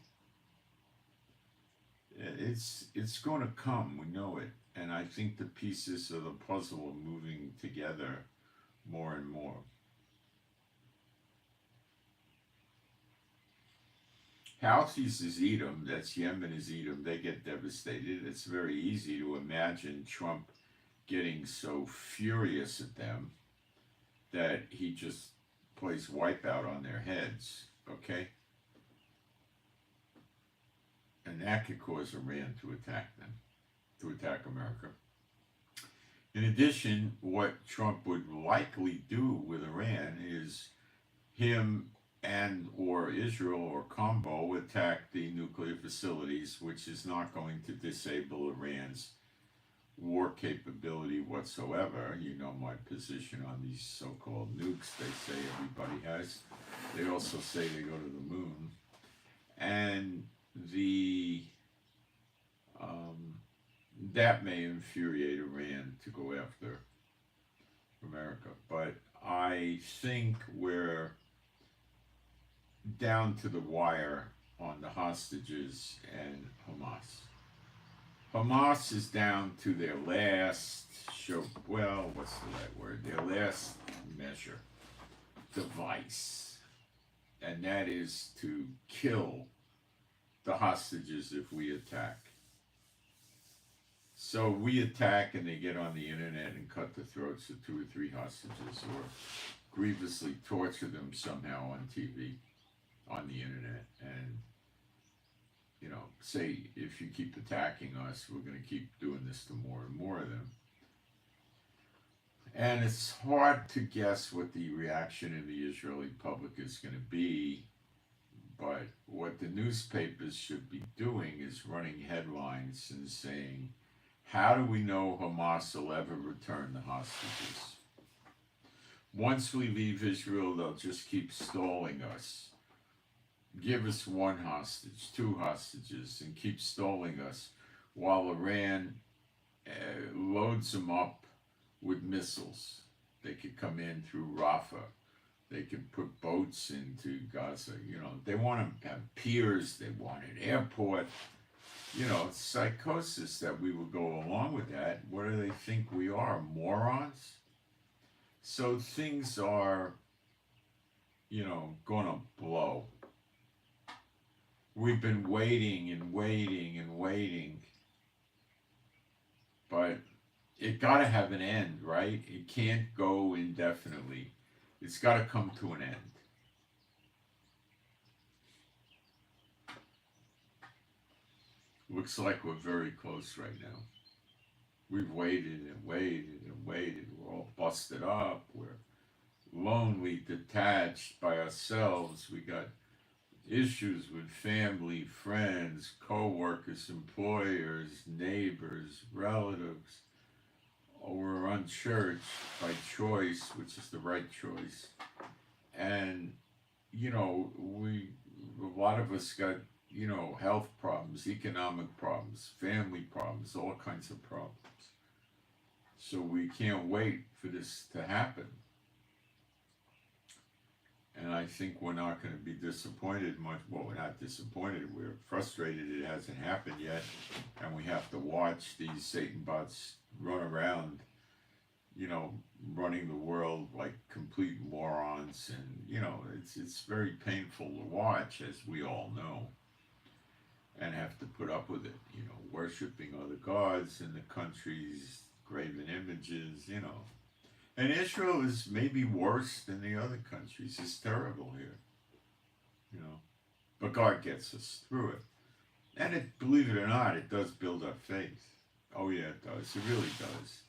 it's going to come. We know it. And I think the pieces of the puzzle are moving together more and more. Houthis is Edom, that's Yemen is Edom, they get devastated. It's very easy to imagine Trump getting so furious at them that he just plays wipeout on their heads, okay? And that could cause Iran to attack them, to attack America. In addition, what Trump would likely do with Iran is him and or Israel or combo attack the nuclear facilities, which is not going to disable Iran's war capability whatsoever. You know my position on these so-called nukes they say everybody has. They also say they go to the moon. And that may infuriate Iran to go after America. But I think we're down to the wire on the hostages and Hamas. Hamas is down to their last what's the right word? Their last measure, device. And that is to kill the hostages if we attack. So we attack and they get on the internet and cut the throats of 2 or 3 hostages or grievously torture them somehow on TV, on the internet, and say, if you keep attacking us, we're going to keep doing this to more and more of them. And it's hard to guess what the reaction in the Israeli public is going to be, but what the newspapers should be doing is running headlines and saying, how do we know Hamas will ever return the hostages? Once we leave Israel, they'll just keep stalling us. Give us 1 hostage, 2 hostages, and keep stalling us while Iran loads them up with missiles. They could come in through Rafah. They could put boats into Gaza. They want to have piers. They want an airport. It's psychosis that we would go along with that. What do they think we are, morons? So things are, going to blow. We've been waiting and waiting and waiting, but it got to have an end, right? It can't go indefinitely. It's got to come to an end. Looks like we're very close right now. We've waited and waited and waited. We're all busted up. We're lonely, detached by ourselves. We got issues with family, friends, co-workers, employers, neighbors, relatives. We're unchurched by choice, which is the right choice. And, a lot of us got, health problems, economic problems, family problems, all kinds of problems. So we can't wait for this to happen. And I think we're not going to be disappointed much. Well, we're not disappointed. We're frustrated it hasn't happened yet. And we have to watch these Satan bots run around, running the world like complete morons. And, it's very painful to watch, as we all know. And have to put up with it, worshiping other gods in the countries, graven images, And Israel is maybe worse than the other countries. It's terrible here, But God gets us through it. And it, believe it or not, it does build up faith. Oh yeah, it does. It really does.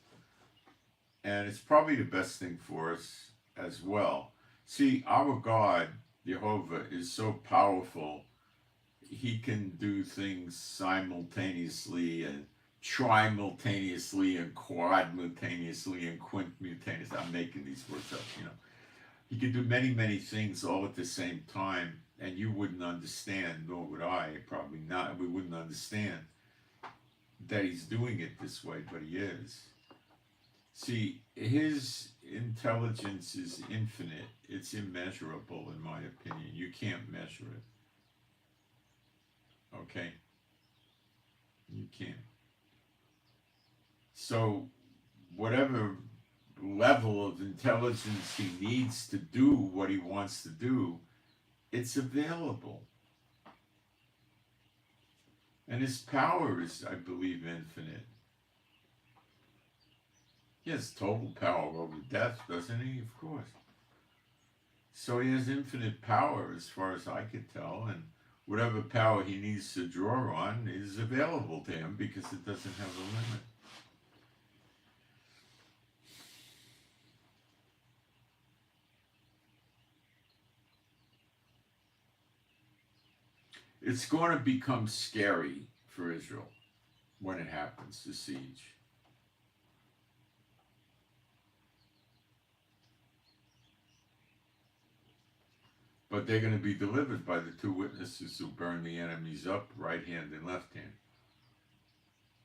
And it's probably the best thing for us as well. See, our God, Jehovah, is so powerful. He can do things simultaneously and trimultaneously and quadmultaneously and quintmultaneously. I'm making these words up, you know. He can do many, many things all at the same time, and you wouldn't understand, nor would I, probably not. We wouldn't understand that he's doing it this way, but he is. See, his intelligence is infinite. It's immeasurable, in my opinion. You can't measure it. Okay? You can't. So, whatever level of intelligence he needs to do what he wants to do, it's available. And his power is, I believe, infinite. He has total power over death, doesn't he? Of course. So he has infinite power as far as I could tell, and whatever power he needs to draw on is available to him because it doesn't have a limit. It's going to become scary for Israel when it happens, the siege. But they're going to be delivered by the two witnesses who burn the enemies up, right hand and left hand.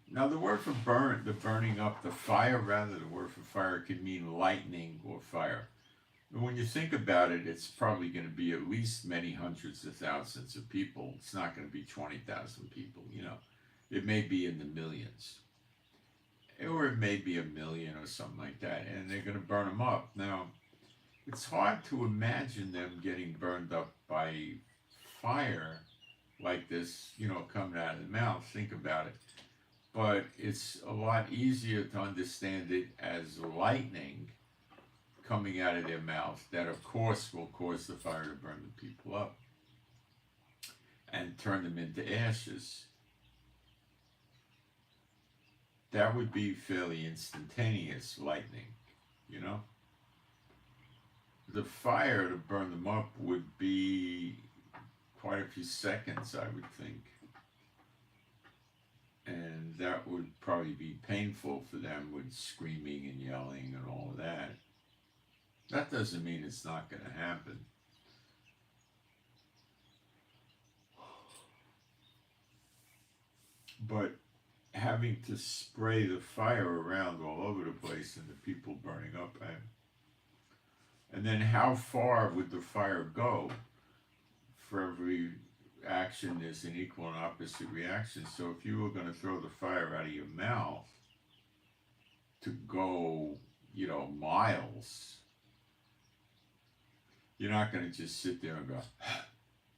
Now the word for burn, the burning up, the fire, rather, the word for fire can mean lightning or fire. And when you think about it, it's probably going to be at least many hundreds of thousands of people. It's not going to be 20,000 people, you know. It may be in the millions. Or it may be a million or something like that. And they're going to burn them up. Now, it's hard to imagine them getting burned up by fire like this, you know, coming out of the mouth. Think about it. But it's a lot easier to understand it as lightning coming out of their mouth, that of course will cause the fire to burn the people up and turn them into ashes. That would be fairly instantaneous lightning, you know. The fire to burn them up would be quite a few seconds, I would think. And that would probably be painful for them with screaming and yelling and all of that. That doesn't mean it's not going to happen. But having to spray the fire around all over the place and the people burning up, and then how far would the fire go? For every action there's an equal and opposite reaction. So if you were going to throw the fire out of your mouth to go, you know, miles, you're not going to just sit there and go,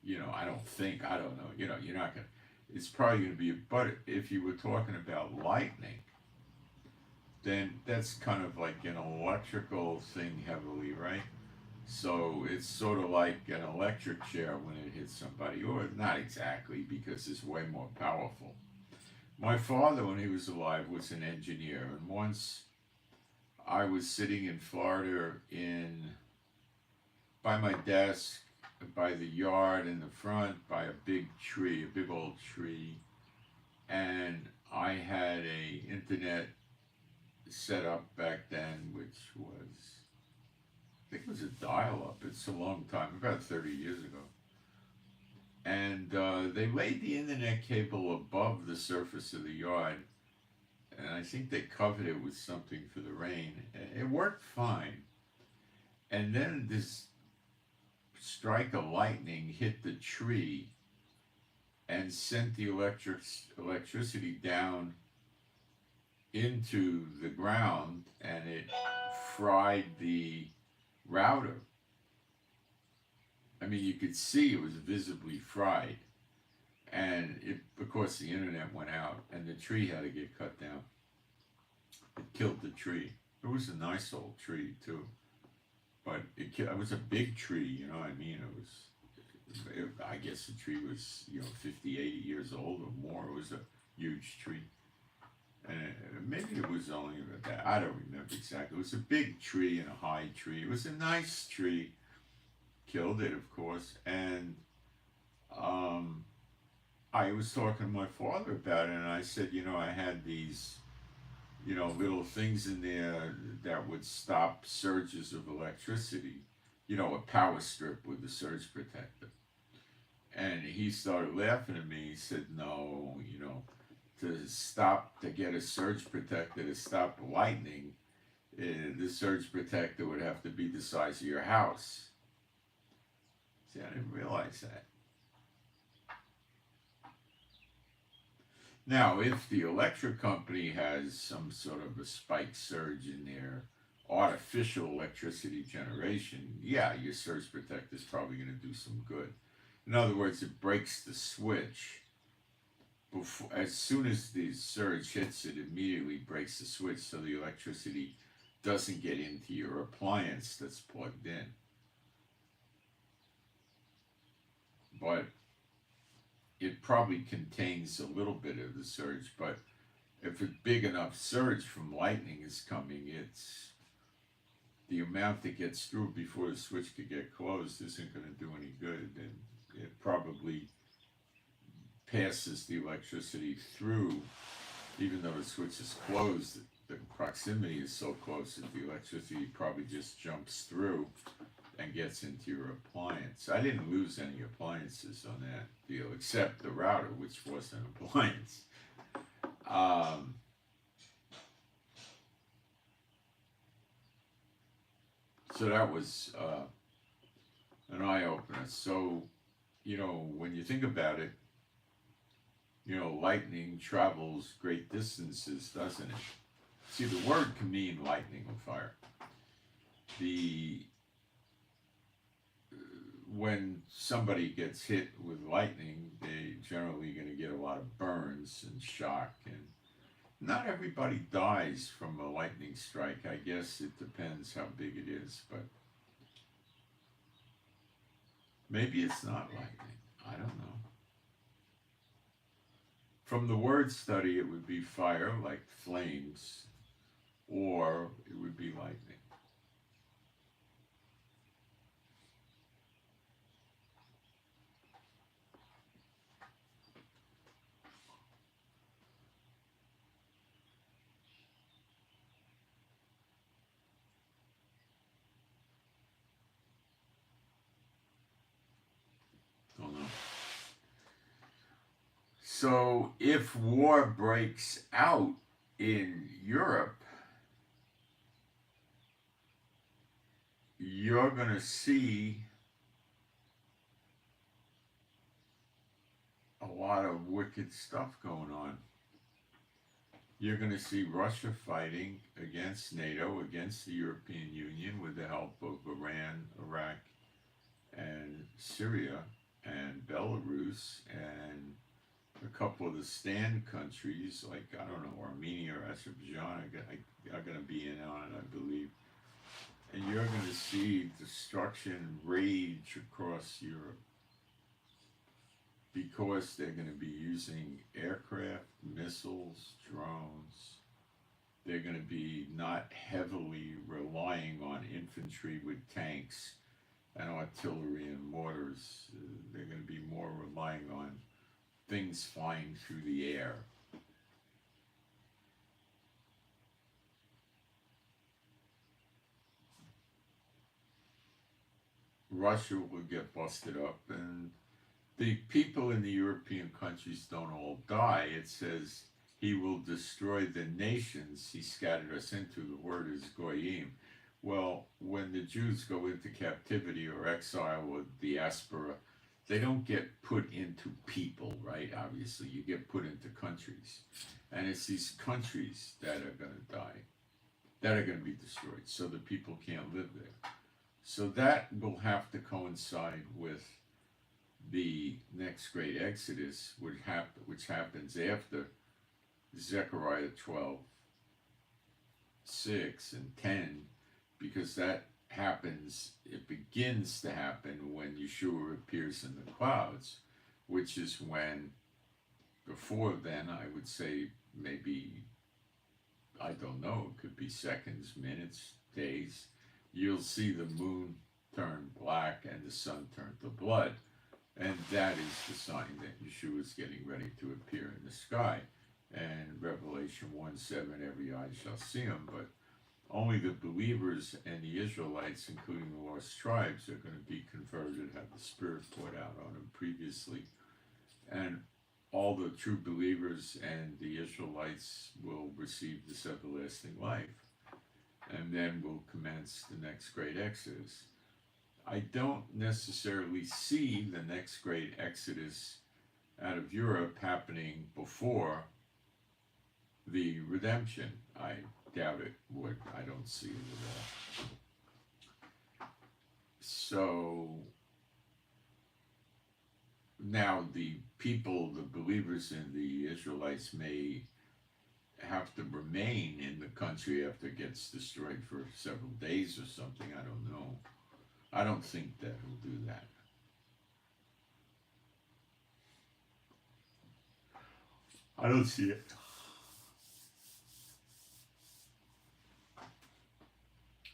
you know, I don't know, you know, you're not going to, it's probably going to be, but if you were talking about lightning, then that's kind of like an electrical thing heavily, right? So it's sort of like an electric chair when it hits somebody, or not exactly, because it's way more powerful. My father, when he was alive, was an engineer, and once I was sitting in Florida by my desk, by the yard in the front, by a big tree, a big old tree, and I had a internet set up back then, which was, I think it was a dial-up. It's a long time, about 30 years ago. And they laid the internet cable above the surface of the yard, and I think they covered it with something for the rain. It worked fine. And then this strike of lightning hit the tree and sent the electricity down into the ground, and it fried the router. I mean, you could see it was visibly fried, and of course the internet went out, and the tree had to get cut down. It killed the tree. It was a nice old tree too, but it was a big tree, you know what I mean? I guess the tree was, 50, 80 years old or more. It was a huge tree. And maybe it was only about that. I don't remember exactly. It was a big tree and a high tree. It was a nice tree. Killed it, of course. And I was talking to my father about it, and I said, I had these, little things in there that would stop surges of electricity. A power strip with a surge protector. And he started laughing at me. He said, no, to get a surge protector to stop lightning, the surge protector would have to be the size of your house. See, I didn't realize that. Now, if the electric company has some sort of a spike surge in their artificial electricity generation, yeah, your surge protector is probably going to do some good. In other words, it breaks the switch. As soon as the surge hits, it immediately breaks the switch so the electricity doesn't get into your appliance that's plugged in. But it probably contains a little bit of the surge, but if a big enough surge from lightning is coming, it's the amount that gets through before the switch could get closed isn't going to do any good, and it probably passes the electricity through, even though the switch is closed. The proximity is so close that the electricity probably just jumps through and gets into your appliance. I didn't lose any appliances on that deal, except the router, which was an appliance. So that was an eye-opener. So, when you think about it, lightning travels great distances, doesn't it? See, the word can mean lightning or fire. When somebody gets hit with lightning, they generally going to get a lot of burns and shock, and not everybody dies from a lightning strike. I guess it depends how big it is, but maybe it's not lightning. I don't know. From the word study, it would be fire, like flames, or it would be lightning. Don't know. So if war breaks out in Europe, you're going to see a lot of wicked stuff going on. You're going to see Russia fighting against NATO, against the European Union, with the help of Iran, Iraq, and Syria, and Belarus, and a couple of the stand countries, like, I don't know, Armenia or Azerbaijan are going to be in on it, I believe. And you're going to see destruction rage across Europe, because they're going to be using aircraft, missiles, drones. They're going to be not heavily relying on infantry with tanks and artillery and mortars. They're going to be more relying on things flying through the air. Russia will get busted up, and the people in the European countries don't all die. It says he will destroy the nations he scattered us into. The word is goyim. Well, when the Jews go into captivity or exile or diaspora, they don't get put into people, right? Obviously, you get put into countries. And it's these countries that are going to die, that are going to be destroyed, so the people can't live there. So that will have to coincide with the next great Exodus, which happens after Zechariah 12, 6 and 10, because that happens, it begins to happen when Yeshua appears in the clouds, which is when, before then, I would say maybe, I don't know, it could be seconds, minutes, days, you'll see the moon turn black and the sun turn to blood. And that is the sign that Yeshua is getting ready to appear in the sky. And Revelation 1:7, every eye shall see him, but only the believers and the Israelites, including the lost tribes, are going to be converted, have the Spirit poured out on them previously. And all the true believers and the Israelites will receive this everlasting life. And then will commence the next great Exodus. I don't necessarily see the next great Exodus out of Europe happening before the redemption. I doubt it would. I don't see it at all. So now the people, the believers and the Israelites may have to remain in the country after it gets destroyed for several days or something. I don't know. I don't think that he'll do that. I don't see it.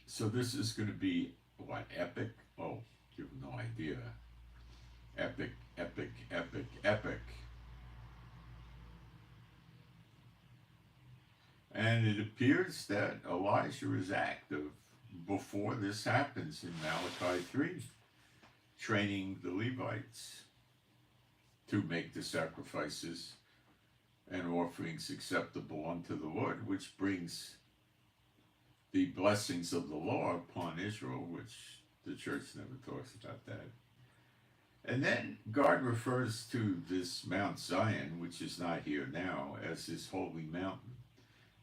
So this is going to be, what, epic? Oh, you have no idea. Epic, epic, epic, epic. And it appears that Elijah is active before this happens in Malachi 3, training the Levites to make the sacrifices and offerings acceptable unto the Lord, which brings the blessings of the law upon Israel, which the church never talks about that. And then God refers to this Mount Zion, which is not here now, as his holy mountain.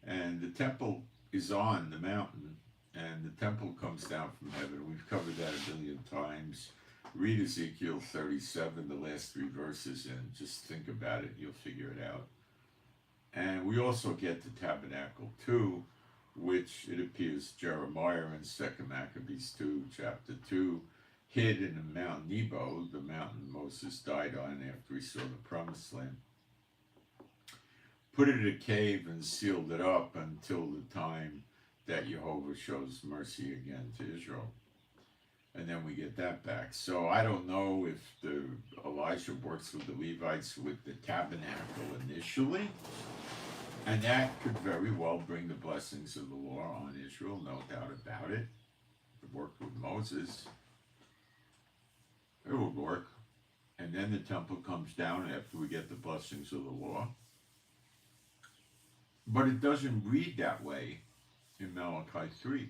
And the temple is on the mountain, and the temple comes down from heaven. We've covered that a billion times. Read Ezekiel 37, the last 3 verses, and just think about it. You'll figure it out. And we also get the tabernacle 2, which it appears Jeremiah in 2 Maccabees 2, chapter 2, hid in Mount Nebo, the mountain Moses died on after he saw the promised land. Put it in a cave and sealed it up until the time that Jehovah shows mercy again to Israel. And then we get that back. So I don't know if Elijah works with the Levites with the tabernacle initially, and that could very well bring the blessings of the law on Israel, no doubt about it. It worked with Moses. It would work. And then the temple comes down after we get the blessings of the law. But it doesn't read that way in Malachi 3.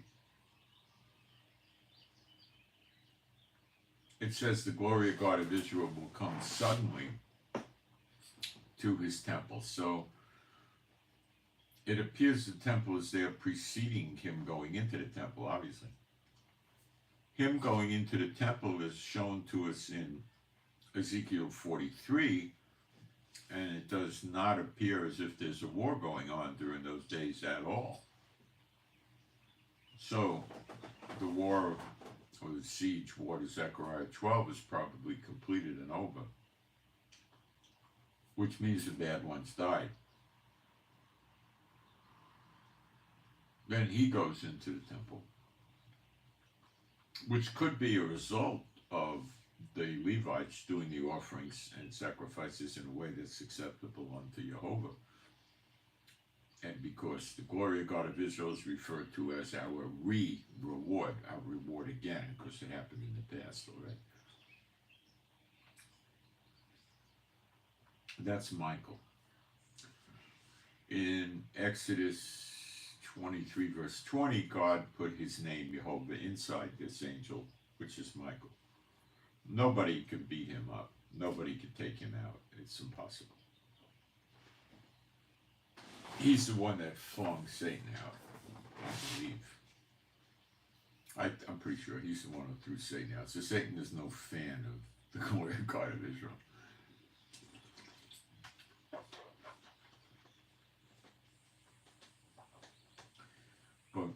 It says the glory of God of Israel will come suddenly to his temple. So it appears the temple is there preceding him going into the temple, obviously. Him going into the temple is shown to us in Ezekiel 43, and it does not appear as if there's a war going on during those days at all. So the war, or the siege war to Zechariah 12 is probably completed and over, which means the bad ones died. Then he goes into the temple, which could be a result of the Levites doing the offerings and sacrifices in a way that's acceptable unto Jehovah. And because the glory of God of Israel is referred to as our reward, our reward again, because it happened in the past already. That's Michael. In Exodus 23 verse 20, God put his name, Jehovah, inside this angel, which is Michael. Nobody can beat him up. Nobody can take him out. It's impossible. He's the one that flung Satan out, I believe. I'm pretty sure he's the one who threw Satan out. So Satan is no fan of the glory of God of Israel. But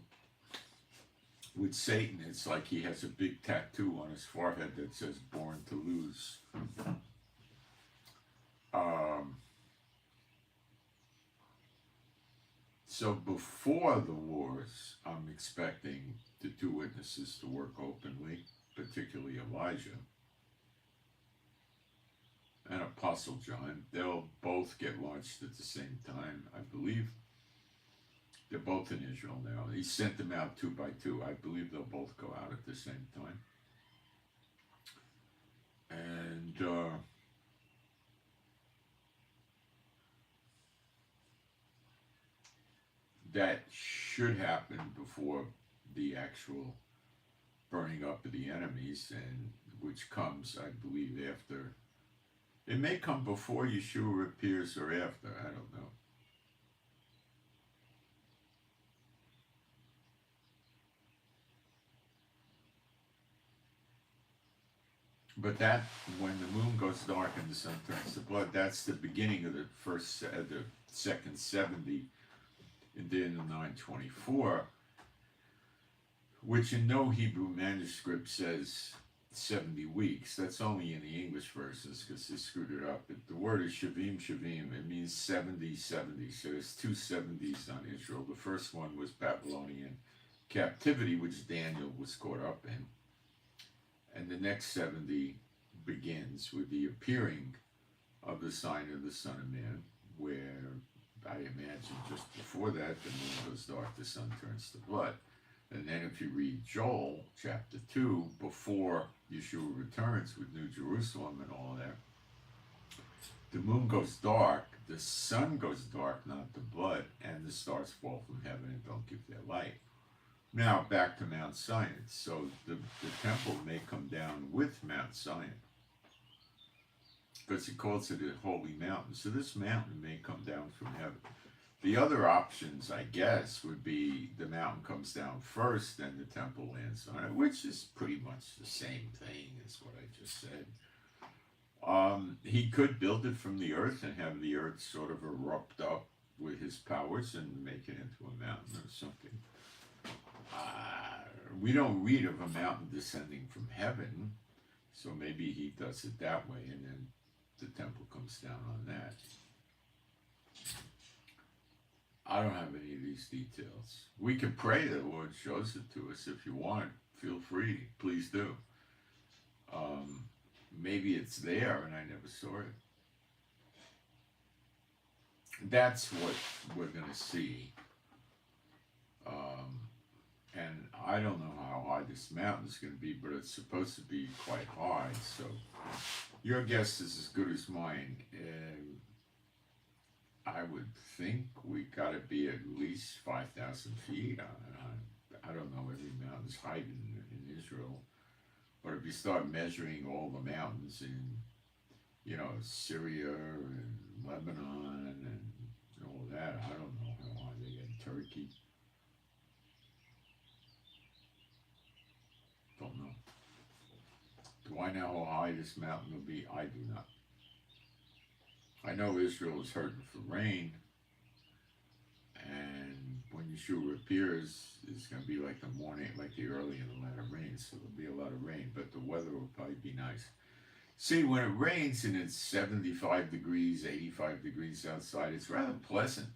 With Satan, it's like he has a big tattoo on his forehead that says "Born to Lose." So before the wars, I'm expecting the two witnesses to work openly, particularly Elijah and Apostle John. They'll both get launched at the same time, I believe. They're both in Israel now. He sent them out 2 by 2. I believe they'll both go out at the same time. And that should happen before the actual burning up of the enemies, and which comes, I believe, after. It may come before Yeshua appears or after. I don't know. But that, when the moon goes dark and the sun turns to blood, that's the beginning of the second 70 in Daniel 9:24, which in no Hebrew manuscript says 70 weeks. That's only in the English versions because they screwed it up. The word is Shavim Shavim. It means 70, 70. So there's 2 70s on Israel. The first one was Babylonian captivity, which Daniel was caught up in. And the next 70 begins with the appearing of the sign of the Son of Man, where I imagine just before that, the moon goes dark, the sun turns to blood. And then if you read Joel chapter 2, before Yeshua returns with New Jerusalem and all that, the moon goes dark, the sun goes dark, not the blood, and the stars fall from heaven and don't give their light. Now back to Mount Zion. So the temple may come down with Mount Zion, because he calls it a holy mountain. So this mountain may come down from heaven. The other options, I guess, would be the mountain comes down first, then the temple lands on it, which is pretty much the same thing as what I just said. He could build it from the earth and have the earth sort of erupt up with his powers and make it into a mountain or something. We don't read of a mountain descending from heaven, so maybe he does it that way, and then the temple comes down on that. I don't have any of these details. We can pray that the Lord shows it to us if you want. Feel free, please do. Maybe it's there and I never saw it. That's what we're going to see. And I don't know how high this mountain is going to be, but it's supposed to be quite high. So your guess is as good as mine. I would think we got to be at least 5,000 feet. I don't know every mountain's height in Israel, but if you start measuring all the mountains in, Syria and Lebanon and all that, I don't know how high they get in Turkey. Don't know. Do I know how high this mountain will be? I do not. I know Israel is hurting for rain, and when Yeshua appears, it's going to be like the morning, like the early and the latter rain, so there'll be a lot of rain, but the weather will probably be nice. See, when it rains and it's 75 degrees, 85 degrees outside, it's rather pleasant.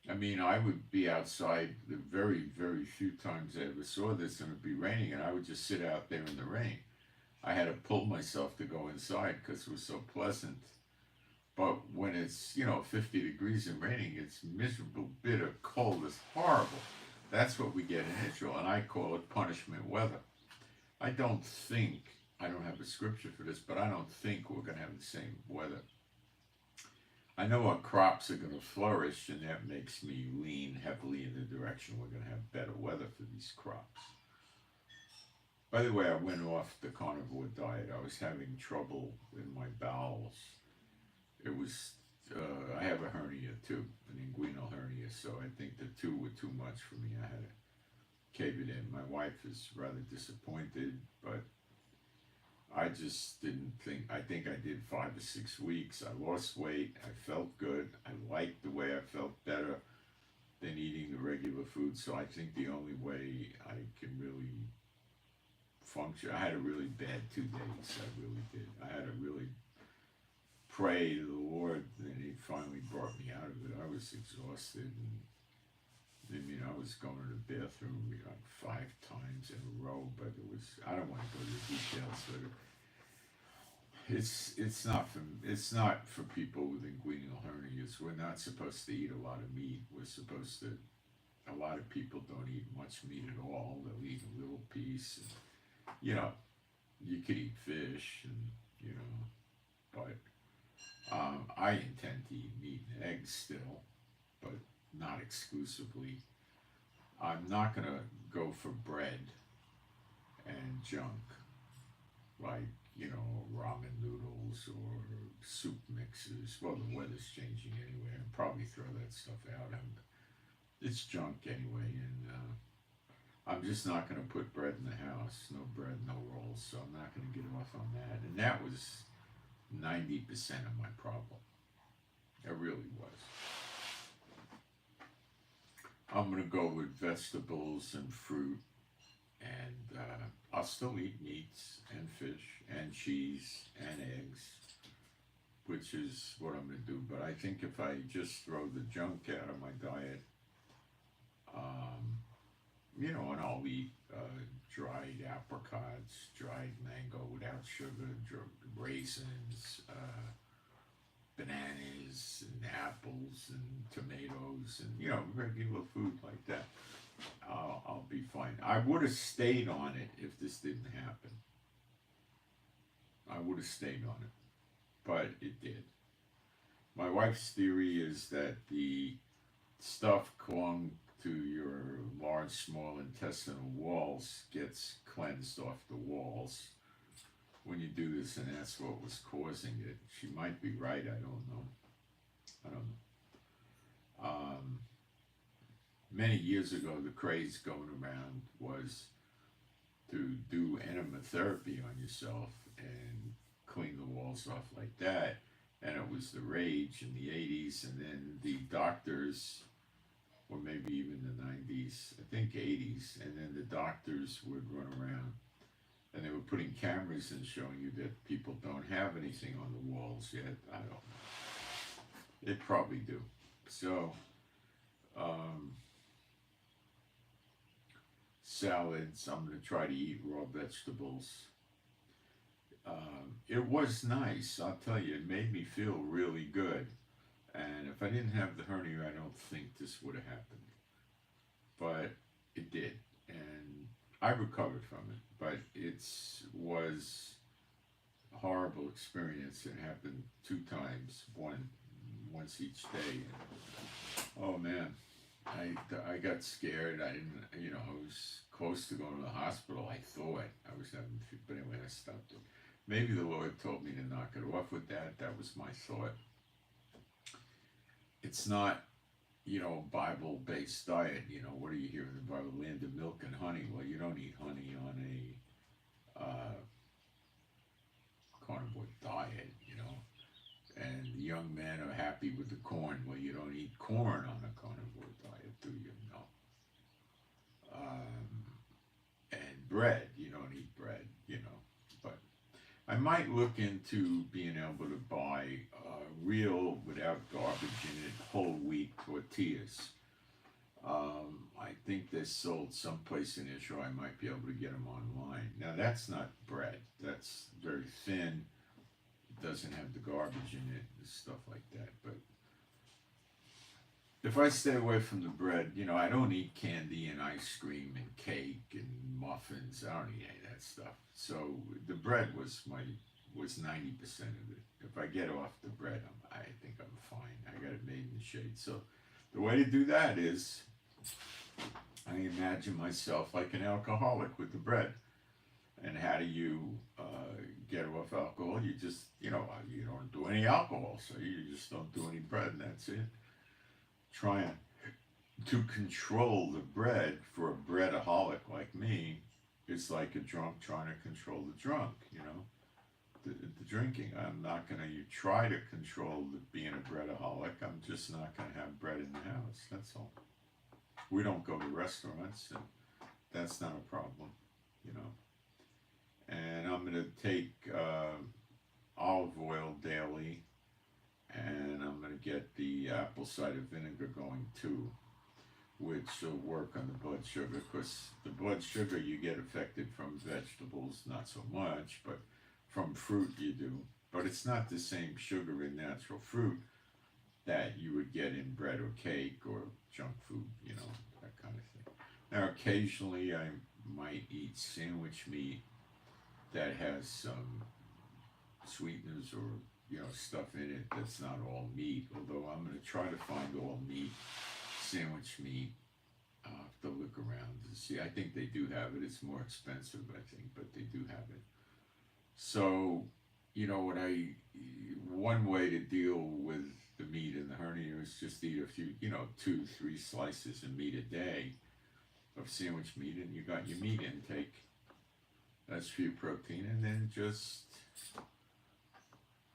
I mean, I would be outside the very, very few times I ever saw this and it'd be raining, and I would just sit out there in the rain. I had to pull myself to go inside because it was so pleasant. But when it's, 50 degrees and raining, it's miserable, bitter, cold, it's horrible. That's what we get in Israel, and I call it punishment weather. I don't have a scripture for this, but I don't think we're going to have the same weather. I know our crops are going to flourish, and that makes me lean heavily in the direction we're going to have better weather for these crops. By the way, I went off the carnivore diet. I was having trouble in my bowels. It was, I have a hernia too, an inguinal hernia, so I think the 2 were too much for me. I had to cave it in. My wife is rather disappointed, but I just didn't think, I think I did 5 or 6 weeks. I lost weight, I felt good, I liked the way I felt better than eating the regular regular food, so I think the only way I can really function, I had a really bad 2 days, I really did. I had to really pray to the Lord, and he finally brought me out of it. I was exhausted, and I mean, I was going to the bathroom like 5 times in a row, but it was, I don't want to go to the details, but it's not for people with inguinal hernias. We're not supposed to eat a lot of meat. We're supposed to, a lot of people don't eat much meat at all. They'll eat a little piece, and, you know, you could eat fish, and, you know, but I intend to eat meat and eggs still, but not exclusively. I'm not gonna go for bread and junk, like, you know, ramen noodles or soup mixes. Well, the weather's changing anyway. I'll probably throw that stuff out. It's junk anyway, and I'm just not gonna put bread in the house. No bread, no rolls, so I'm not gonna get off on that. And that was 90% of my problem. It really was. I'm gonna go with vegetables and fruit, and I'll still eat meats and fish and cheese and eggs, which is what I'm gonna do. But I think if I just throw the junk out of my diet, you know, and I'll eat dried apricots, dried mango without sugar, raisins, bananas and apples and tomatoes, and, you know, regular food like that, I'll be fine. I would have stayed on it if this didn't happen. I would have stayed on it, but it did. My wife's theory is that the stuff clung to your large, small intestinal walls gets cleansed off the walls when you do this, and that's what was causing it. She might be right. I don't know. Many years ago, the craze going around was to do enema therapy on yourself and clean the walls off like that, and it was the rage in the 80s, and then the doctors, or maybe even the 90s, I think 80s, and then the doctors would run around and they were putting cameras and showing you that people don't have anything on the walls yet. I don't know. They probably do. So, salads, I'm going to try to eat raw vegetables. It was nice, I'll tell you. It made me feel really good. And if I didn't have the hernia, I don't think this would have happened. But it did. And I recovered from it. But it was a horrible experience. It happened 2 times, once each day. Oh man, I got scared. I didn't, you know, I was close to going to the hospital. I thought I was having, but anyway, I stopped it. Maybe the Lord told me to knock it off with that. That was my thought. It's not, you know, Bible-based diet. You know, what do you hear in the Bible? Land of milk and honey. Well, you don't eat honey on a carnivore diet, you know. And the young men are happy with the corn. Well, you don't eat corn on a carnivore diet, do you? No. And bread, you don't eat bread, you know. But I might look into being able to buy real, without garbage in it, whole wheat tortillas. I think they're sold someplace in Israel. I might be able to get them online. Now, that's not bread. That's very thin. It doesn't have the garbage in it and stuff like that. But if I stay away from the bread, you know, I don't eat candy and ice cream and cake and muffins. I don't eat any of that stuff. So the bread was 90% of it. If I get off the bread, I think I'm fine. I got it made in the shade. So the way to do that is, I imagine myself like an alcoholic with the bread. And how do you get off alcohol? You just, you know, you don't do any alcohol, so you just don't do any bread, and that's it. Trying to control the bread for a breadaholic like me is like a drunk trying to control the drunk, you know. The drinking. I'm not going to try to control being a breadaholic. I'm just not going to have bread in the house. That's all. We don't go to restaurants, and that's not a problem, you know. And I'm going to take olive oil daily, and I'm going to get the apple cider vinegar going too, which will work on the blood sugar, because the blood sugar you get affected from vegetables, not so much, but from fruit you do. But it's not the same sugar in natural fruit that you would get in bread or cake or junk food, you know, that kind of thing. Now, occasionally I might eat sandwich meat that has some sweeteners or, you know, stuff in it that's not all meat, although I'm going to try to find all meat sandwich meat. I'll have to look around to see. I think they do have it. It's more expensive, I think, but they do have it. So, you know, one way to deal with the meat and the hernia is just eat a few, you know, 2-3 slices of meat a day of sandwich meat, and you got your meat intake. That's for your protein, and then just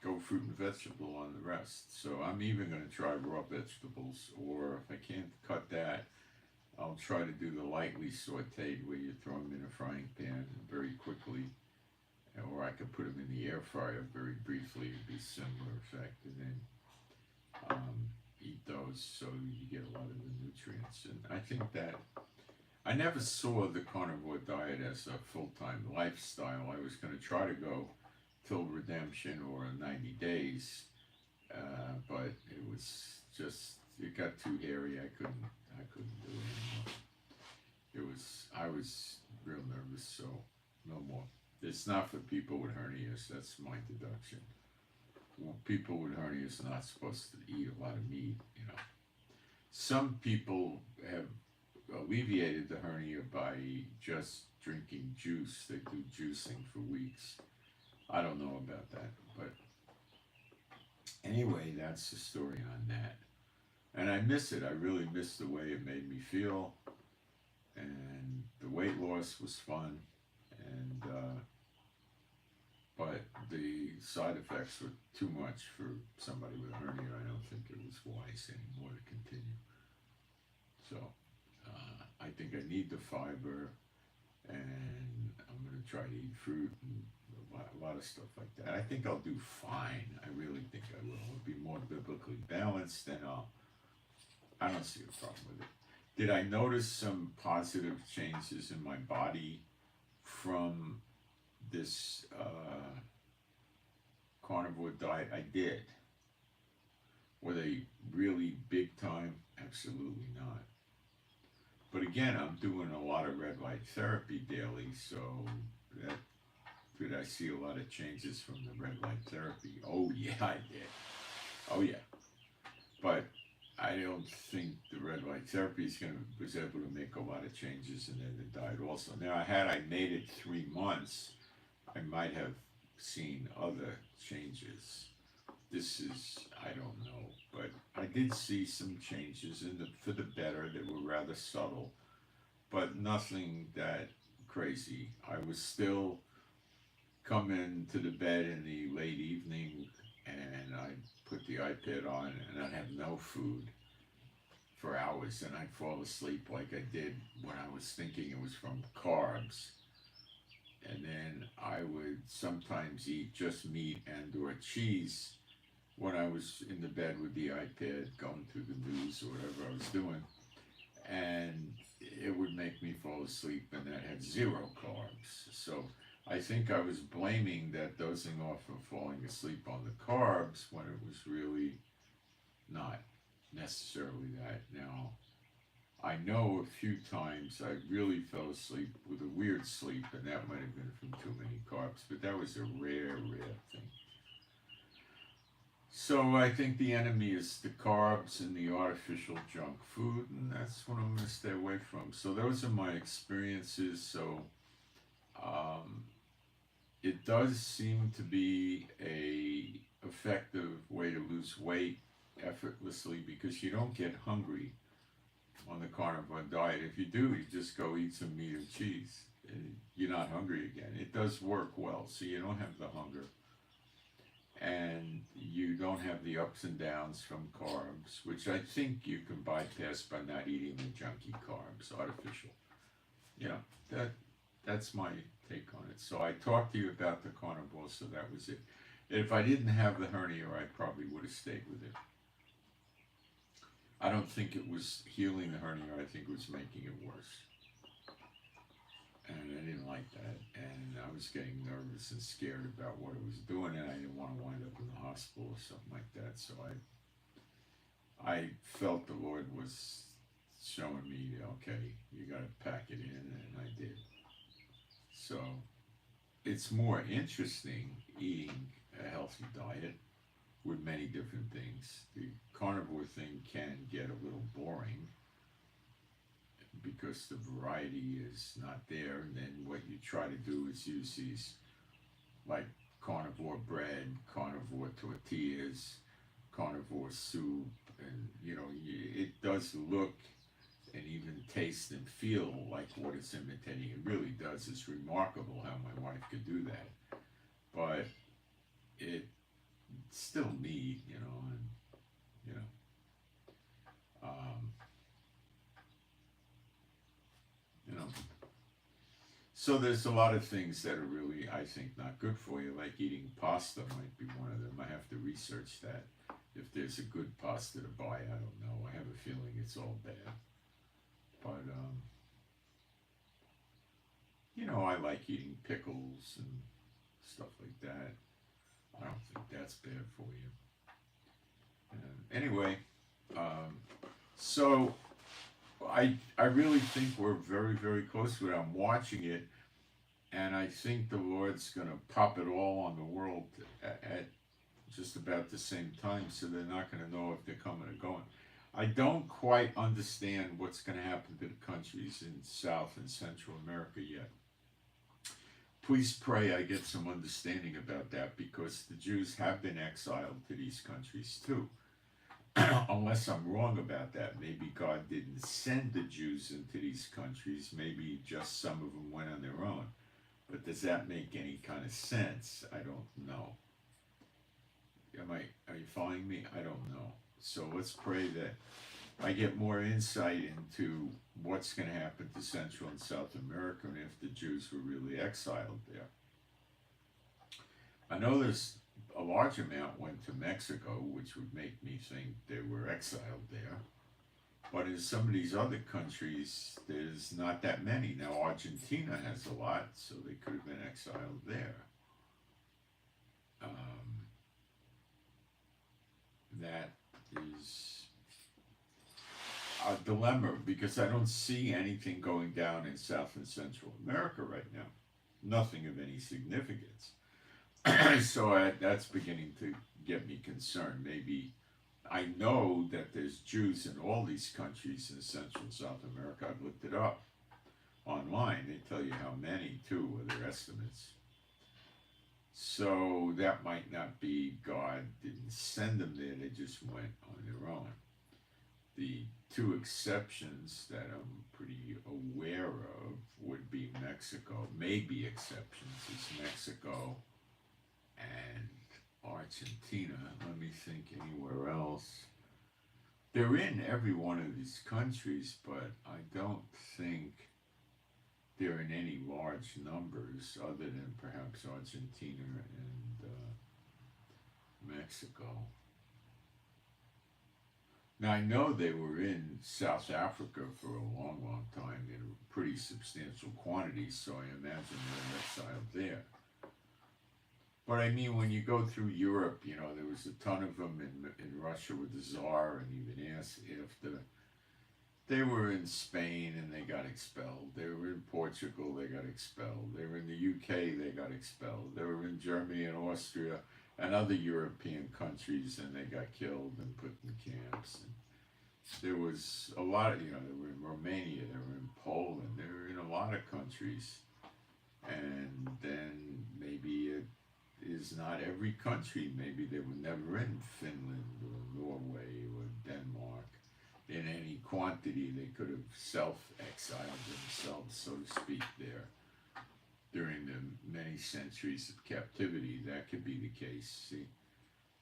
go fruit and vegetable on the rest. So I'm even going to try raw vegetables, or if I can't cut that, I'll try to do the lightly sauteed where you throw them in a frying pan very quickly, or I could put them in the air fryer very briefly. It'd be similar effect, and then eat those so you get a lot of the nutrients. And I think that I never saw the carnivore diet as a full-time lifestyle. I was going to try to go till redemption or 90 days, but it was just, it got too hairy. I couldn't do it anymore. I was real nervous, so no more. It's not for people with hernias. That's my deduction. Well, people with hernias are not supposed to eat a lot of meat, you know. Some people have alleviated the hernia by just drinking juice. They do juicing for weeks. I don't know about that, but anyway, that's the story on that. And I miss it. I really miss the way it made me feel, and the weight loss was fun, and but the side effects were too much for somebody with a hernia. I don't think it was wise anymore to continue. So I think I need the fiber, and I'm going to try to eat fruit and a lot of stuff like that. I think I'll do fine. I really think I will. It'll be more biblically balanced, and I don't see a problem with it. Did I notice some positive changes in my body from this carnivore diet? I did. Were they really big time? Absolutely not. But again, I'm doing a lot of red light therapy daily, so did I see a lot of changes from the red light therapy? Oh yeah, I did. Oh yeah. But I don't think the red light therapy was able to make a lot of changes, and then the diet also. Now, had I made it 3 months, I might have seen other changes. This is, I don't know, but I did see some changes for the better that were rather subtle, but nothing that crazy. I was still coming to the bed in the late evening, and I'd put the iPad on, and I'd have no food for hours, and I'd fall asleep like I did when I was thinking it was from carbs. And then I would sometimes eat just meat and or cheese when I was in the bed with the iPad going through the news or whatever I was doing, and it would make me fall asleep, and that had 0 carbs. So I think I was blaming that dozing off of falling asleep on the carbs when it was really not necessarily that. Now, I know a few times I really fell asleep with a weird sleep, and that might have been from too many carbs, but that was a rare thing. So I think the enemy is the carbs and the artificial junk food, and that's what I'm going to stay away from. So those are my experiences. So it does seem to be a effective way to lose weight effortlessly, because you don't get hungry on the carnivore diet. If you do, you just go eat some meat and cheese, and you're not hungry again. It does work well, so you don't have the hunger. and you don't have the ups and downs from carbs, which I think you can bypass by not eating the junky carbs, artificial. You know, that's my take on it. So I talked to you about the carnivore, so that was it. If I didn't have the hernia, I probably would have stayed with it. I don't think it was healing the hernia, I think it was making it worse. And I didn't like that, and I was getting nervous and scared about what it was doing, and I didn't want to wind up in the hospital or something like that. So I felt the Lord was showing me, okay, you got to pack it in, and I did. So it's more interesting eating a healthy diet with many different things. The carnivore thing can get a little boring because the variety is not there, and then what you try to do is use these like carnivore bread, carnivore tortillas, carnivore soup, and you know, it does look and even taste and feel like what it's imitating. It really does. It's remarkable how my wife could do that, but it's still meat, you know, and you know. You know, so there's a lot of things that are really, I think, not good for you, like eating pasta might be one of them. I have to research that. If there's a good pasta to buy, I don't know. I have a feeling it's all bad. But, you know, I like eating pickles and stuff like that. I don't think that's bad for you. Anyway, so I really think we're very, very close to it. I'm watching it, and I think the Lord's going to pop it all on the world at just about the same time, so they're not going to know if they're coming or going. I don't quite understand what's going to happen to the countries in South and Central America yet. Please pray I get some understanding about that, because the Jews have been exiled to these countries too. Unless I'm wrong about that, maybe God didn't send the Jews into these countries. Maybe just some of them went on their own. But does that make any kind of sense? I don't know. Are you following me? I don't know. So let's pray that I get more insight into what's going to happen to Central and South America, and if the Jews were really exiled there. I know there's a large amount went to Mexico, which would make me think they were exiled there. But in some of these other countries, there's not that many. Now, Argentina has a lot, so they could have been exiled there. That is a dilemma, because I don't see anything going down in South and Central America right now. Nothing of any significance. So that's beginning to get me concerned. Maybe I know that there's Jews in all these countries in Central and South America. I've looked it up online. They tell you how many, too, with their estimates. So that might not be God didn't send them there. They just went on their own. The two exceptions that I'm pretty aware of would be Mexico. Maybe exceptions is Mexico and Argentina. Let me think anywhere else. They're in every one of these countries, but I don't think they're in any large numbers other than perhaps Argentina and Mexico. Now, I know they were in South Africa for a long, long time in pretty substantial quantities, so I imagine they're exiled there. But I mean, when you go through Europe, you know, there was a ton of them in Russia with the Tsar, and even after. They were in Spain and they got expelled. They were in Portugal, they got expelled. They were in the UK, they got expelled. They were in Germany and Austria and other European countries, and they got killed and put in camps. And there was a lot of, you know, they were in Romania, they were in Poland, they were in a lot of countries. And then maybe it is not every country. Maybe they were never in Finland or Norway or Denmark in any quantity. They could have self-exiled themselves, so to speak, there during the many centuries of captivity. That could be the case. See,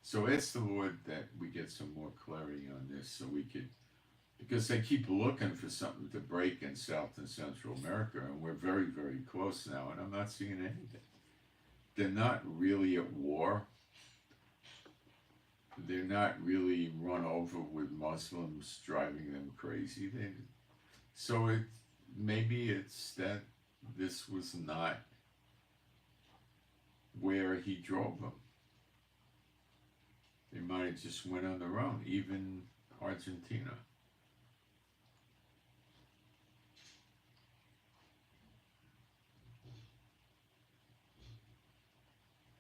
So ask the Lord that we get some more clarity on this so we could, because they keep looking for something to break in South and Central America, and we're very, very close now, and I'm not seeing anything. They're not really at war. They're not really run over with Muslims driving them crazy. So maybe it's that this was not where he drove them. They might have just went on their own, even Argentina.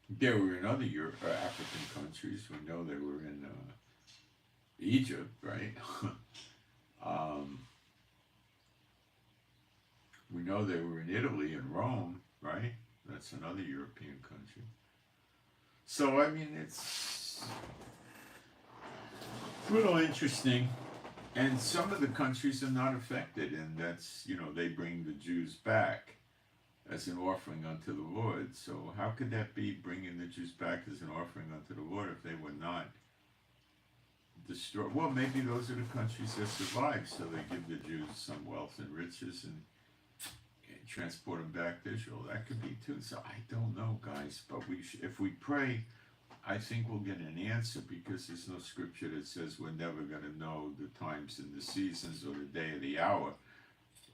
They were in other African countries. We know they were in Egypt, right? We know they were in Italy and Rome, right? That's another European country. So, I mean, it's a little interesting. And some of the countries are not affected, and that's, they bring the Jews back as an offering unto the Lord. So how could that be, bringing the Jews back as an offering unto the Lord, if they were not destroyed? Well, maybe those are the countries that survived, so they give the Jews some wealth and riches and transport them back to Israel. That could be too. So I don't know, guys, but if we pray, I think we'll get an answer, because there's no scripture that says we're never going to know the times and the seasons or the day or the hour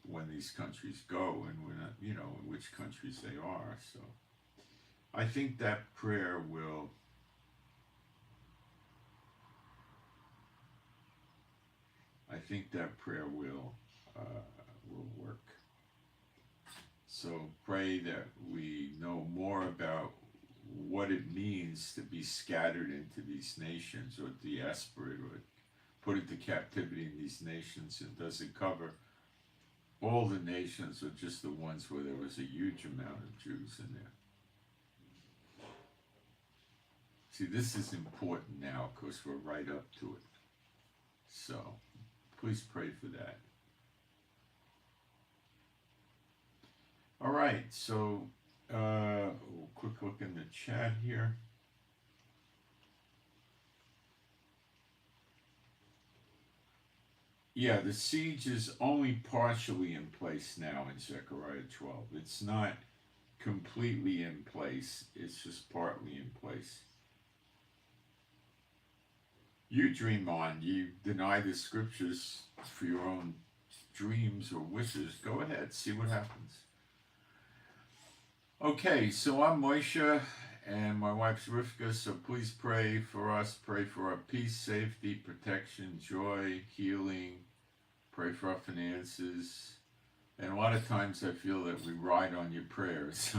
when these countries go, and we're not, in which countries they are. So I think that prayer will work. So pray that we know more about what it means to be scattered into these nations, or diaspora, or put into captivity in these nations. And does it cover all the nations, or just the ones where there was a huge amount of Jews in there? See, this is important now, because we're right up to it. So please pray for that. All right, so quick look in the chat here. Yeah, the siege is only partially in place now in Zechariah 12. It's not completely in place. It's just partly in place. You dream on. You deny the scriptures for your own dreams or wishes. Go ahead, see what happens. Okay, so I'm Moshe, and my wife's Rivka, so please pray for us. Pray for our peace, safety, protection, joy, healing. Pray for our finances. And a lot of times I feel that we ride on your prayers.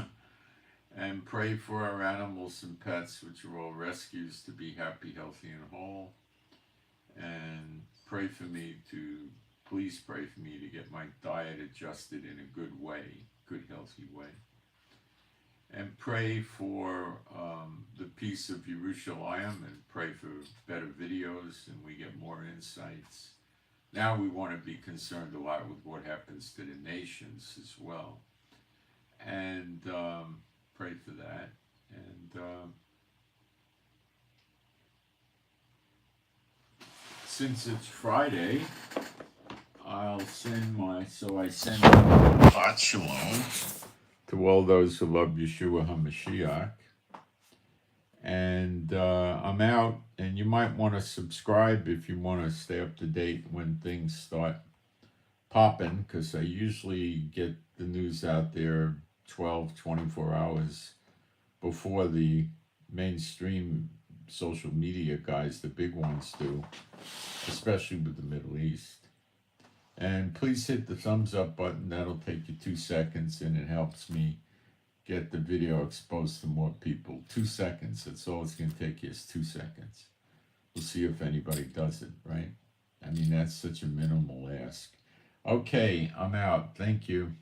And pray for our animals and pets, which are all rescues, to be happy, healthy, and whole. And please pray for me to get my diet adjusted in a good way, good, healthy way. And pray for the peace of Jerusalem, and pray for better videos and we get more insights. Now we want to be concerned a lot with what happens to the nations as well. And pray for that. And since it's Friday, I send Shabbat Shalom to all those who love Yeshua HaMashiach. And I'm out, and you might want to subscribe if you want to stay up to date when things start popping, because I usually get the news out there 12, 24 hours before the mainstream social media guys, the big ones, do, especially with the Middle East. And please hit the thumbs up button. That'll take you 2 seconds, and it helps me get the video exposed to more people. 2 seconds, that's all it's going to take you, is 2 seconds. We'll see if anybody does it, right? I mean, that's such a minimal ask. Okay, I'm out. Thank you.